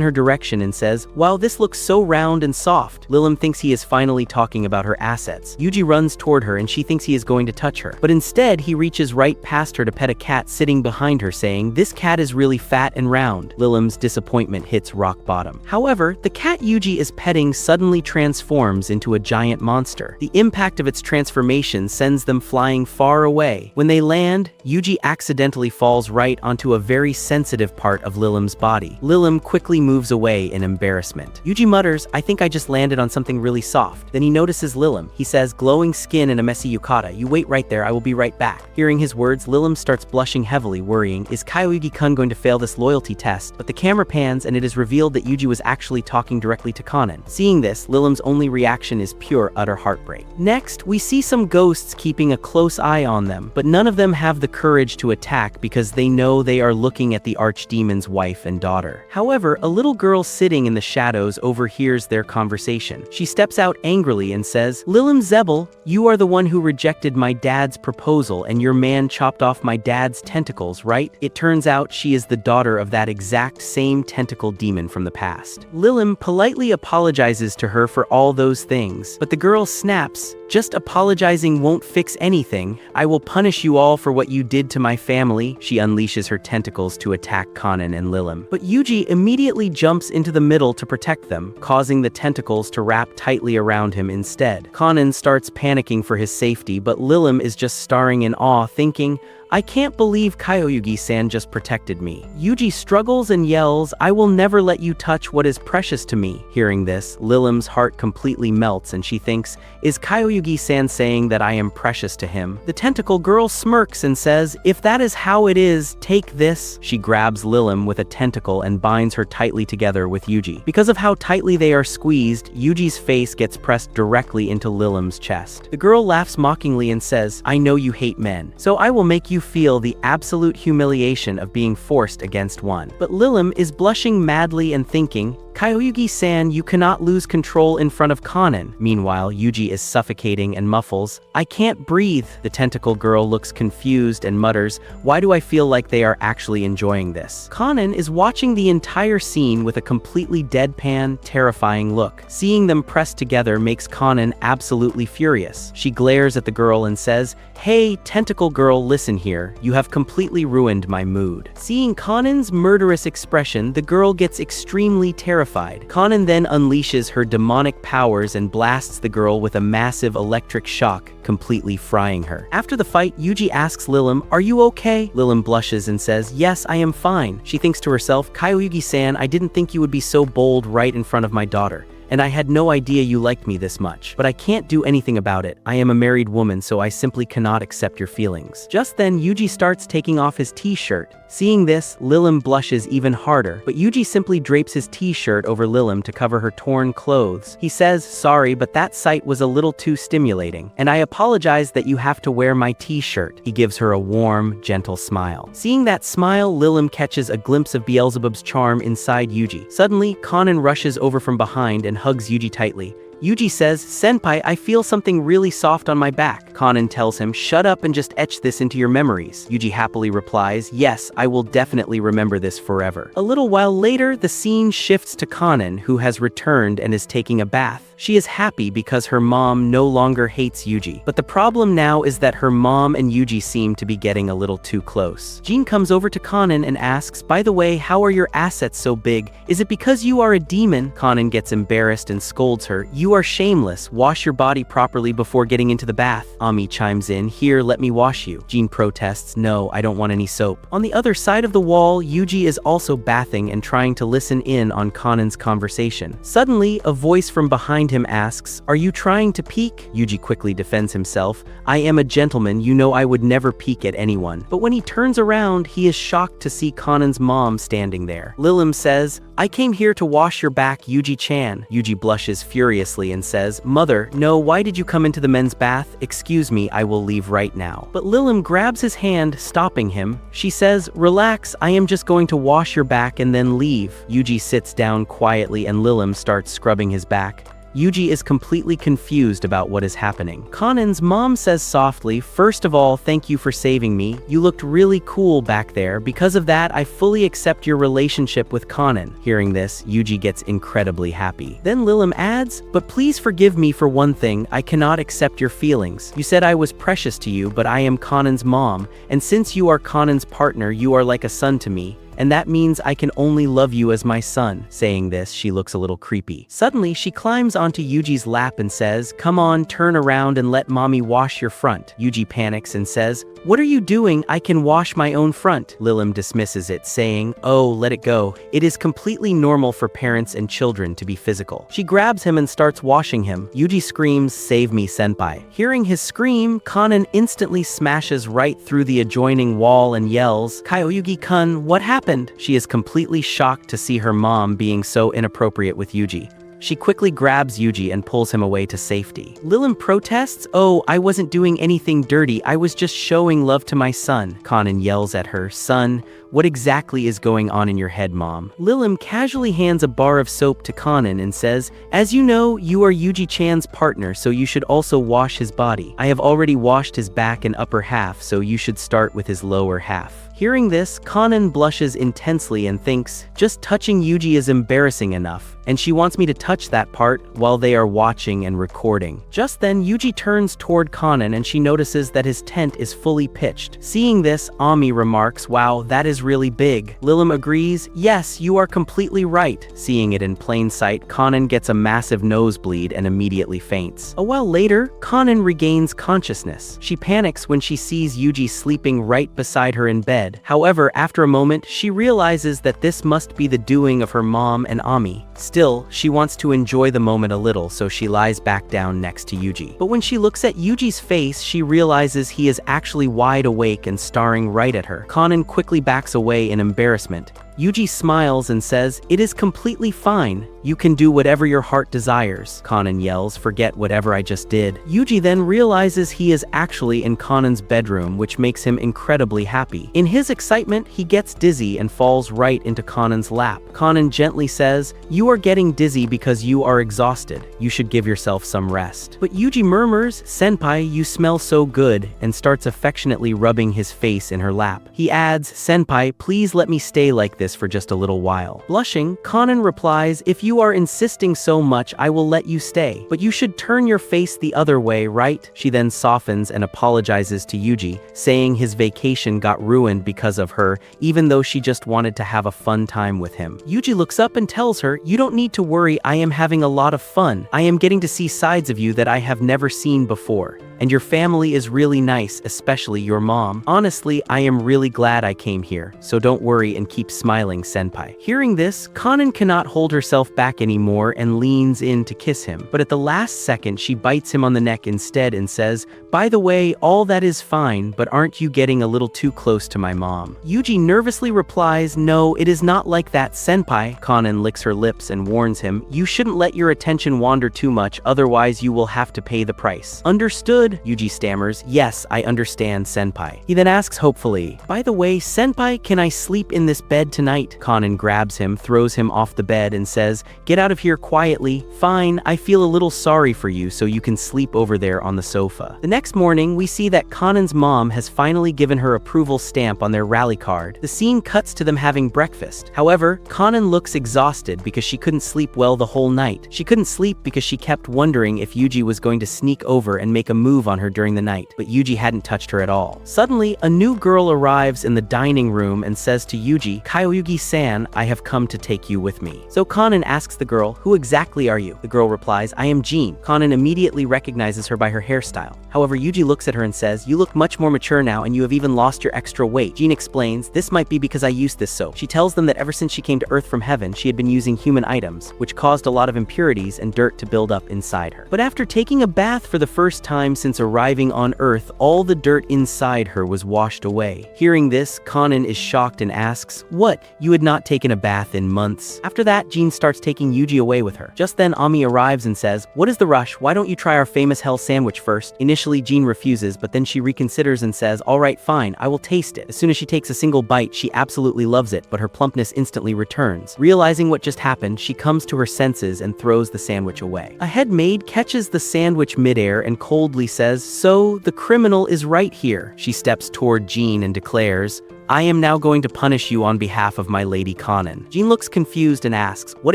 her direction and says, wow, this looks so round and soft. Lilim thinks he is finally talking about her assets. Yuji runs toward her and she thinks he is going to touch her. But instead, he reaches right past her to pet a cat sitting behind her, saying, this cat is really fat and round. Lilim's disappointment hits rock bottom. However, the cat Yuji is petting suddenly transforms into a giant monster. The impact of its transformation sends them flying far away. When they land, Yuji accidentally falls right onto a very sensitive part of Lilim's body. Lilim quickly moves away in embarrassment. Yuji mutters, I think I just landed on something really soft. Then he notices Lilim. He says, glowing skin and a messy yukata. You wait right there, I will be right back. Hearing his words, Lilim starts blushing heavily, worrying, is Kyoyugi-kun going to fail this loyalty test? But the camera pans and it is revealed that Yuji was actually talking directly to Kanan. Seeing this, Lilim's only reaction is pure utter heartbreak. Next, we see some ghosts keeping a close eye on them, but none of them have the courage to attack because they know they are looking at the archdemon's wife and daughter. However, a little girl sitting in the shadows overhears their conversation. She steps out angrily and says, Lilim Zebel, you are the one who rejected my dad's proposal and your man chopped off my dad's tentacles, right? It turns out she is the daughter of that exact same tentacle demon from the past. Lilim politely apologizes to her for all those things, but the girl snaps, just apologizing won't fix anything. I will punish you all for what you did to my family. She unleashes her tentacles to attack Kanan and Lilim. But Yuji immediately jumps into the middle to protect them, causing the tentacles to wrap tightly around him instead. Kanan starts panicking for his safety, but Lilim is just staring in awe, thinking, I can't believe Kyoyugi-san just protected me. Yuji struggles and yells, I will never let you touch what is precious to me. Hearing this, Lilim's heart completely melts and she thinks, is Kyoyugi-san saying that I am precious to him? The tentacle girl smirks and says, if that is how it is, take this. She grabs Lilim with a tentacle and binds her tightly together with Yuji. Because of how tightly they are squeezed, Yuji's face gets pressed directly into Lilim's chest. The girl laughs mockingly and says, I know you hate men, so I will make you feel the absolute humiliation of being forced against one. But Lilim is blushing madly and thinking, Kyoyugi-san, you cannot lose control in front of Kanan. Meanwhile, Yuji is suffocating and muffles, I can't breathe. The tentacle girl looks confused and mutters, why do I feel like they are actually enjoying this? Kanan is watching the entire scene with a completely deadpan, terrifying look. Seeing them pressed together makes Kanan absolutely furious. She glares at the girl and says, hey, tentacle girl, listen here. You have completely ruined my mood. Seeing Kanan's murderous expression, the girl gets extremely terrified. Kanan then unleashes her demonic powers and blasts the girl with a massive electric shock, completely frying her. After the fight, Yuji asks Lilim, are you okay? Lilim blushes and says, yes, I am fine. She thinks to herself, Kyoyugi-san, I didn't think you would be so bold right in front of my daughter. And I had no idea you liked me this much. But I can't do anything about it. I am a married woman, so I simply cannot accept your feelings. Just then, Yuji starts taking off his t-shirt. Seeing this, Lilim blushes even harder, but Yuji simply drapes his t-shirt over Lilim to cover her torn clothes. He says, sorry, but that sight was a little too stimulating, and I apologize that you have to wear my t-shirt. He gives her a warm, gentle smile. Seeing that smile, Lilim catches a glimpse of Beelzebub's charm inside Yuji. Suddenly, Kanan rushes over from behind and hugs Yuji tightly. Yuji says, "Senpai, I feel something really soft on my back." Kanan tells him, "Shut up and just etch this into your memories." Yuji happily replies, "Yes, I will definitely remember this forever." A little while later, the scene shifts to Kanan, who has returned and is taking a bath. She is happy because her mom no longer hates Yuji. But the problem now is that her mom and Yuji seem to be getting a little too close. Jean comes over to Kanan and asks, "By the way, how are your assets so big? Is it because you are a demon?" Kanan gets embarrassed and scolds her, "You are shameless. Wash your body properly before getting into the bath." Ami chimes in, "Here, let me wash you." Jean protests, "No, I don't want any soap." On the other side of the wall, Yuji is also bathing and trying to listen in on Kanan's conversation. Suddenly, a voice from behind him asks, "Are you trying to peek?" Yuji quickly defends himself, "I am a gentleman, you know I would never peek at anyone." But when he turns around, he is shocked to see Kanan's mom standing there. Lilim says, "I came here to wash your back, Yuji-chan." Yuji blushes furiously and says, "Mother, no, why did you come into the men's bath? Excuse me, I will leave right now." But Lilim grabs his hand, stopping him. She says, "Relax, I am just going to wash your back and then leave." Yuji sits down quietly and Lilim starts scrubbing his back. Yuji is completely confused about what is happening. Kanan's mom says softly, "First of all, thank you for saving me. You looked really cool back there. Because of that, I fully accept your relationship with Kanan." Hearing this, Yuji gets incredibly happy. Then Lilim adds, "But please forgive me for one thing, I cannot accept your feelings. You said I was precious to you, but I am Kanan's mom, and since you are Kanan's partner, you are like a son to me. And that means I can only love you as my son." Saying this, she looks a little creepy. Suddenly, she climbs onto Yuji's lap and says, "Come on, turn around and let mommy wash your front." Yuji panics and says, "What are you doing? I can wash my own front." Lilim dismisses it, saying, "Oh, let it go. It is completely normal for parents and children to be physical." She grabs him and starts washing him. Yuji screams, "Save me, senpai." Hearing his scream, Kanan instantly smashes right through the adjoining wall and yells, "Kyoyugi-kun, what happened?" She is completely shocked to see her mom being so inappropriate with Yuji. She quickly grabs Yuji and pulls him away to safety. Lilim protests, "Oh, I wasn't doing anything dirty, I was just showing love to my son." Kanan yells at her, "Son, what exactly is going on in your head, mom?" Lilim casually hands a bar of soap to Kanan and says, "As you know, you are Yuji-chan's partner, so you should also wash his body. I have already washed his back and upper half, so you should start with his lower half." Hearing this, Kanan blushes intensely and thinks, "Just touching Yuji is embarrassing enough, and she wants me to touch that part while they are watching and recording." Just then, Yuji turns toward Kanan and she notices that his tent is fully pitched. Seeing this, Ami remarks, "Wow, that is really big." Lilim agrees, "Yes, you are completely right." Seeing it in plain sight, Kanan gets a massive nosebleed and immediately faints. A while later, Kanan regains consciousness. She panics when she sees Yuji sleeping right beside her in bed. However, after a moment, she realizes that this must be the doing of her mom and Ami. Still, she wants to enjoy the moment a little, so she lies back down next to Yuji. But when she looks at Yuji's face, she realizes he is actually wide awake and staring right at her. Kanan quickly backs away in embarrassment. Yuji smiles and says, "It is completely fine. You can do whatever your heart desires." Kanan yells, "Forget whatever I just did." Yuji then realizes he is actually in Kanan's bedroom, which makes him incredibly happy. In his excitement, he gets dizzy and falls right into Kanan's lap. Kanan gently says, "You are getting dizzy because you are exhausted. You should give yourself some rest." But Yuji murmurs, "Senpai, you smell so good," and starts affectionately rubbing his face in her lap. He adds, "Senpai, please let me stay like this for just a little while." Blushing, Kanan replies, "If you are insisting so much, I will let you stay. But you should turn your face the other way, right?" She then softens and apologizes to Yuji, saying his vacation got ruined because of her, even though she just wanted to have a fun time with him. Yuji looks up and tells her, "You don't need to worry, I am having a lot of fun. I am getting to see sides of you that I have never seen before. And your family is really nice, especially your mom. Honestly, I am really glad I came here, so don't worry and keep smiling, senpai." Hearing this, Kanan cannot hold herself back anymore and leans in to kiss him. But at the last second, she bites him on the neck instead and says, "By the way, all that is fine, but aren't you getting a little too close to my mom?" Yuji nervously replies, "No, it is not like that, senpai." Kanan licks her lips and warns him, "You shouldn't let your attention wander too much, otherwise you will have to pay the price." "Understood." understood? Yuji stammers, yes, I understand, senpai. He then asks hopefully, by the way, senpai, can I sleep in this bed tonight? Kanan grabs him, throws him off the bed and says, get out of here quietly. Fine, I feel a little sorry for you so you can sleep over there on the sofa. The next morning, we see that Kanan's mom has finally given her approval stamp on their rally card. The scene cuts to them having breakfast. However, Kanan looks exhausted because she couldn't sleep well the whole night. She couldn't sleep because she kept wondering if Yuji was going to sneak over and make a move on her during the night, but Yuji hadn't touched her at all. Suddenly, a new girl arrives in the dining room and says to Yuji, Kyoyugi-san, I have come to take you with me. So Kanan asks the girl, who exactly are you? The girl replies, I am Jean. Kanan immediately recognizes her by her hairstyle. However, Yuji looks at her and says, you look much more mature now and you have even lost your extra weight. Jean explains, this might be because I used this soap. She tells them that ever since she came to Earth from heaven, she had been using human items, which caused a lot of impurities and dirt to build up inside her. But after taking a bath for the first time since arriving on Earth, all the dirt inside her was washed away. Hearing this, Kanan is shocked and asks, what? You had not taken a bath in months? After that, Jean starts taking Yuji away with her. Just then, Ami arrives and says, what is the rush? Why don't you try our famous hell sandwich first? Initially, Jean refuses, but then she reconsiders and says, alright, fine, I will taste it. As soon as she takes a single bite, she absolutely loves it, but her plumpness instantly returns. Realizing what just happened, she comes to her senses and throws the sandwich away. A head maid catches the sandwich midair and coldly says, so, the criminal is right here. She steps toward Jean and declares, I am now going to punish you on behalf of my lady Kanan. Jean looks confused and asks, what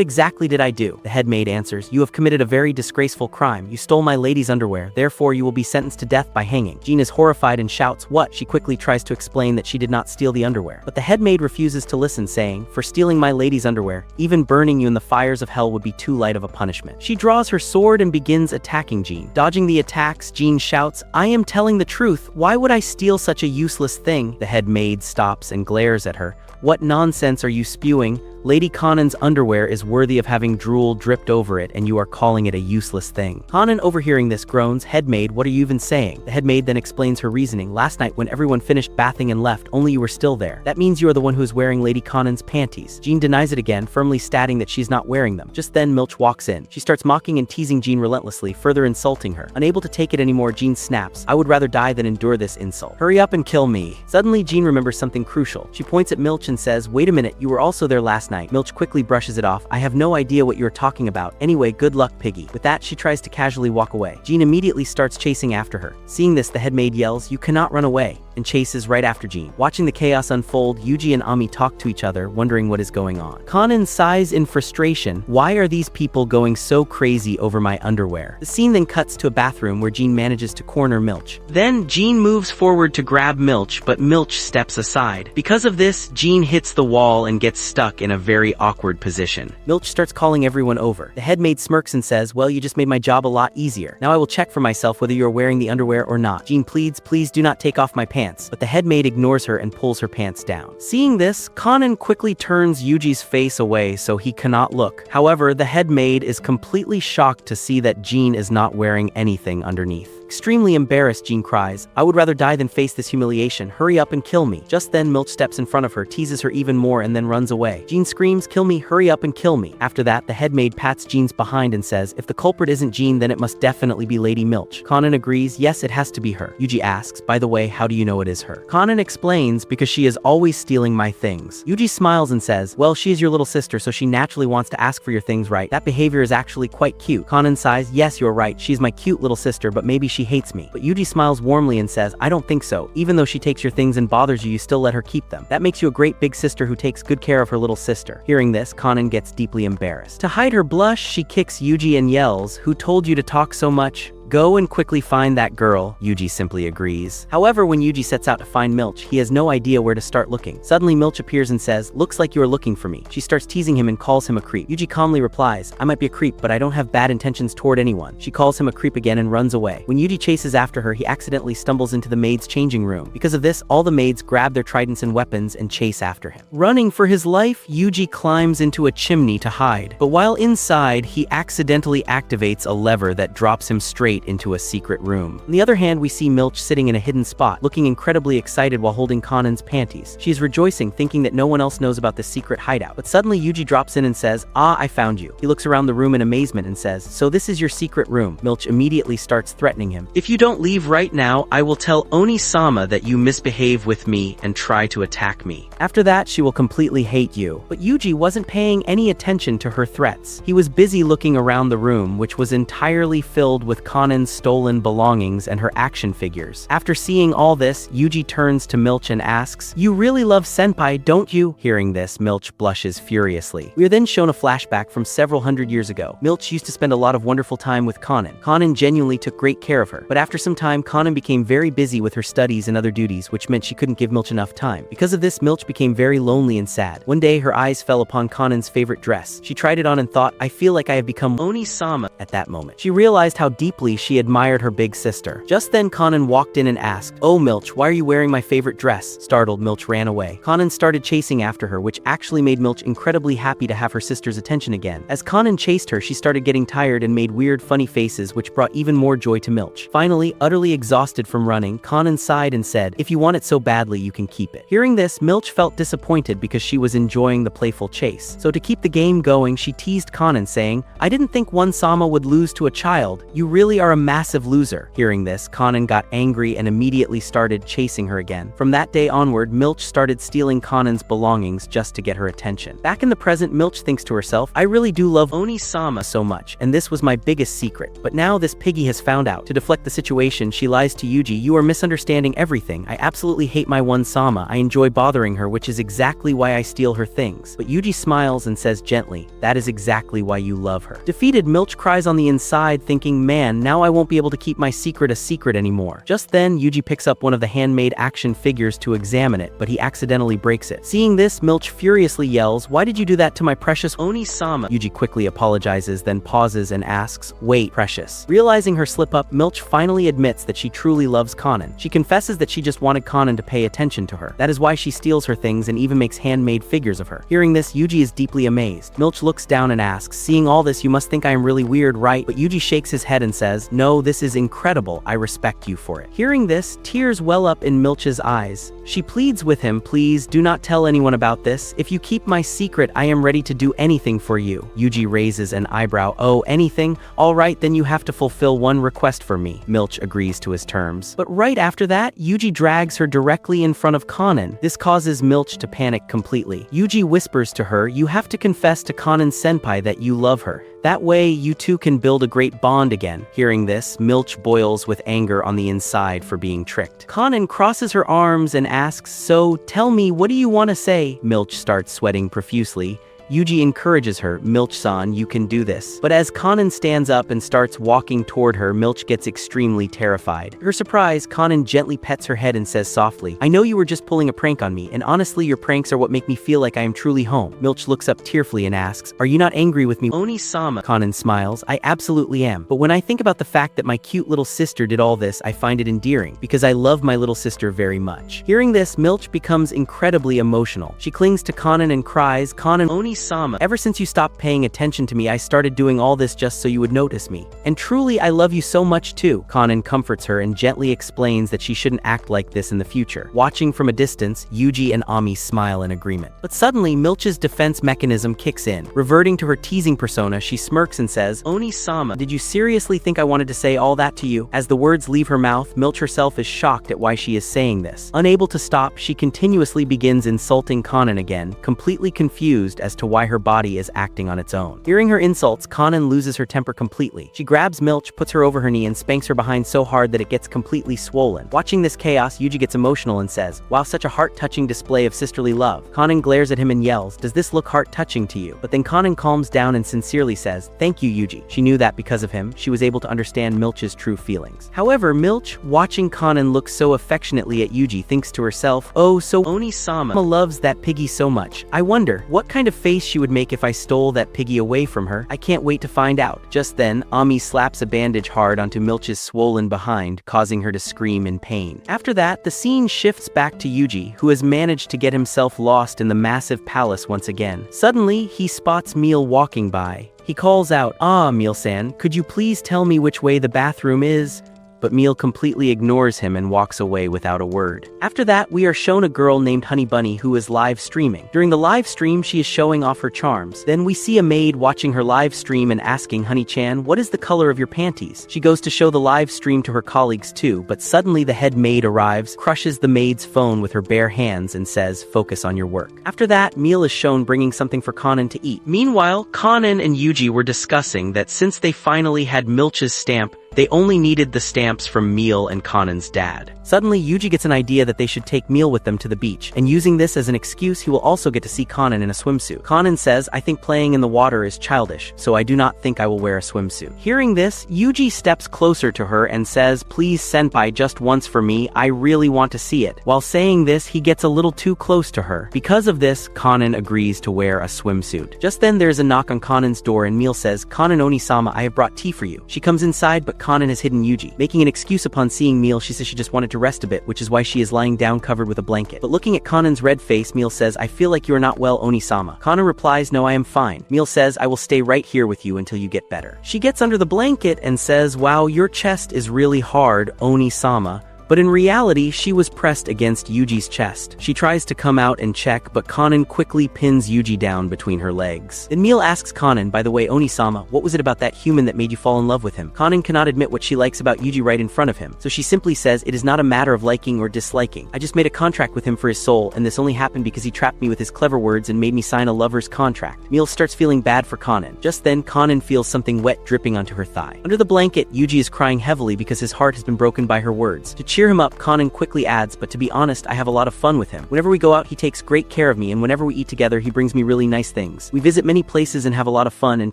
exactly did I do? The head maid answers, you have committed a very disgraceful crime. You stole my lady's underwear, therefore you will be sentenced to death by hanging. Jean is horrified and shouts, what? She quickly tries to explain that she did not steal the underwear. But the head maid refuses to listen, saying, for stealing my lady's underwear, even burning you in the fires of hell would be too light of a punishment. She draws her sword and begins attacking Jean. Dodging the attacks, Jean shouts, I am telling the truth. Why would I steal such a useless thing? The head maid stops and glares at her. What nonsense are you spewing? Lady Kanan's underwear is worthy of having drool dripped over it, and you are calling it a useless thing. Kanan, overhearing this, groans, head maid, what are you even saying? The head maid then explains her reasoning. Last night, when everyone finished bathing and left, only you were still there. That means you are the one who is wearing Lady Kanan's panties. Jean denies it again, firmly stating that she's not wearing them. Just then, Milch walks in. She starts mocking and teasing Jean relentlessly, further insulting her. Unable to take it anymore, Jean snaps, I would rather die than endure this insult. Hurry up and kill me. Suddenly, Jean remembers something crucial. She points at Milch and says, wait a minute, you were also there last night. Milch quickly brushes it off. I have no idea what you're talking about. Anyway, good luck, piggy. With that, she tries to casually walk away. Jean immediately starts chasing after her. Seeing this, the head maid yells, you cannot run away, and chases right after Jean. Watching the chaos unfold, Yuji and Ami talk to each other, wondering what is going on. Kanan sighs in frustration. Why are these people going so crazy over my underwear? The scene then cuts to a bathroom where Jean manages to corner Milch. Then, Jean moves forward to grab Milch, but Milch steps aside. Because of this, Jean hits the wall and gets stuck in a very awkward position. Milch starts calling everyone over. The head maid smirks and says, well, you just made my job a lot easier. Now I will check for myself whether you're wearing the underwear or not. Jean pleads, please do not take off my pants. But the head maid ignores her and pulls her pants down. Seeing this, Kanan quickly turns Yuji's face away so he cannot look. However, the head maid is completely shocked to see that Jean is not wearing anything underneath. Extremely embarrassed, Jean cries, I would rather die than face this humiliation. Hurry up and kill me. Just then, Milch steps in front of her, teases her even more, and then runs away. Jean screams, kill me, hurry up and kill me. After that, the head maid pats Jean's behind and says, if the culprit isn't Jean, then it must definitely be Lady Milch. Kanan agrees, yes, it has to be her. Yuji asks, by the way, how do you know it is her? Kanan explains, because she is always stealing my things. Yuji smiles and says, well, she is your little sister, so she naturally wants to ask for your things, right? That behavior is actually quite cute. Kanan sighs, yes, you're right, she's my cute little sister, but maybe she hates me. But Yuji smiles warmly and says, I don't think so. Even though she takes your things and bothers you, you still let her keep them. That makes you a great big sister who takes good care of her little sister. Hearing this, Kanan gets deeply embarrassed. To hide her blush, she kicks Yuji and yells, who told you to talk so much? Go and quickly find that girl. Yuji simply agrees. However, when Yuji sets out to find Milch, he has no idea where to start looking. Suddenly, Milch appears and says, looks like you are looking for me. She starts teasing him and calls him a creep. Yuji calmly replies, I might be a creep, but I don't have bad intentions toward anyone. She calls him a creep again and runs away. When Yuji chases after her, he accidentally stumbles into the maid's changing room. Because of this, all the maids grab their tridents and weapons and chase after him. Running for his life, Yuji climbs into a chimney to hide. But while inside, he accidentally activates a lever that drops him straight straight into a secret room. On the other hand, we see Milch sitting in a hidden spot, looking incredibly excited while holding Kanan's panties. She is rejoicing, thinking that no one else knows about this secret hideout. But suddenly Yuji drops in and says, "Ah, I found you." He looks around the room in amazement and says, "So this is your secret room." Milch immediately starts threatening him. "If you don't leave right now, I will tell Oni-sama that you misbehave with me and try to attack me. After that, she will completely hate you." But Yuji wasn't paying any attention to her threats. He was busy looking around the room, which was entirely filled with Kanan's stolen belongings and her action figures. After seeing all this, Yuji turns to Milch and asks, "You really love Senpai, don't you?" Hearing this, Milch blushes furiously. We are then shown a flashback from several hundred years ago. Milch used to spend a lot of wonderful time with Kanan. Kanan genuinely took great care of her. But after some time, Kanan became very busy with her studies and other duties, which meant she couldn't give Milch enough time. Because of this, Milch became very lonely and sad. One day, her eyes fell upon Kanan's favorite dress. She tried it on and thought, "I feel like I have become Oni-sama." At that moment, she realized how deeply she admired her big sister. Just then, Kanan walked in and asked, "Oh, Milch, why are you wearing my favorite dress?" Startled, Milch ran away. Kanan started chasing after her, which actually made Milch incredibly happy to have her sister's attention again. As Kanan chased her, she started getting tired and made weird, funny faces, which brought even more joy to Milch. Finally, utterly exhausted from running, Kanan sighed and said, "If you want it so badly, you can keep it." Hearing this, Milch felt disappointed because she was enjoying the playful chase. So to keep the game going, she teased Kanan, saying, "I didn't think one Sama would lose to a child. You really are a massive loser." Hearing this, Kanan got angry and immediately started chasing her again. From that day onward, Milch started stealing Kanan's belongings just to get her attention. Back in the present, Milch thinks to herself, "I really do love Oni-sama so much, and this was my biggest secret. But now this piggy has found out." To deflect the situation, she lies to Yuji, "You are misunderstanding everything. I absolutely hate my one Sama. I enjoy bothering her, which is exactly why I steal her things." But Yuji smiles and says gently, "That is exactly why you love her." Defeated, Milch cries on the inside, thinking, "Man, now I won't be able to keep my secret a secret anymore." Just then, Yuji picks up one of the handmade action figures to examine it, but he accidentally breaks it. Seeing this, Milch furiously yells, "Why did you do that to my precious Oni-sama?" Yuji quickly apologizes, then pauses and asks, "Wait, precious." Realizing her slip-up, Milch finally admits that she truly loves Kanan. She confesses that she just wanted Kanan to pay attention to her. That is why she steals her things and even makes handmade figures of her. Hearing this, Yuji is deeply amazed. Milch looks down and asks, "Seeing all this, you must think I am really weird, right?" But Yuji shakes his head and says, "No, this is incredible. I respect you for it." Hearing this, tears well up in Milch's eyes. She pleads with him, "Please, do not tell anyone about this. If you keep my secret, I am ready to do anything for you." Yuji raises an eyebrow. "Oh, anything? All right, then you have to fulfill one request for me." Milch agrees to his terms. But right after that, Yuji drags her directly in front of Kanan. This causes Milch to panic completely. Yuji whispers to her, "You have to confess to Kanan's senpai that you love her. That way, you two can build a great bond again." Hearing this, Milch boils with anger on the inside for being tricked. Kanan crosses her arms and asks, "So, tell me, what do you want to say?" Milch starts sweating profusely. Yuji encourages her, "Milch-san, you can do this." But as Kanan stands up and starts walking toward her, Milch gets extremely terrified. To her surprise, Kanan gently pets her head and says softly, "I know you were just pulling a prank on me, and honestly your pranks are what make me feel like I am truly home." Milch looks up tearfully and asks, "Are you not angry with me, Oni-sama?" Kanan smiles, "I absolutely am. But when I think about the fact that my cute little sister did all this, I find it endearing, because I love my little sister very much." Hearing this, Milch becomes incredibly emotional. She clings to Kanan and cries, "Kanan, Oni-sama, ever since you stopped paying attention to me, I started doing all this just so you would notice me. And truly, I love you so much too." Kanan comforts her and gently explains that she shouldn't act like this in the future. Watching from a distance, Yuji and Ami smile in agreement. But suddenly, Milch's defense mechanism kicks in. Reverting to her teasing persona, she smirks and says, "Oni-sama, did you seriously think I wanted to say all that to you?" As the words leave her mouth, Milch herself is shocked at why she is saying this. Unable to stop, she continuously begins insulting Kanan again, completely confused as to why her body is acting on its own. Hearing her insults, Kanan loses her temper completely. She grabs Milch, puts her over her knee, and spanks her behind so hard that it gets completely swollen. Watching this chaos, Yuji gets emotional and says, "Wow, such a heart-touching display of sisterly love." Kanan glares at him and yells, "Does this look heart-touching to you?" But then Kanan calms down and sincerely says, "Thank you, Yuji." She knew that because of him, she was able to understand Milch's true feelings. However, Milch, watching Kanan look so affectionately at Yuji, thinks to herself, "Oh, so Oni-sama loves that piggy so much. I wonder, what kind of face she would make if I stole that piggy away from her. I can't wait to find out. Just then, Ami slaps a bandage hard onto Milch's swollen behind, causing her to scream in pain. After that, the scene shifts back to Yuji, who has managed to get himself lost in the massive palace once again. Suddenly, he spots Meal walking by. He calls out, "Ah, Meal-san, could you please tell me which way the bathroom is?" But Meal completely ignores him and walks away without a word. After that, we are shown a girl named Honey Bunny who is live streaming. During the live stream, she is showing off her charms. Then we see a maid watching her live stream and asking Honey-chan, "What is the color of your panties?" She goes to show the live stream to her colleagues too, but suddenly the head maid arrives, crushes the maid's phone with her bare hands and says, "Focus on your work." After that, Meal is shown bringing something for Kanan to eat. Meanwhile, Kanan and Yuji were discussing that since they finally had Milch's stamp, they only needed the stamps from Meal and Kanan's dad. Suddenly, Yuji gets an idea that they should take Meal with them to the beach, and using this as an excuse, he will also get to see Kanan in a swimsuit. Kanan says, "I think playing in the water is childish, so I do not think I will wear a swimsuit." Hearing this, Yuji steps closer to her and says, "Please senpai, just once for me, I really want to see it." While saying this, he gets a little too close to her. Because of this, Kanan agrees to wear a swimsuit. Just then there's a knock on Kanan's door and Meal says, "Kanan Oni-sama, I have brought tea for you." She comes inside, but Kanan has hidden Yuji. Making an excuse upon seeing Meal, she says she just wanted to rest a bit, which is why she is lying down covered with a blanket. But looking at Kanan's red face, Meal says, "I feel like you are not well, Oni-sama." Kanan replies, "No, I am fine." Meal says, "I will stay right here with you until you get better." She gets under the blanket and says, "Wow, your chest is really hard, Oni-sama." But in reality, she was pressed against Yuji's chest. She tries to come out and check, but Kanan quickly pins Yuji down between her legs. Then Meal asks Kanan, "By the way, Oni-sama, what was it about that human that made you fall in love with him?" Kanan cannot admit what she likes about Yuji right in front of him, so she simply says, "It is not a matter of liking or disliking. I just made a contract with him for his soul, and this only happened because he trapped me with his clever words and made me sign a lover's contract." Meal starts feeling bad for Kanan. Just then, Kanan feels something wet dripping onto her thigh. Under the blanket, Yuji is crying heavily because his heart has been broken by her words. To cheer him up, Kanan quickly adds, "But to be honest, I have a lot of fun with him. Whenever we go out, he takes great care of me, and whenever we eat together, he brings me really nice things. We visit many places and have a lot of fun, and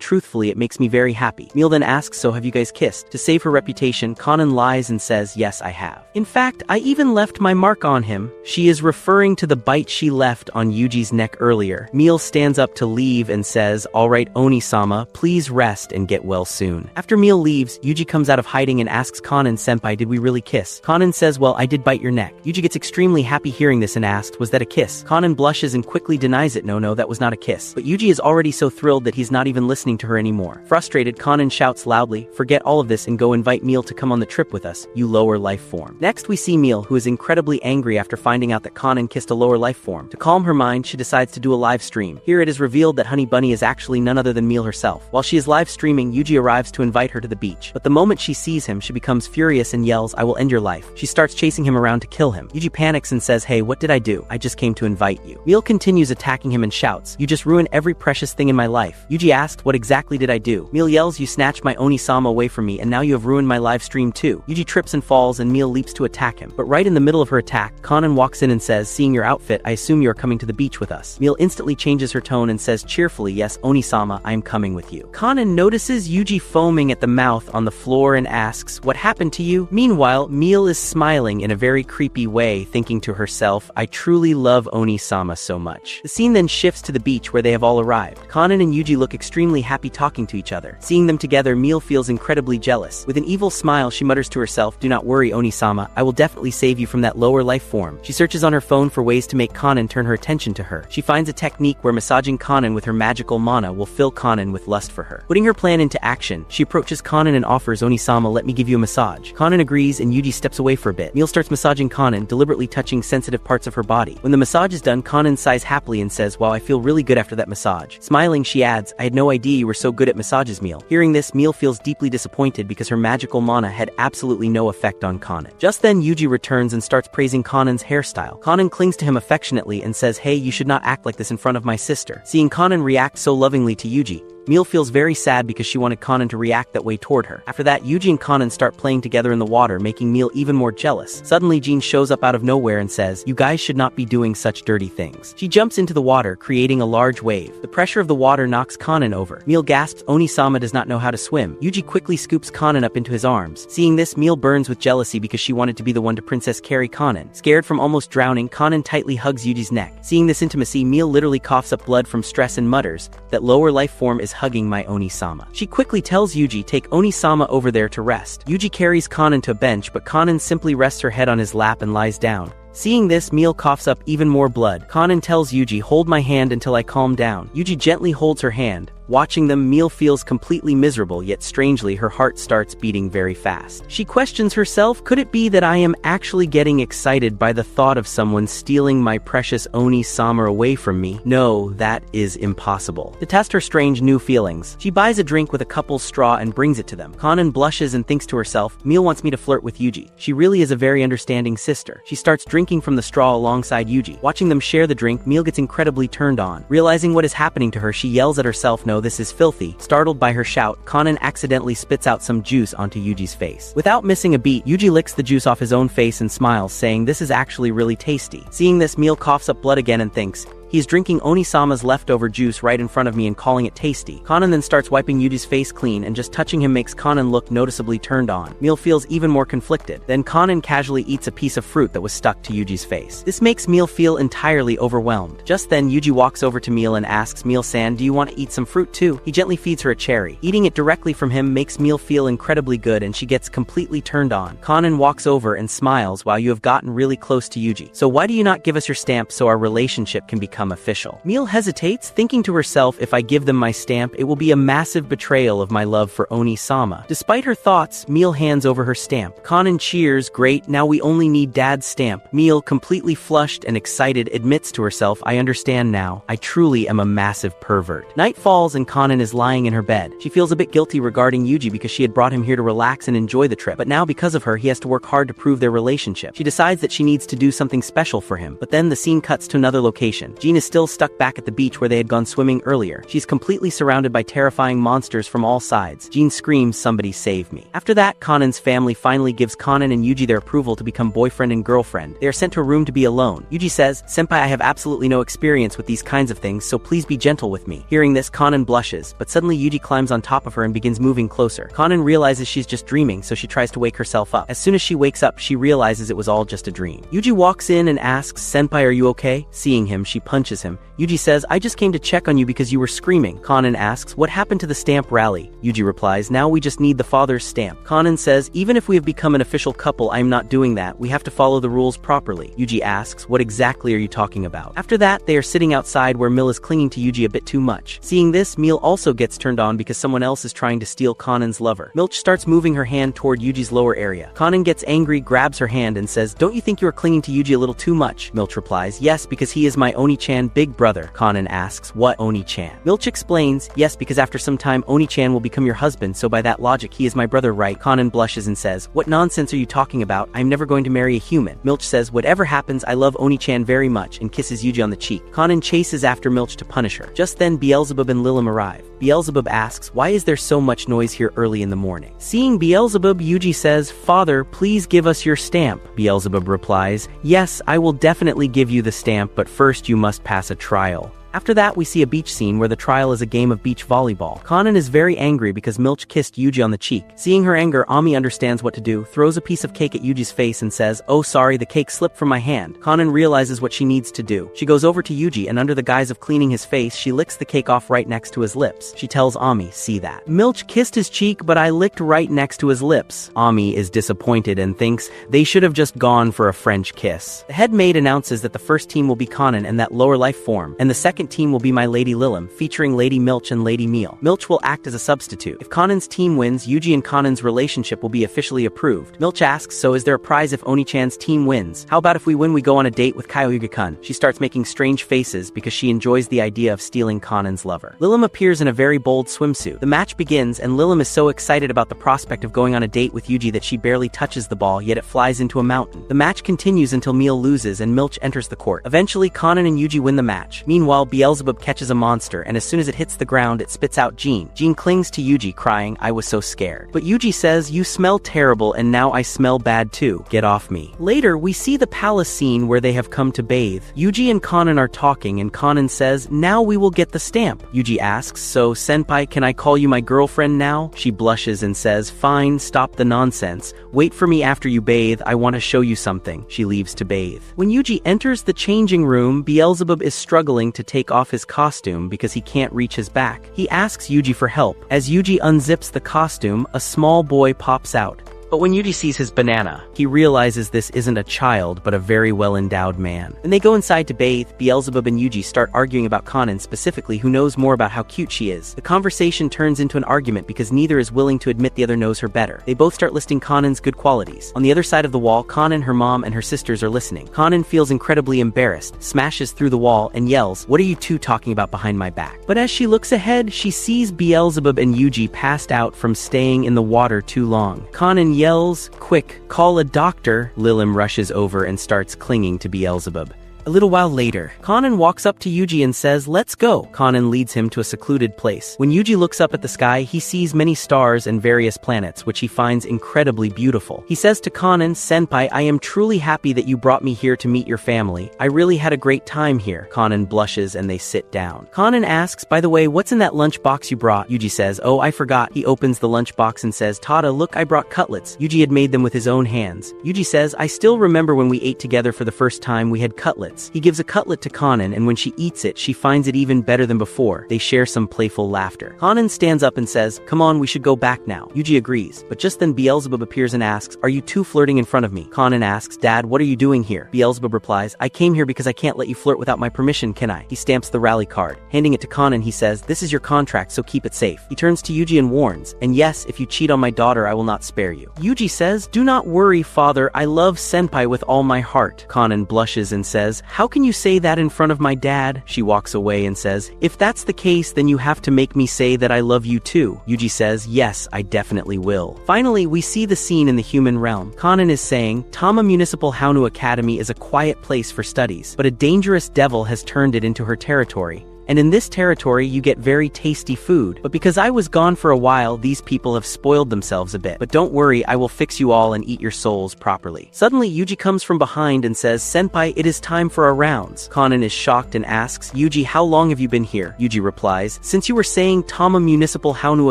truthfully, it makes me very happy." Meal then asks, "So have you guys kissed?" To save her reputation, Kanan lies and says, "Yes, I have. In fact, I even left my mark on him." She is referring to the bite she left on Yuji's neck earlier. Meal stands up to leave and says, "All right, Oni-sama, please rest and get well soon." After Meal leaves, Yuji comes out of hiding and asks Kanan, "Senpai, did we really kiss?" Kanan says, "Well, I did bite your neck." Yuji gets extremely happy hearing this and asks, "Was that a kiss?" Kanan blushes and quickly denies it. No, that was not a kiss. But Yuji is already so thrilled that he's not even listening to her anymore. Frustrated, Kanan shouts loudly, "Forget all of this and go invite Meal to come on the trip with us, you lower life form." Next we see Meal, who is incredibly angry after finding out that Kanan kissed a lower life form. To calm her mind, she decides to do a live stream. Here it is revealed that Honey Bunny is actually none other than Meal herself. While she is live streaming, Yuji arrives to invite her to the beach. But the moment she sees him, she becomes furious and yells, "I will end your life." She starts chasing him around to kill him. Yuji panics and says, "Hey, what did I do? I just came to invite you." Meal continues attacking him and shouts, "You just ruined every precious thing in my life." Yuji asks, "What exactly did I do?" Meal yells, "You snatched my Oni-sama away from me, and now you have ruined my live stream too." Yuji trips and falls, and Meal leaps to attack him. But right in the middle of her attack, Kanan walks in and says, "Seeing your outfit, I assume you are coming to the beach with us." Meal instantly changes her tone and says cheerfully, "Yes, Oni-sama, I am coming with you." Kanan notices Yuji foaming at the mouth on the floor and asks, "What happened to you?" Meanwhile, Meal is smiling in a very creepy way, thinking to herself, "I truly love Oni-sama so much." The scene then shifts to the beach where they have all arrived. Kanan and Yuji look extremely happy talking to each other. Seeing them together, Meal feels incredibly jealous. With an evil smile, she mutters to herself, "Do not worry, Oni-sama, I will definitely save you from that lower life form." She searches on her phone for ways to make Kanan turn her attention to her. She finds a technique where massaging Kanan with her magical mana will fill Kanan with lust for her. Putting her plan into action, she approaches Kanan and offers, "Oni-sama, let me give you a massage." Kanan agrees and Yuji steps away for a bit. Meal starts massaging Kanan, deliberately touching sensitive parts of her body. When the massage is done, Kanan sighs happily and says, "Wow, I feel really good after that massage." Smiling, she adds, "I had no idea you were so good at massages, Meal." Hearing this, Meal feels deeply disappointed because her magical mana had absolutely no effect on Kanan. Just then, Yuji returns and starts praising Kanan's hairstyle. Kanan clings to him affectionately and says, "Hey, you should not act like this in front of my sister." Seeing Kanan react so lovingly to Yuji, Meal feels very sad because she wanted Kanan to react that way toward her. After that, Yuji and Kanan start playing together in the water, making Meal even more jealous. Suddenly, Jean shows up out of nowhere and says, "You guys should not be doing such dirty things." She jumps into the water, creating a large wave. The pressure of the water knocks Kanan over. Meal gasps, "Oni-sama does not know how to swim." Yuji quickly scoops Kanan up into his arms. Seeing this, Meal burns with jealousy because she wanted to be the one to Princess carry Kanan. Scared from almost drowning, Kanan tightly hugs Yuji's neck. Seeing this intimacy, Meal literally coughs up blood from stress and mutters, "That lower life form is hugging my Oni-sama." She quickly tells Yuji, "Take Oni-sama over there to rest." Yuji carries Kanan to a bench, but Kanan simply rests her head on his lap and lies down. Seeing this, Meal coughs up even more blood. Kanan tells Yuji, "Hold my hand until I calm down." Yuji gently holds her hand. Watching them, Meal feels completely miserable, yet strangely her heart starts beating very fast. She questions herself, could it be that I am actually getting excited by the thought of someone stealing my precious Oni-sama away from me? No, that is impossible. To test her strange new feelings, she buys a drink with a couple's straw and brings it to them. Kanan blushes and thinks to herself, Meal wants me to flirt with Yuji. She really is a very understanding sister. She starts drinking from the straw alongside Yuji. Watching them share the drink, Meal gets incredibly turned on. Realizing what is happening to her, she yells at herself, "No, this is filthy." Startled by her shout, Kanan accidentally spits out some juice onto Yuji's face. Without missing a beat, Yuji licks the juice off his own face and smiles, saying, "This is actually really tasty." Seeing this, Meal coughs up blood again and thinks, "He's drinking Oni-sama's leftover juice right in front of me and calling it tasty." Kanan then starts wiping Yuji's face clean, and just touching him makes Kanan look noticeably turned on. Meal feels even more conflicted. Then Kanan casually eats a piece of fruit that was stuck to Yuji's face. This makes Meal feel entirely overwhelmed. Just then, Yuji walks over to Meal and asks Meal-san, "Do you want to eat some fruit too?" He gently feeds her a cherry. Eating it directly from him makes Meal feel incredibly good, and she gets completely turned on. Kanan walks over and smiles, "While you have gotten really close to Yuji. So why do you not give us your stamp so our relationship can become official?" Meal hesitates, thinking to herself, if I give them my stamp, it will be a massive betrayal of my love for Oni-sama. Despite her thoughts, Meal hands over her stamp. Kanan cheers, "Great, now we only need Dad's stamp." Meal, completely flushed and excited, admits to herself, "I understand now. I truly am a massive pervert." Night falls and Kanan is lying in her bed. She feels a bit guilty regarding Yuji because she had brought him here to relax and enjoy the trip, but now because of her, he has to work hard to prove their relationship. She decides that she needs to do something special for him, but then the scene cuts to another location. Jean is still stuck back at the beach where they had gone swimming earlier. She's completely surrounded by terrifying monsters from all sides. Jean screams, "Somebody save me." After that, Kanan's family finally gives Kanan and Yuji their approval to become boyfriend and girlfriend. They are sent to a room to be alone. Yuji says, "Senpai, I have absolutely no experience with these kinds of things, so please be gentle with me." Hearing this, Kanan blushes, but suddenly Yuji climbs on top of her and begins moving closer. Kanan realizes she's just dreaming, so she tries to wake herself up. As soon as she wakes up, she realizes it was all just a dream. Yuji walks in and asks, "Senpai, are you okay?" Seeing him, she punches him. Yuji says, "I just came to check on you because you were screaming." Kanan asks, "What happened to the stamp rally?" Yuji replies, "Now we just need the father's stamp." Kanan says, "Even if we have become an official couple, I am not doing that. We have to follow the rules properly." Yuji asks, "What exactly are you talking about?" After that, they are sitting outside where Meal is clinging to Yuji a bit too much. Seeing this, Meal also gets turned on because someone else is trying to steal Kanan's lover. Milch starts moving her hand toward Yuji's lower area. Kanan gets angry, grabs her hand, and says, "Don't you think you are clinging to Yuji a little too much?" Milch replies, "Yes, because he is my Oni-chan big brother." Kanan asks, "What Oni-chan?" Milch explains, "Yes, because after some time Oni-chan will become your husband, so by that logic he is my brother, right?" Kanan blushes and says, "What nonsense are you talking about? I'm never going to marry a human." Milch says, "Whatever happens, I love Oni-chan very much," and kisses Yuji on the cheek. Kanan chases after Milch to punish her. Just then Beelzebub and Lilim arrive. Beelzebub asks, "Why is there so much noise here early in the morning?" Seeing Beelzebub, Yuji says, "Father, please give us your stamp." Beelzebub replies, "Yes, I will definitely give you the stamp, but first you must pass a trial." After that, we see a beach scene where the trial is a game of beach volleyball. Kanan is very angry because Milch kissed Yuji on the cheek. Seeing her anger, Ami understands what to do, throws a piece of cake at Yuji's face and says, "Oh sorry, the cake slipped from my hand." Kanan realizes what she needs to do. She goes over to Yuji and under the guise of cleaning his face, she licks the cake off right next to his lips. She tells Ami, "See that? Milch kissed his cheek, but I licked right next to his lips." Ami is disappointed and thinks they should have just gone for a French kiss. The head maid announces that the first team will be Kanan and that lower life form, and the second team will be My Lady Lilim, featuring Lady Milch and Lady Meal. Milch will act as a substitute. If Kanan's team wins, Yuji and Kanan's relationship will be officially approved. Milch asks, "So is there a prize if Oni-chan's team wins? How about if we win, we go on a date with Kyoyuga-kun?" She starts making strange faces because she enjoys the idea of stealing Kanan's lover. Lilim appears in a very bold swimsuit. The match begins and Lilim is so excited about the prospect of going on a date with Yuji that she barely touches the ball, yet it flies into a mountain. The match continues until Meal loses and Milch enters the court. Eventually, Kanan and Yuji win the match. Meanwhile, Beelzebub catches a monster, and as soon as it hits the ground, it spits out Jean. Jean clings to Yuji, crying, "I was so scared." But Yuji says, "You smell terrible, and now I smell bad too. Get off me." Later, we see the palace scene where they have come to bathe. Yuji and Kanan are talking, and Kanan says, "Now we will get the stamp." Yuji asks, "So, senpai, can I call you my girlfriend now?" She blushes and says, "Fine, stop the nonsense. Wait for me after you bathe, I want to show you something." She leaves to bathe. When Yuji enters the changing room, Beelzebub is struggling to take off his costume because he can't reach his back. He asks Yuji for help. As Yuji unzips the costume, a small boy pops out. But when Yuji sees his banana, he realizes this isn't a child, but a very well-endowed man. When they go inside to bathe, Beelzebub and Yuji start arguing about Kanan, specifically who knows more about how cute she is. The conversation turns into an argument because neither is willing to admit the other knows her better. They both start listing Kanan's good qualities. On the other side of the wall, Kanan, her mom, and her sisters are listening. Kanan feels incredibly embarrassed, smashes through the wall, and yells, "What are you two talking about behind my back?" But as she looks ahead, she sees Beelzebub and Yuji passed out from staying in the water too long. Kanan yells, "Quick, call a doctor!" Lilim rushes over and starts clinging to Beelzebub. A little while later, Kanan walks up to Yuji and says, "Let's go." Kanan leads him to a secluded place. When Yuji looks up at the sky, he sees many stars and various planets, which he finds incredibly beautiful. He says to Kanan, "Senpai, I am truly happy that you brought me here to meet your family. I really had a great time here." Kanan blushes and they sit down. Kanan asks, "By the way, what's in that lunch box you brought?" Yuji says, "Oh, I forgot." He opens the lunch box and says, "Tada, look, I brought cutlets." Yuji had made them with his own hands. Yuji says, "I still remember when we ate together for the first time, we had cutlets." He gives a cutlet to Kanan, and when she eats it, she finds it even better than before. They share some playful laughter. Kanan stands up and says, "Come on, we should go back now." Yuji agrees, but just then Beelzebub appears and asks, "Are you two flirting in front of me?" Kanan asks, "Dad, what are you doing here?" Beelzebub replies, "I came here because I can't let you flirt without my permission, can I?" He stamps the rally card. Handing it to Kanan, he says, "This is your contract, so keep it safe." He turns to Yuji and warns, "And yes, if you cheat on my daughter, I will not spare you." Yuji says, "Do not worry, father, I love senpai with all my heart." Kanan blushes and says, "How can you say that in front of my dad?" She walks away and says, "If that's the case, then you have to make me say that I love you too." Yuji says, "Yes, I definitely will." Finally, we see the scene in the human realm. Kanan is saying, "Tama Municipal Haunu Academy is a quiet place for studies, but a dangerous devil has turned it into her territory. And in this territory you get very tasty food. But because I was gone for a while, these people have spoiled themselves a bit. But don't worry, I will fix you all and eat your souls properly." Suddenly, Yuji comes from behind and says, "Senpai, it is time for our rounds." Kanan is shocked and asks, "Yuji, how long have you been here?" Yuji replies, "Since you were saying Tama Municipal Haunu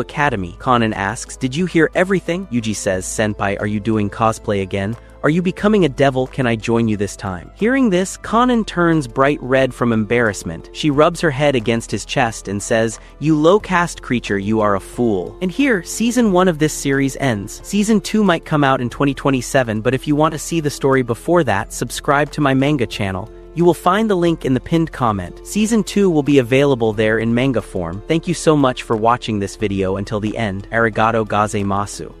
Academy." Kanan asks, "Did you hear everything?" Yuji says, "Senpai, are you doing cosplay again? Are you becoming a devil? Can I join you this time?" Hearing this, Kanan turns bright red from embarrassment. She rubs her head against his chest and says, "You low-caste creature, you are a fool." And here, Season 1 of this series ends. Season 2 might come out in 2027, but if you want to see the story before that, subscribe to my manga channel. You will find the link in the pinned comment. Season 2 will be available there in manga form. Thank you so much for watching this video until the end. Arigato gozaimasu.